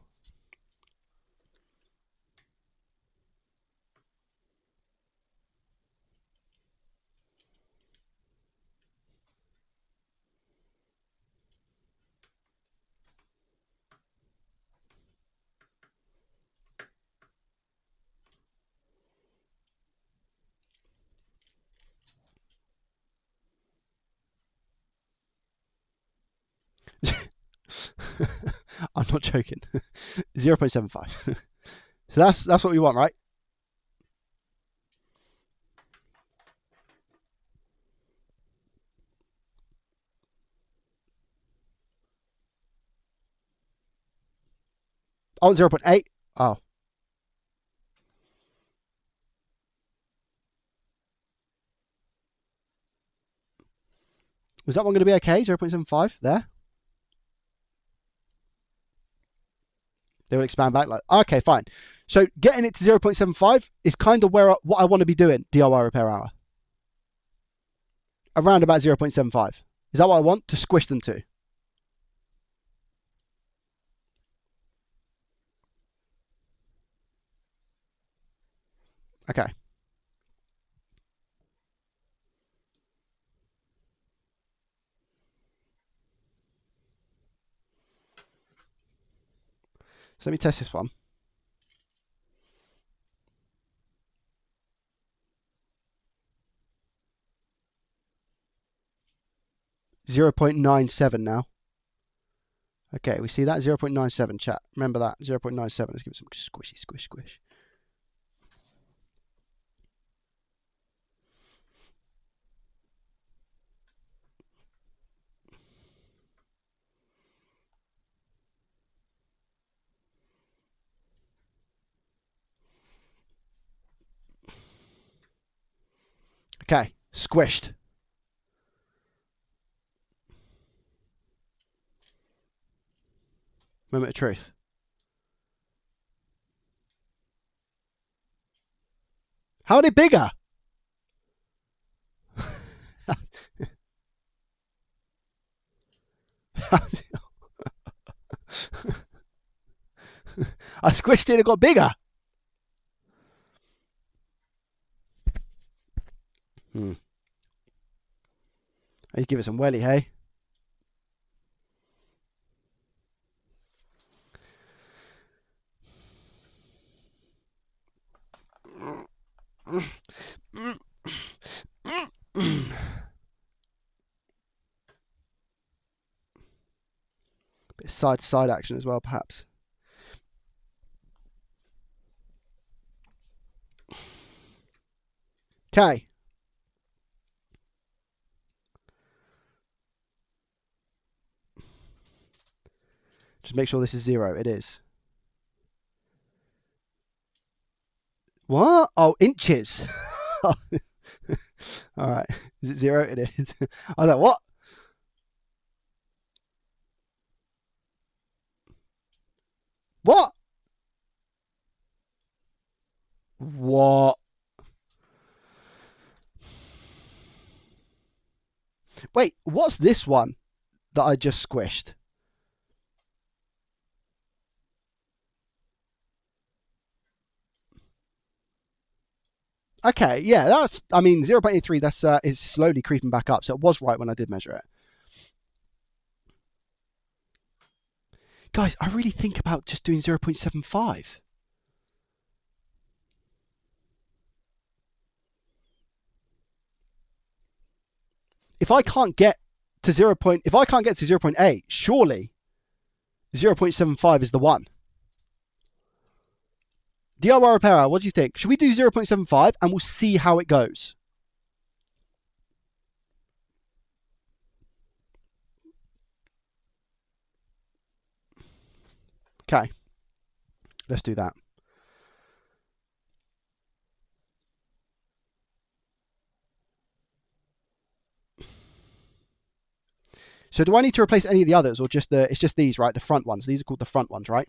I'm not joking. 0.75. So that's what we want, right? Oh, 0.8. Oh. Was that one going to be okay? 0.75 there? They will expand back like, okay, fine. So getting it to 0.75 is kind of what I want to be doing, DIY Repair Hour. Around about 0.75. Is that what I want? To squish them to? Okay. So let me test this one. .97 now. Okay, we see that 0.97 chat. Remember that 0.97. Let's give it some squishy, squish, squish. Squished. Moment of truth. How are they bigger? I squished it and it got bigger. I need to give it some welly, hey? Bit of side-to-side action as well, perhaps. Okay. Just make sure this is 0. It is. What? Oh, inches. All right. Is it 0? It is. I was like, what? What? What? Wait, what's this one that I just squished? Okay, yeah, that's, I mean, 0.83, that's is slowly creeping back up, so it was right when I did measure it. Guys, I really think about just doing 0.75. If I can't get to 0.8, surely 0.75 is the one. DIY Repair Hour, what do you think? Should we do 0.75 and we'll see how it goes? Okay. Let's do that. So do I need to replace any of the others, or just it's just these, right? The front ones. These are called the front ones, right?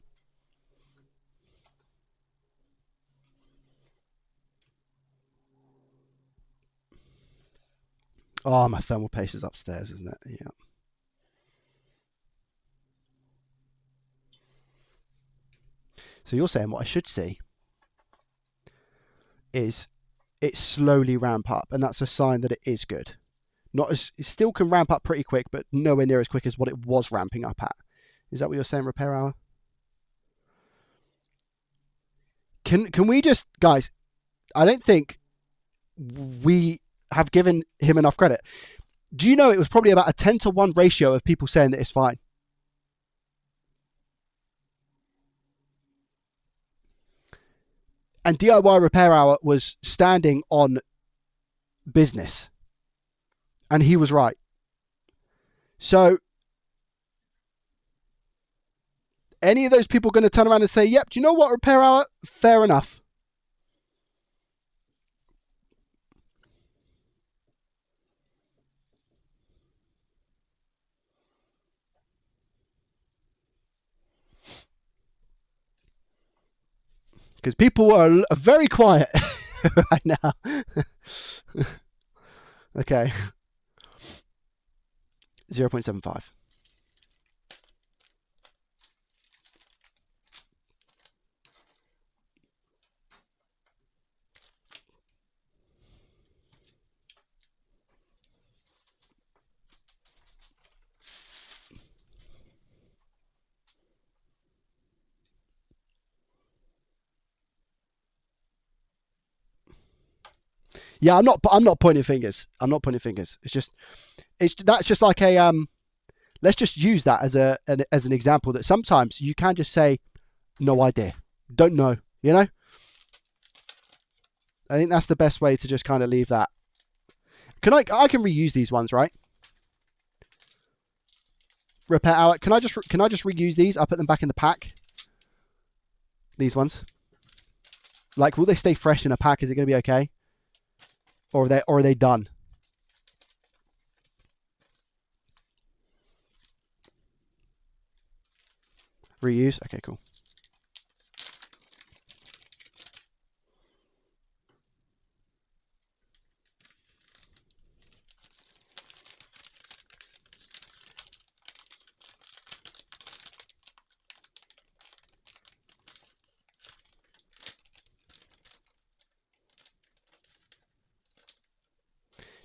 Oh, my thermal paste is upstairs, isn't it? Yeah. So you're saying what I should see is it slowly ramp up, and that's a sign that it is good. Not as, it still can ramp up pretty quick, but nowhere near as quick as what it was ramping up at. Is that what you're saying, Repair Hour? Can we just, guys, I don't think we have given him enough credit. Do you know it was probably about a 10-to-1 ratio of people saying that it's fine? And DIY Repair Hour was standing on business. And he was right. So, any of those people going to turn around and say, yep, do you know what, Repair Hour? Fair enough. Because people are very quiet right now. Okay. 0.75. Yeah, I'm not pointing fingers. I'm not pointing fingers. That's just like a let's just use that as an example that sometimes you can just say no idea, don't know, you know? I think that's the best way to just kind of leave that. I can reuse these ones, right? Repair Hour. Can I just reuse these? I'll put them back in the pack. These ones. Like, will they stay fresh in a pack? Is it going to be okay? Or are they done? Reuse. Okay, cool.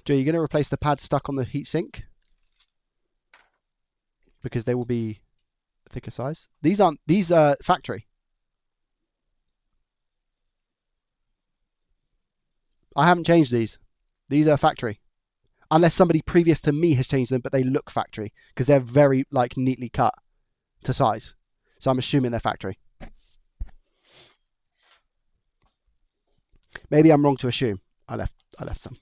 Joe, you're going to replace the pads stuck on the heatsink because they will be thicker size. These aren't. These are factory. I haven't changed these. These are factory. Unless somebody previous to me has changed them, but they look factory because they're very like neatly cut to size. So I'm assuming they're factory. Maybe I'm wrong to assume. I left some.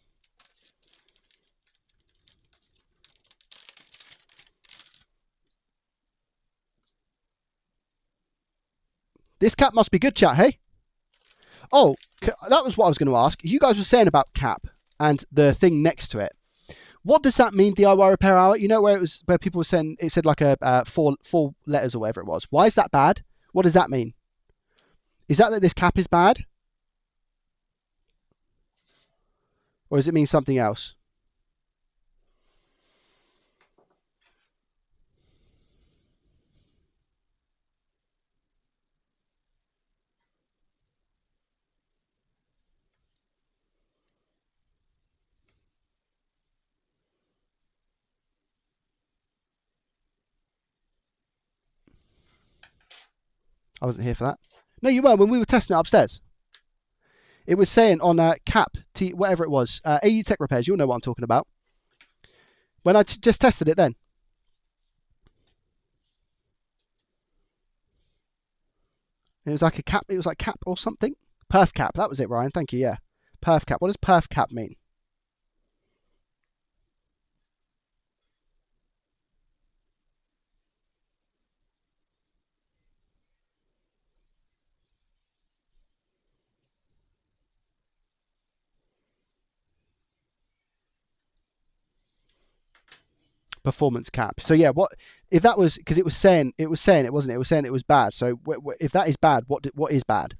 This cap must be good, chat, hey? Oh, that was what I was going to ask. You guys were saying about cap and the thing next to it. What does that mean, DIY repair hour? You know where it was, where people were saying, it said like a four letters or whatever it was. Why is that bad? What does that mean? Is that this cap is bad? Or does it mean something else? I wasn't here for that. No, you were when we were testing it upstairs. It was saying on cap, whatever it was, AU Tech Repairs, you'll know what I'm talking about. When I just tested it then. It was like a cap, it was like cap or something. Perf cap, that was it, Ryan, thank you, yeah. Perf cap, what does perf cap mean? Performance cap. So yeah, what if that was, because it was saying it wasn't it? It was saying it was bad. So if that is bad, what is bad?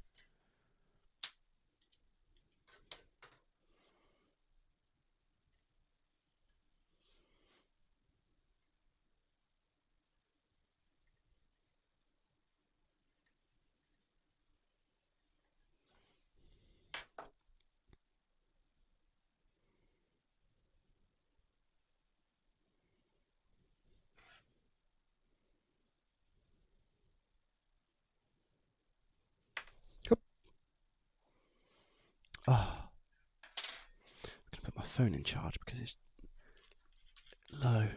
Oh, I'm gonna put my phone in charge because it's low.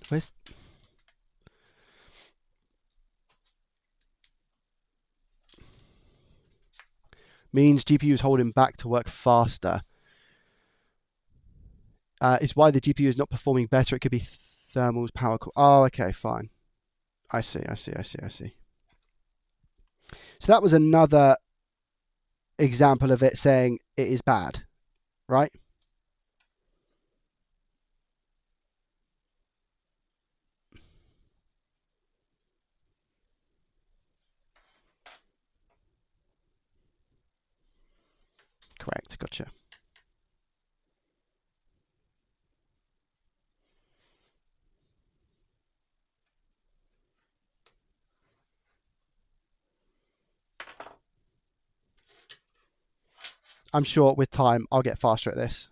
Where's means GPU is holding back to work faster. It's why the GPU is not performing better. It could be thermals, power. Oh, okay, fine. I see. So that was another example of it saying it is bad, right? Correct, gotcha. I'm sure with time I'll get faster at this.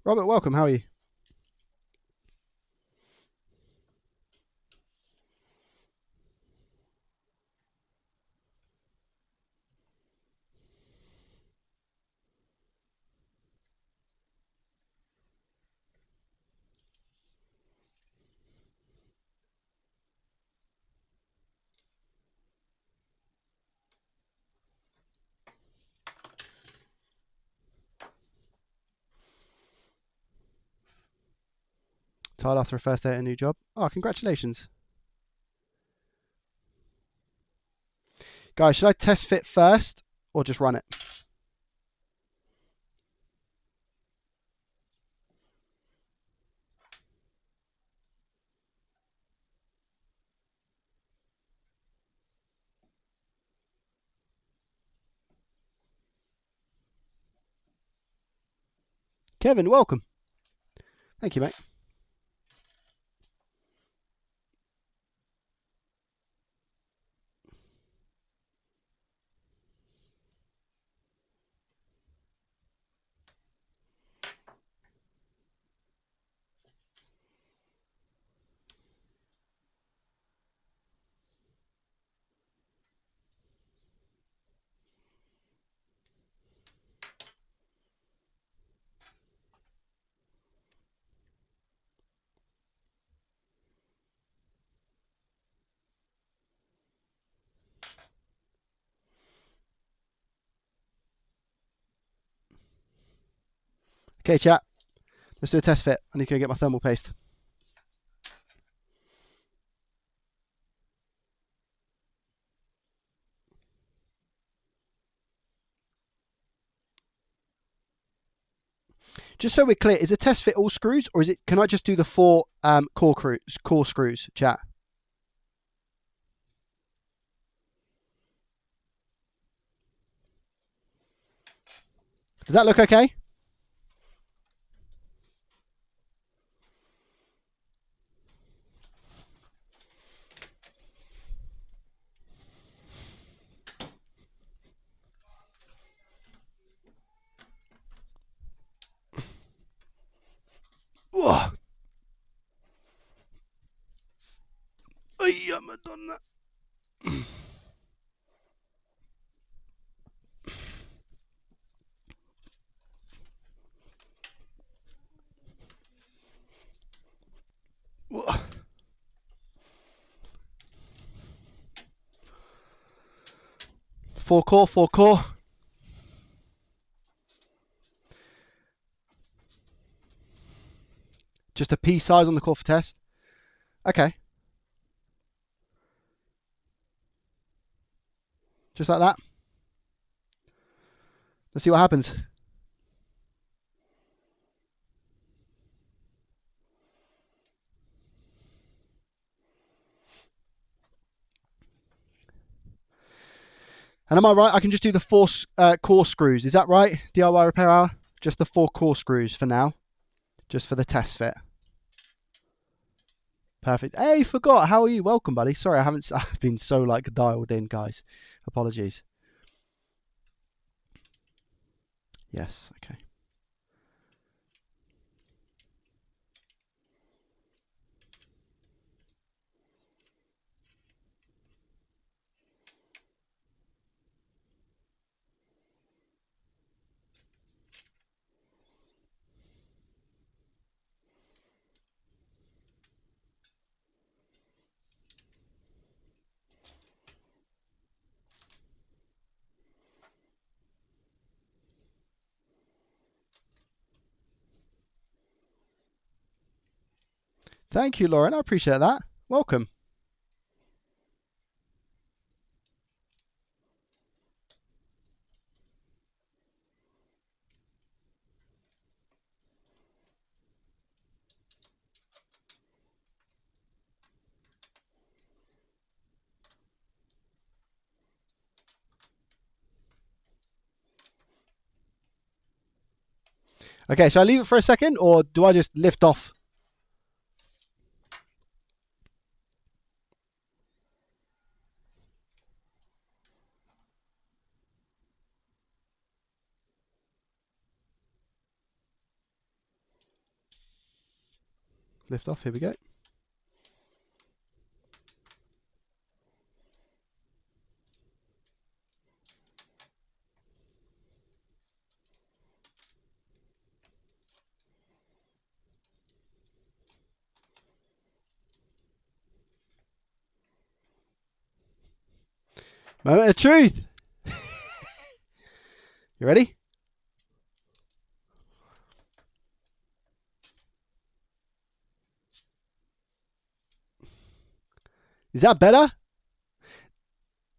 Robert, welcome. How are you? Tired after a first day at a new job. Oh, congratulations. Guys, should I test fit first or just run it? Kevin, welcome. Thank you, mate. Okay, chat. Let's do a test fit. I need to go get my thermal paste. Just so we're clear, is a test fit all screws, or is it? Can I just do the 4 core screws, chat? Does that look okay? Whoa. Ay, Madonna. Whoa. Four core. Just a P size on the core for test. Okay. Just like that. Let's see what happens. And am I right? I can just do the 4 core screws. Is that right? DIY repair hour? Just the 4 core screws for now. Just for the test fit. Perfect. Hey, forgot. How are you? Welcome, buddy. Sorry, I've been so like dialed in, guys. Apologies. Yes. Okay. Thank you, Lauren. I appreciate that. Welcome. Okay, shall I leave it for a second, or do I just lift off? Lift off. Here we go. Moment of truth. You ready? Is that better?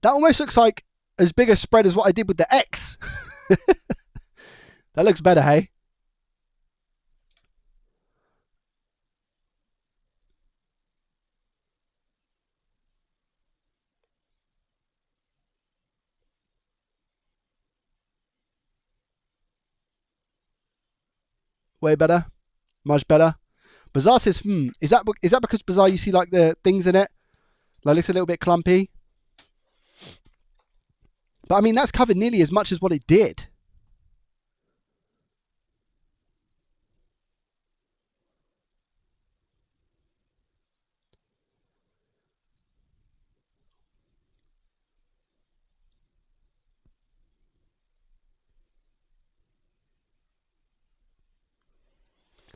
That almost looks like as big a spread as what I did with the X. That looks better, hey? Way better. Much better. Bazaar says, is that because Bazaar you see like the things in it? Like looks a little bit clumpy. But I mean, that's covered nearly as much as what it did.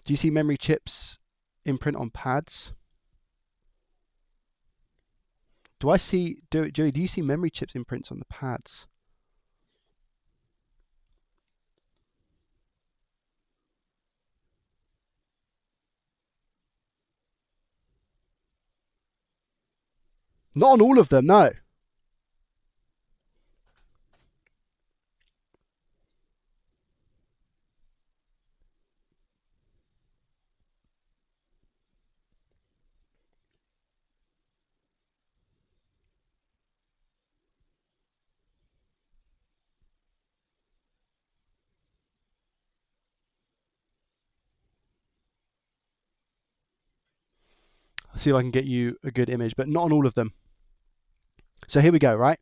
Do you see memory chips imprint on pads? Joey, do you see memory chips imprints on the pads? Not on all of them, no. I'll see if I can get you a good image, but not on all of them. So here we go, right?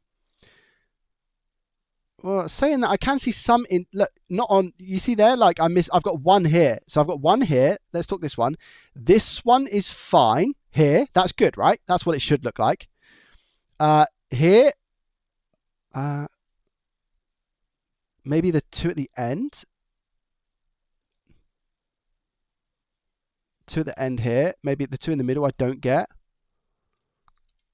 Well, saying that, I can see some in, look, not on, you see there, like I've got one here. So I've got one here. Let's talk this one. This one is fine here. That's good, right? That's what it should look like. Here, maybe the two at the end. Two at the end here. Maybe the two in the middle I don't get.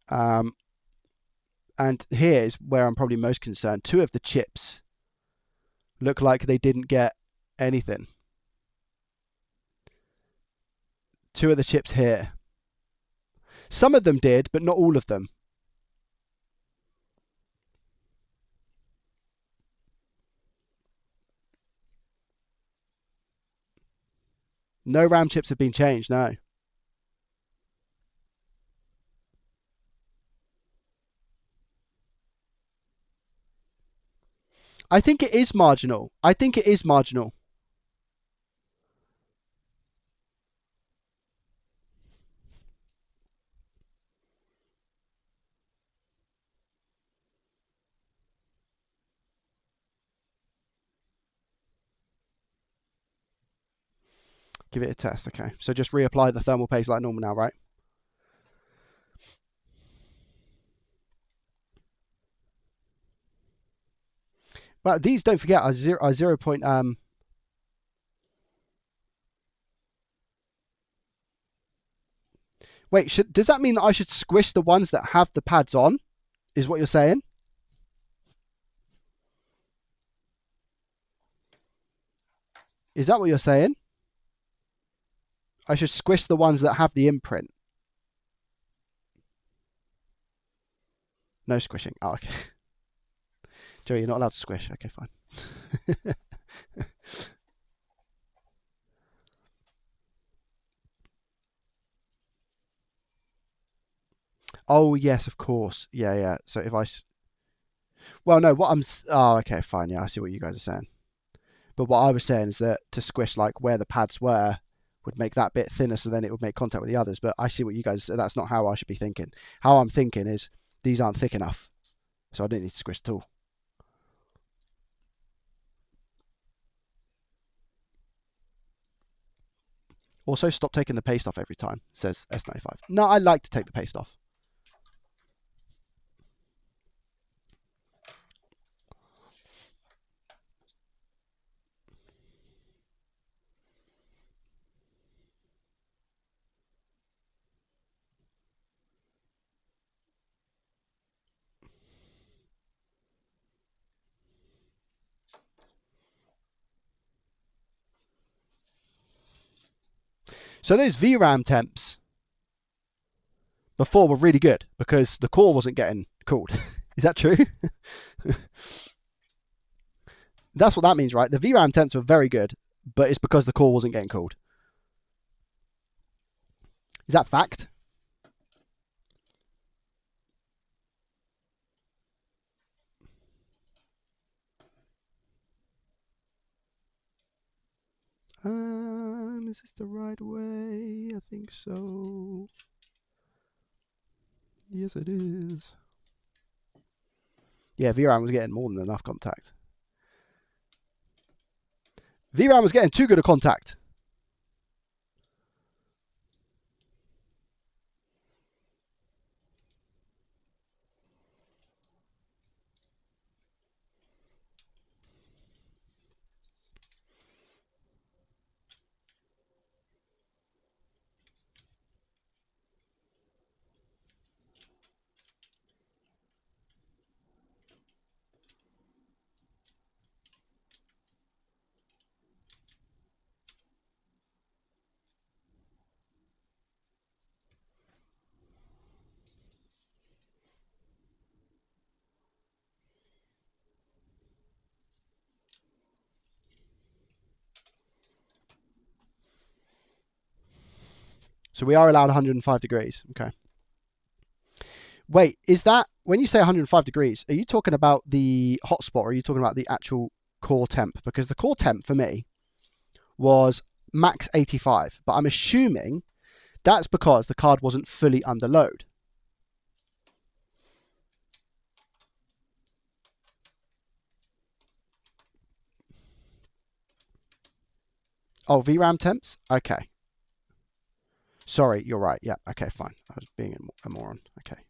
And here is where I'm probably most concerned. Two of the chips look like they didn't get anything. Two of the chips here. Some of them did, but not all of them. No RAM chips have been changed, no. I think it is marginal. I think it is marginal. Give it a test, okay. So just reapply the thermal paste like normal now, right? Well, these, don't forget, are 0. Wait, does that mean that I should squish the ones that have the pads on? Is what you're saying? Is that what you're saying? I should squish the ones that have the imprint. No squishing. Oh, okay. Joey, you're not allowed to squish. Okay, fine. Oh, yes, of course. Yeah, yeah. So if I... Well, no, what I'm... Oh, okay, fine. Yeah, I see what you guys are saying. But what I was saying is that to squish, like, where the pads were would make that bit thinner, so then it would make contact with the others. But I see what you guys... That's not how I should be thinking. How I'm thinking is these aren't thick enough. So I didn't need to squish at all. Also, stop taking the paste off every time, says S95. No, I like to take the paste off. So those VRAM temps before were really good because the core wasn't getting cooled. Is that true? That's what that means, right? The VRAM temps were very good, but it's because the core wasn't getting cooled. Is that fact? Is this the right way? I think so. Yes, it is. Yeah, VRAM was getting more than enough contact. VRAM was getting too good a contact. So we are allowed 105 degrees. Okay. Wait, is that, when you say 105 degrees, are you talking about the hotspot or are you talking about the actual core temp? Because the core temp for me was max 85, but I'm assuming that's because the card wasn't fully under load. Oh, VRAM temps? Okay. Sorry, you're right. Yeah, okay, fine. I was being a moron. Okay.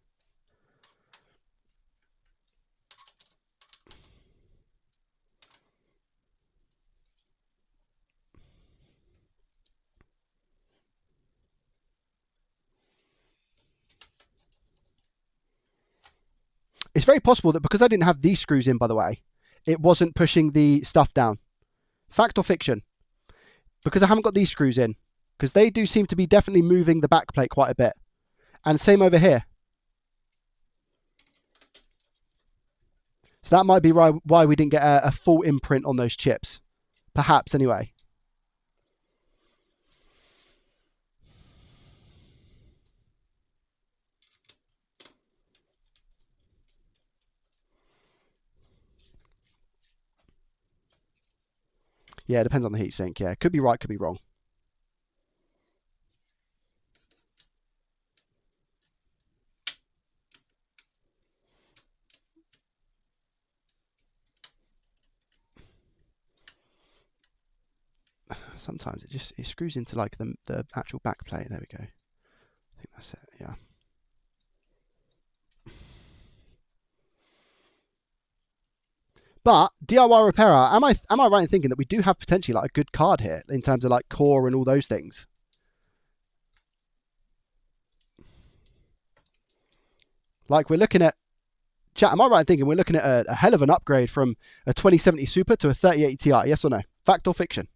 It's very possible that because I didn't have these screws in, by the way, it wasn't pushing the stuff down. Fact or fiction? Because I haven't got these screws in. Because they do seem to be definitely moving the back plate quite a bit. And same over here. So that might be why we didn't get a full imprint on those chips. Perhaps, anyway. Yeah, it depends on the heatsink. Yeah, could be right, could be wrong. Sometimes it screws into like the actual back plate. There we go. I think that's it. Yeah. But DIY repairer, am I right in thinking that we do have potentially like a good card here in terms of like core and all those things? Like we're looking at, chat, am I right in thinking we're looking at a hell of an upgrade from a 2070 Super to a 3080 Ti? Yes or no? Fact or fiction?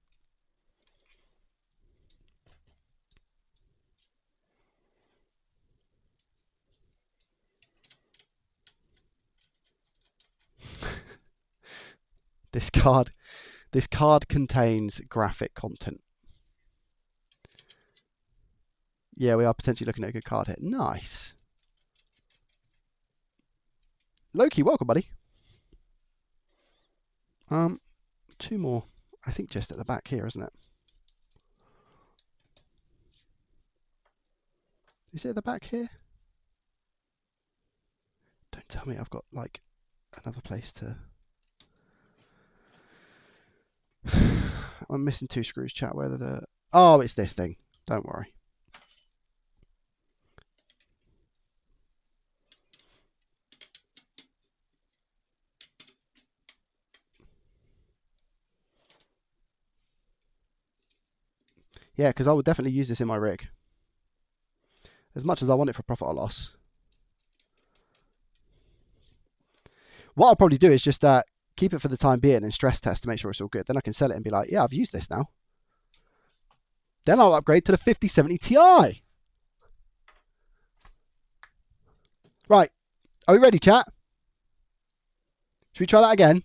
This card contains graphic content. Yeah, we are potentially looking at a good card here. Nice. Loki, welcome, buddy. Two more. I think just at the back here, isn't it? Is it at the back here? Don't tell me I've got like another place to... I'm missing two screws, chat. Whether the... Oh, it's this thing. Don't worry. Yeah, because I will definitely use this in my rig. As much as I want it for profit or loss. What I'll probably do is just keep it for the time being and stress test to make sure it's all good. Then I can sell it and be like, yeah, I've used this now. Then I'll upgrade to the 5070 Ti. Right. Are we ready, chat? Should we try that again?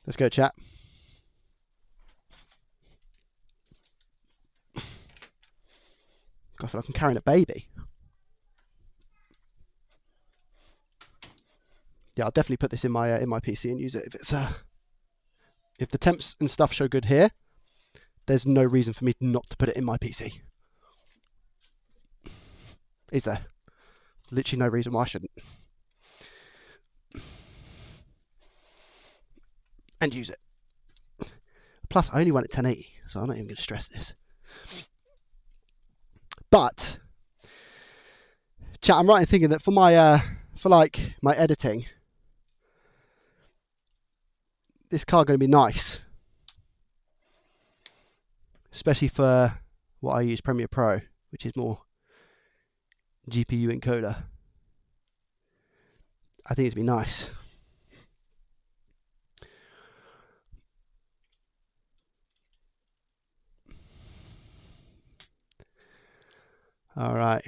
Let's go, chat. God, I feel like I'm carrying a baby. Yeah, I'll definitely put this in my PC and use it if it's if the temps and stuff show good here. There's no reason for me not to put it in my PC. Is there? Literally no reason why I shouldn't. And use it. Plus, I only run at 1080, so I'm not even going to stress this. But, chat, I'm right in thinking that for my my editing, this card going to be nice, especially for what I use, Premiere Pro, which is more GPU encoder. I think it's going to be nice. All right.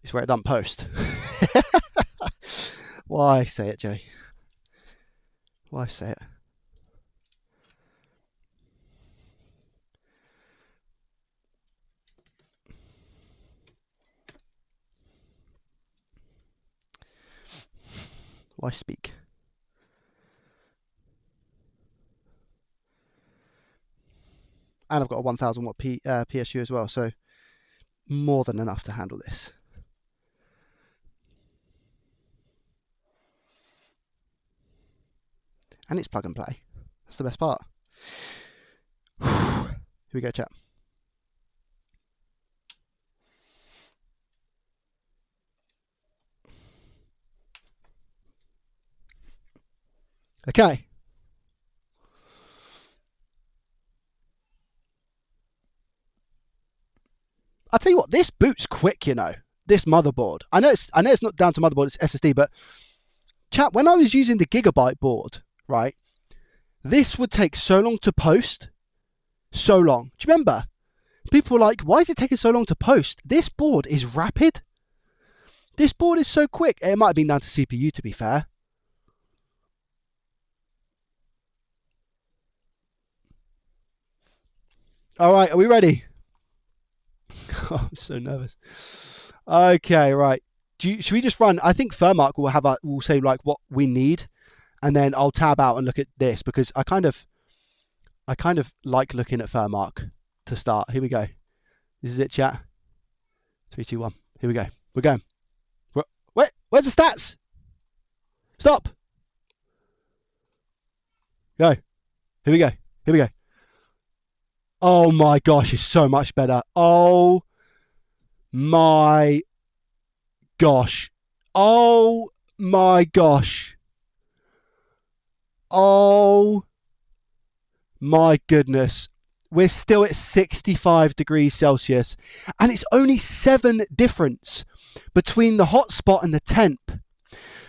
This is where it doesn't post. Why say it, Joey? Why say it? Why speak? And I've got a 1000 watt PSU as well, so more than enough to handle this. And it's plug and play. That's the best part. Here we go, chat. Okay. I'll tell you what, this boots quick, you know. This motherboard. I know it's not down to motherboard, it's SSD, but chat, when I was using the Gigabyte board, right, this would take so long to post. So long. Do you remember? People were like, why is it taking so long to post? This board is rapid. This board is so quick. It might have been down to CPU, to be fair. All right, are we ready? Oh, I'm so nervous. Okay, right. Should we just run? I think Furmark will say like what we need, and then I'll tab out and look at this because I kind of like looking at Furmark to start. Here we go. This is it, chat. 3, 2, 1. Here we go. We're going. Wait, where's the stats? Stop. Go. Here we go. Here we go. Oh my gosh, it's so much better. Oh my gosh. Oh my gosh. Oh my goodness. We're still at 65 degrees Celsius and it's only 7 difference between the hotspot and the temp.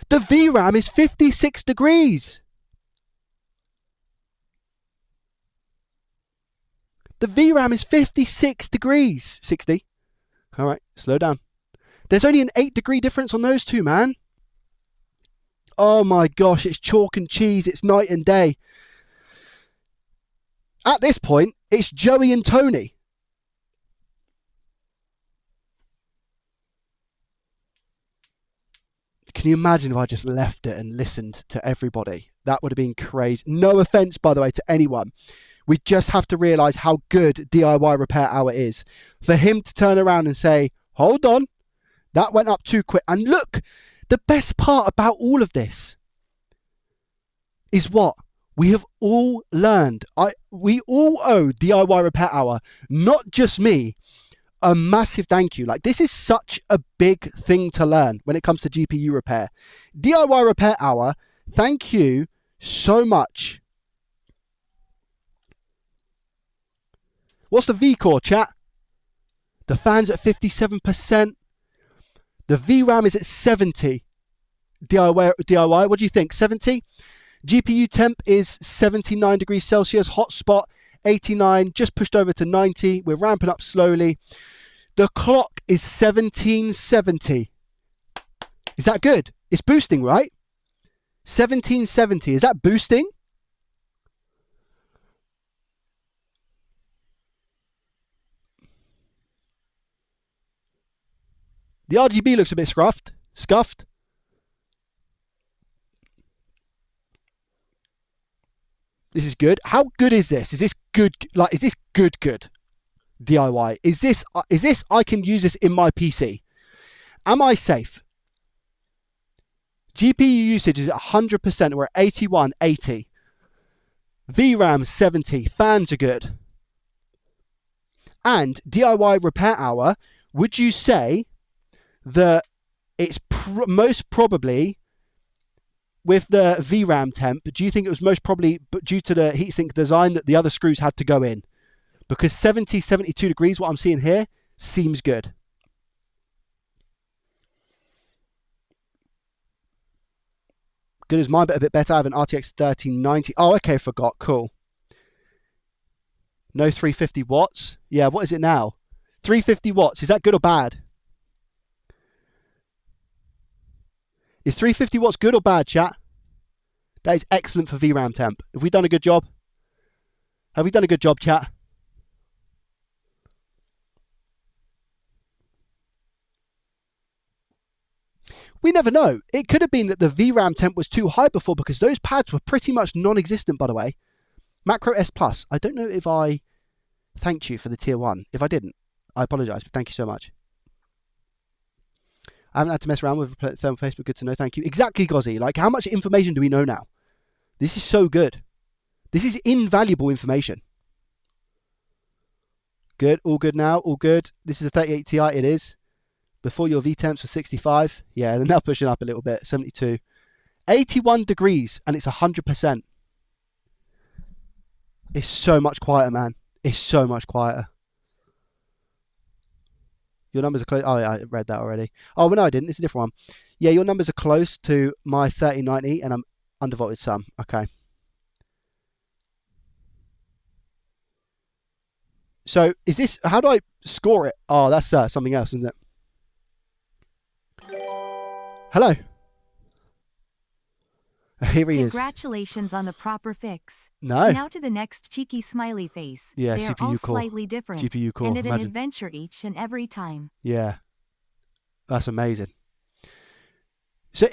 The VRAM is 56 degrees. The VRAM is 56 degrees. 60. All right, slow down. There's only an 8 degree difference on those two, man. Oh my gosh, it's chalk and cheese. It's night and day. At this point, it's Joey and Tony. Can you imagine if I just left it and listened to everybody? That would have been crazy. No offense, by the way, to anyone. We just have to realize how good DIY Repair Hour is. For him to turn around and say, hold on, that went up too quick. And look, the best part about all of this is what? We have all learned. We all owe DIY Repair Hour, not just me, a massive thank you. Like, this is such a big thing to learn when it comes to GPU repair. DIY Repair Hour, thank you so much. What's the V-core, chat? The fan's at 57%. The VRAM is at 70. DIY, what do you think? 70? GPU temp is 79 degrees Celsius. Hotspot, 89. Just pushed over to 90. We're ramping up slowly. The clock is 1770. Is that good? It's boosting, right? 1770. Is that boosting? The RGB looks a bit scuffed. This is good. How good is this? Is this good? Like, is this good? DIY. Is this I can use this in my PC? Am I safe? GPU usage is at 100%. We're at 81, 80. VRAM 70. Fans are good. And DIY Repair Hour, would you say that it's most probably with the VRAM temp, do you think it was most probably due to the heatsink design that the other screws had to go in? Because 70, 72 degrees, what I'm seeing here, seems good. Good as mine, but a bit better. I have an RTX 3090. Oh, okay, forgot. Cool. No 350 watts. Yeah, what is it now? 350 watts. Is that good or bad? Is 350 watts good or bad, chat? That is excellent for VRAM temp. Have we done a good job? Have we done a good job, chat? We never know. It could have been that the VRAM temp was too high before because those pads were pretty much non-existent, by the way. Macro S Plus. I don't know if I thanked you for the tier 1. If I didn't, I apologise, but thank you so much. I haven't had to mess around with thermal paste, but good to know. Thank you. Exactly, Gozzy. Like, how much information do we know now? This is so good. This is invaluable information. Good. All good now. All good. This is a 38 Ti. It is. Before your V-temps were 65. Yeah, they're now pushing up a little bit. 72. 81 degrees, and it's 100%. It's so much quieter, man. It's so much quieter. Your numbers are close. Oh, yeah, I read that already. Oh, well, no, I didn't. It's a different one. Yeah, your numbers are close to my 3090, and I'm undervolted some. Okay. So, is this... How do I score it? Oh, that's something else, isn't it? Hello. Here he is. Congratulations on the proper fix. No. Now to the next cheeky smiley face. Yeah, they CPU are all core. slightly different. GPU core. And it's an Imagine. adventure each and every time. Yeah. That's amazing. So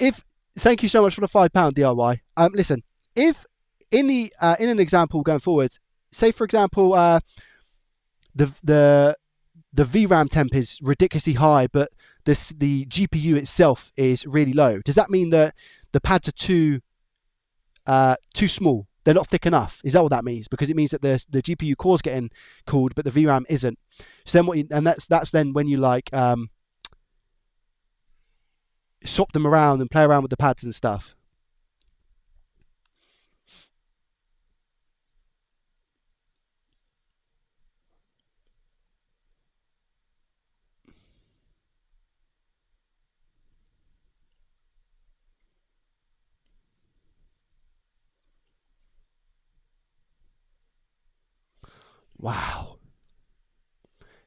thank you so much for the £5 DIY. Listen, if in an example going forward, say for example, the VRAM temp is ridiculously high, but the GPU itself is really low. Does that mean that the pads are too small? They're not thick enough. Is that what that means? Because it means that the GPU core is getting cooled, but the VRAM isn't. So then that's then when you like swap them around and play around with the pads and stuff. Wow.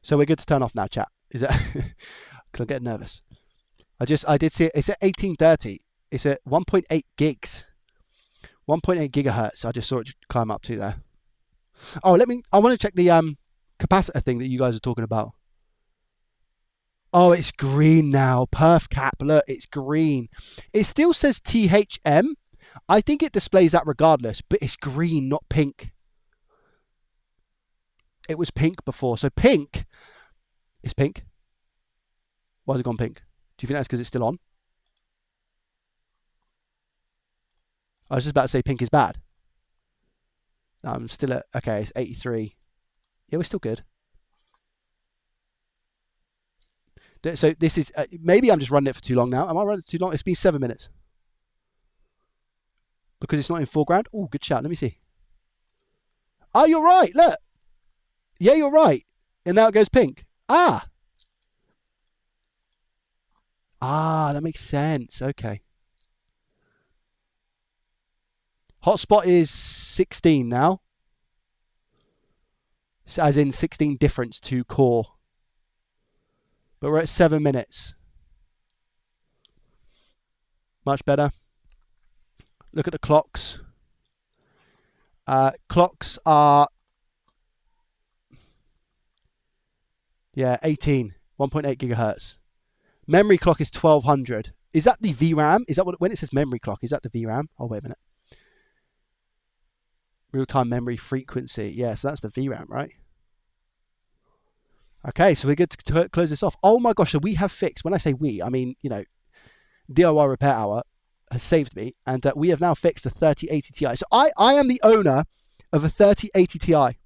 So we're good to turn off now, chat. Is that because I'm getting nervous? I did see it. It's at 18:30. It's at 1.8 gigs. 1.8 gigahertz. I just saw it climb up to there. Oh, I want to check the capacitor thing that you guys are talking about. Oh, it's green now. Perf cap. Look, it's green. It still says THM. I think it displays that regardless, but it's green, not pink. It was pink before. So pink is pink. Why has it gone pink? Do you think that's because it's still on? I was just about to say pink is bad. No, I'm still at, okay, it's 83. Yeah, we're still good. So this is, maybe I'm just running it for too long now. Am I running it too long? It's been 7 minutes. Because it's not in foreground? Oh, good shout. Let me see. Oh, you're right. Look. Yeah, you're right. And now it goes pink. Ah, that makes sense. Okay. Hotspot is 16 now. So as in 16 difference to core. But we're at 7 minutes. Much better. Look at the clocks. Clocks are... Yeah, 18. 1.8 gigahertz. Memory clock is 1200. Is that the VRAM? Is that what, when it says memory clock, is that the VRAM? Oh, wait a minute. Real-time memory frequency. Yeah, so that's the VRAM, right? Okay, so we're good to close this off. Oh my gosh, so we have fixed, when I say we, I mean, you know, DIY Repair Hour has saved me, and we have now fixed a 3080 Ti. So I am the owner of a 3080 Ti.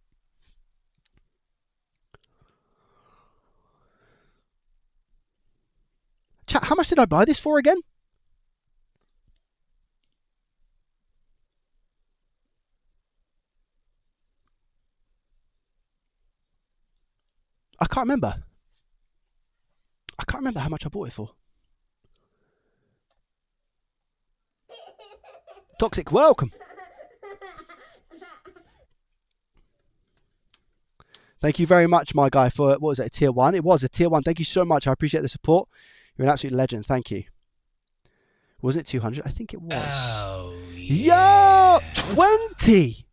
Chat, how much did I buy this for again? I can't remember. I can't remember how much I bought it for. Toxic, welcome. Thank you very much, my guy, for, what was it, a tier 1? It was a tier 1. Thank you so much. I appreciate the support. You're an absolute legend. Thank you. Was it 200? I think it was. Oh, yeah. 20.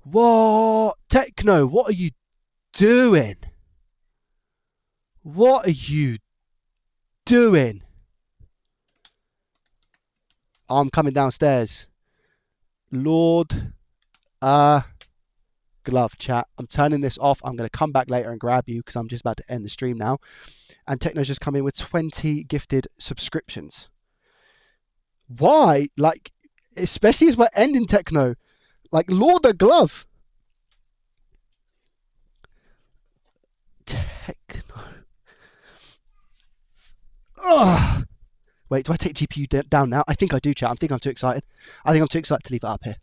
What? Techno, what are you doing? What are you doing? I'm coming downstairs. Lord, glove chat. I'm turning this off. I'm going to come back later and grab you because I'm just about to end the stream now. And Techno's just come in with 20 gifted subscriptions. Why? Like, especially as we're ending Techno. Like, Lord the glove. Techno. Ugh. Wait, do I take GPU down now? I think I do, chat. I think I'm too excited. I think I'm too excited to leave it up here.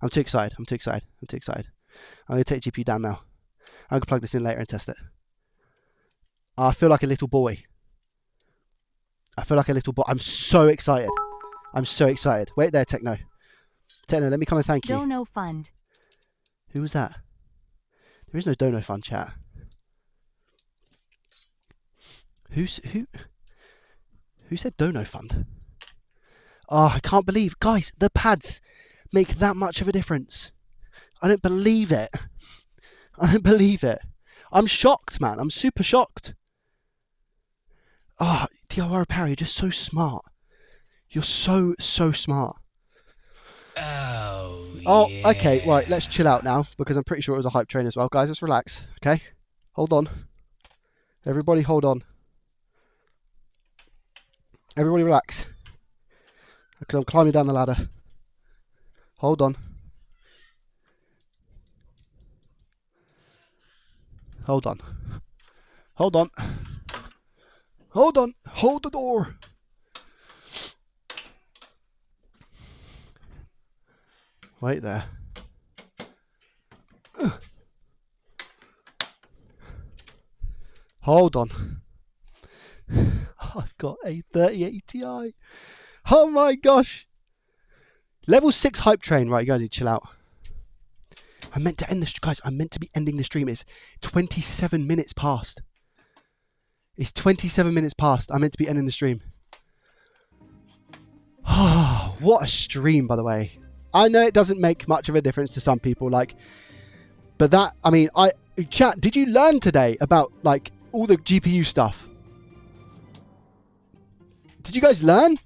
I'm too excited. I'm too excited. I'm too excited. I'm going to take GPU down now. I'm going to plug this in later and test it. I feel like a little boy. I feel like a little boy. I'm so excited. I'm so excited. Wait there, Techno. Techno, let me come and thank you. Dono Fund. Who was that? There is no Dono Fund, chat. Who said Dono Fund? Oh, I can't believe. Guys, the pads make that much of a difference. I don't believe it. I don't believe it. I'm shocked, man. I'm super shocked. Oh, DIY Repair, you're just so smart. You're so smart. Oh, yeah. Okay, right, let's chill out now because I'm pretty sure it was a hype train as well. Guys, let's relax, okay? Hold on. Everybody hold on. Everybody relax. Because I'm climbing down the ladder. Hold on. Hold on. Hold on. Hold on. Hold the door. Wait there. Hold on. I've got a 3080 Ti. Oh my gosh. Level 6 hype train. Right, you guys need to chill out. I meant to end this, guys. I'm meant to be ending the stream. It's 27 minutes past. It's 27 minutes past. I'm meant to be ending the stream. What a stream, by the way. I know it doesn't make much of a difference to some people, like, but that, I mean, chat, did you learn today about, like, all the GPU stuff? Did you guys learn?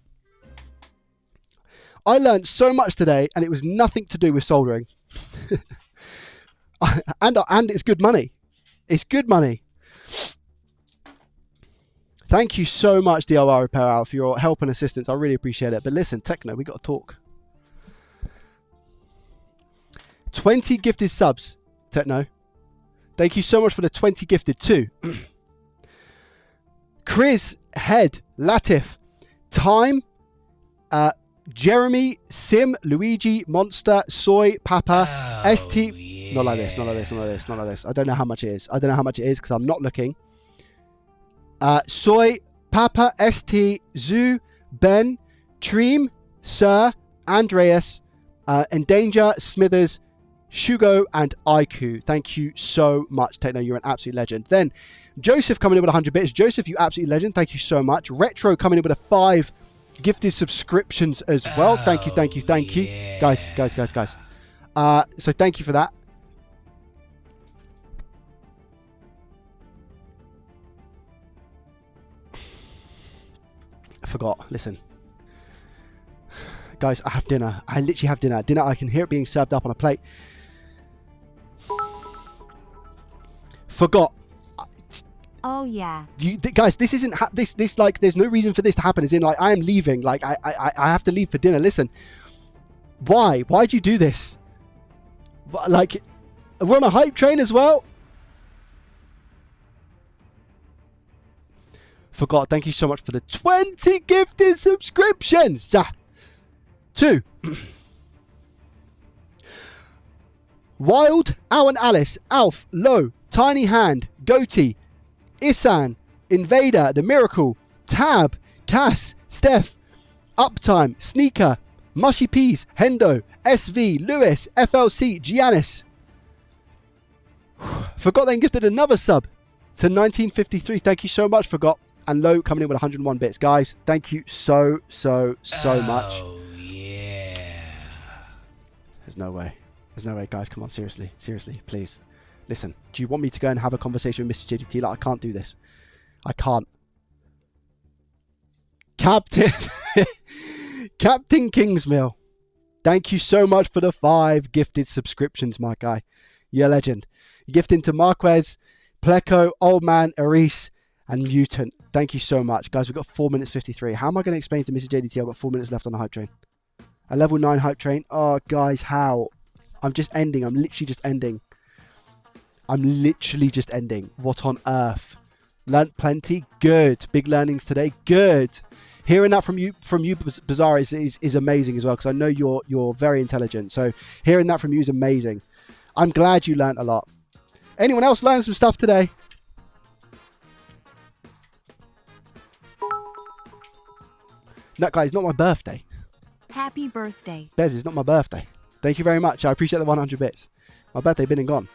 I learned so much today, and it was nothing to do with soldering. and it's good money. It's good money. Thank you so much, DIY Repair Out, for your help and assistance. I really appreciate it. But listen, Techno, we got to talk. 20 gifted subs, Techno. Thank you so much for the 20 gifted too. Chris, Head, Latif, Time, Jeremy, Sim, Luigi, Monster, Soy, Papa, ST. Yeah. Not like this, not like this, not like this, not like this. I don't know how much it is. I don't know how much it is because I'm not looking. Soy, Papa, ST, Zoo, Ben, Treem, Sir, Andreas, Endanger, Smithers, Shugo, and Aiku. Thank you so much, Techno. You're an absolute legend. Then Joseph coming in with 100 bits. Joseph, you absolute legend. Thank you so much. Retro coming in with a 5 gifted subscriptions as well. Thank you, thank you, thank you. Yeah. Guys. So thank you for that. I forgot. Listen. Guys, I have dinner. I literally have dinner. Dinner, I can hear it being served up on a plate. Forgot. Oh yeah. Guys, this isn't this like. There's no reason for this to happen. As in, like, I am leaving. Like, I have to leave for dinner. Listen, why? Why'd you do this? Like, we're on a hype train as well. Forgot. Thank you so much for the 20 gifted subscriptions. 2. Wild, Al and Alice, Alf, Low, Tiny Hand, Goatee, Isan, Invader, The Miracle, Tab, Cass, Steph, Uptime, Sneaker, Mushy Peas, Hendo, SV, Lewis, FLC, Giannis. Forgot then gifted another sub to 1953. Thank you so much, Forgot. And Low coming in with 101 bits. Guys, thank you so much. Yeah. There's no way. There's no way, guys. Come on, seriously, please. Listen, do you want me to go and have a conversation with Mr. JDT? Like, I can't do this. I can't. Captain Kingsmill, thank you so much for the 5 gifted subscriptions, my guy. You're a legend. Gifting to Marquez, Pleco, Old Man, Aris, and Mutant. Thank you so much. Guys, we've got 4 minutes 53. How am I going to explain to Mr. JDT I've got 4 minutes left on the hype train? A level 9 hype train? Oh, guys, how? I'm just ending. I'm literally just ending. What on earth? Learnt plenty? Good. Big learnings today? Good. Hearing that from you, Bazaar, is amazing as well, because I know you're very intelligent. So hearing that from you is amazing. I'm glad you learnt a lot. Anyone else learn some stuff today? No, guys, not my birthday. Happy birthday. Bez, it's not my birthday. Thank you very much. I appreciate the 100 bits. My birthday been and gone.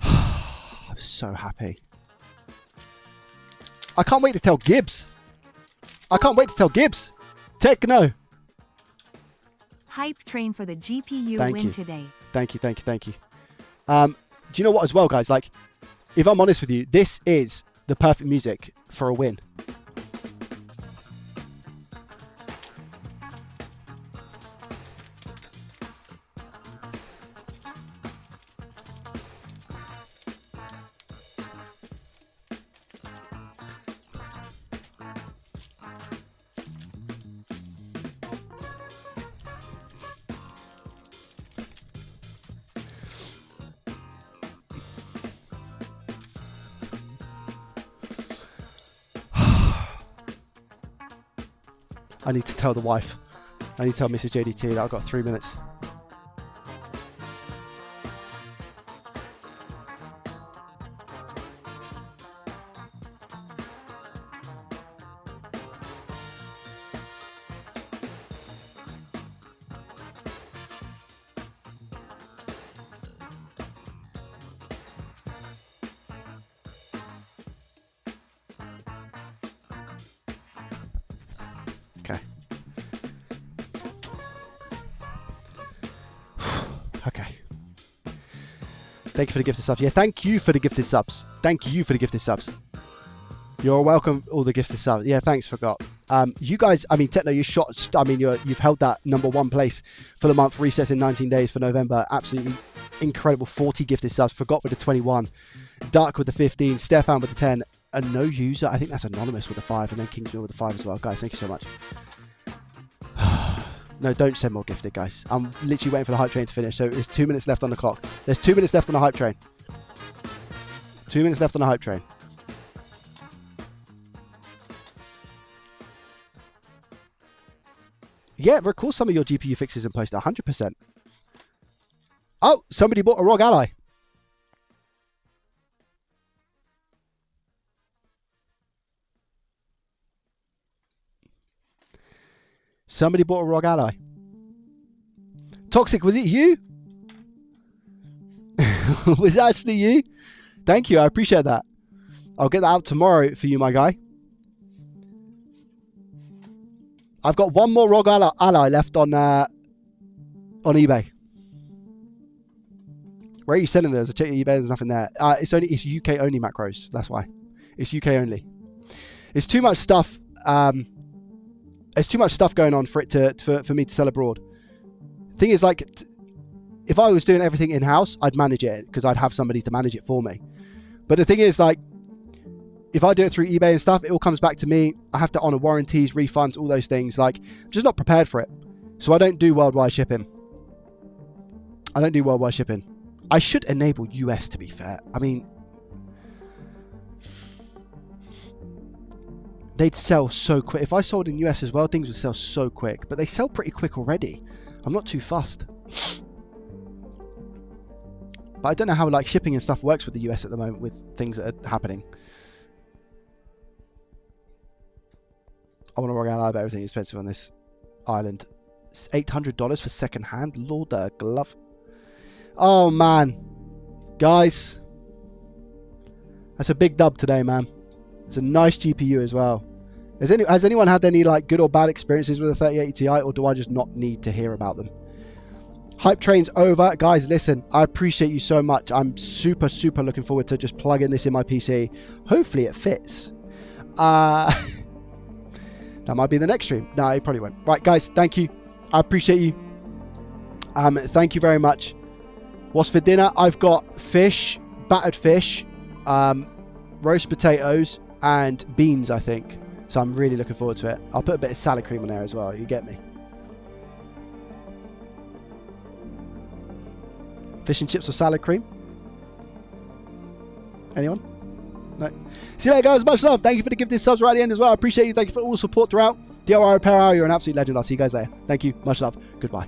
I'm so happy. I can't wait to tell Gibbs. Techno. Hype train for the GPU Thank win you. today. Thank you. Do you know what as well, guys? Like, if I'm honest with you, this is the perfect music for a win. I need to tell the wife. I need to tell Mrs. JDT that I've got 3 minutes. Okay. Thank you for the gifted subs. Yeah, thank you for the gifted subs. Thank you for the gifted subs. You're welcome, all the gifted subs. Yeah, thanks, forgot. You guys, I mean, Techno, you shot. I mean, you've held that #1 place for the month. Recess in 19 days for November. Absolutely incredible. 40 gifted subs. Forgot with the 21. Dark with the 15. Stefan with the 10. A no user. I think that's Anonymous with the 5, and then Kingsmill with the 5 as well. Guys, thank you so much. No, don't send more gifted, guys. I'm literally waiting for the hype train to finish. So there's 2 minutes left on the clock. There's 2 minutes left on the hype train. 2 minutes left on the hype train. Yeah, record some of your GPU fixes and post 100%. Oh, somebody bought a ROG Ally. Somebody bought a ROG Ally. Toxic, was it you? Was it actually you? Thank you, I appreciate that. I'll get that out tomorrow for you, my guy. I've got one more ROG Ally left on eBay. Where are you selling those? I check your eBay, there's nothing there. It's UK only macros, that's why. It's UK only. It's too much stuff. There's too much stuff going on for me to sell abroad. Thing is, like, if I was doing everything in-house, I'd manage it because I'd have somebody to manage it for me. But the thing is, like, if I do it through eBay and stuff, it all comes back to me. I have to honor warranties, refunds, all those things. Like, I'm just not prepared for it. So I don't do worldwide shipping. I should enable US, to be fair. I mean, they'd sell so quick. If I sold in US as well, things would sell so quick. But they sell pretty quick already. I'm not too fussed. But I don't know how, like, shipping and stuff works with the US at the moment with things that are happening. I want to rock out, but everything is expensive on this island. It's $800 for second-hand. Lord, glove. Oh, man. Guys. That's a big dub today, man. It's a nice GPU as well. Has anyone had any, like, good or bad experiences with a 3080 Ti, or do I just not need to hear about them? Hype train's over. Guys, listen, I appreciate you so much. I'm super, super looking forward to just plugging this in my PC. Hopefully it fits. That might be the next stream. No, it probably won't. Right, guys, thank you. I appreciate you. Thank you very much. What's for dinner? I've got fish, battered fish, roast potatoes, and beans, I think. So I'm really looking forward to it. I'll put a bit of salad cream on there as well. You get me? Fish and chips or salad cream? Anyone? No. See you later, guys. Much love. Thank you for the gifted subs right at the end as well. I appreciate you. Thank you for all the support throughout. LearnRepair, you're an absolute legend. I'll see you guys there. Thank you. Much love. Goodbye.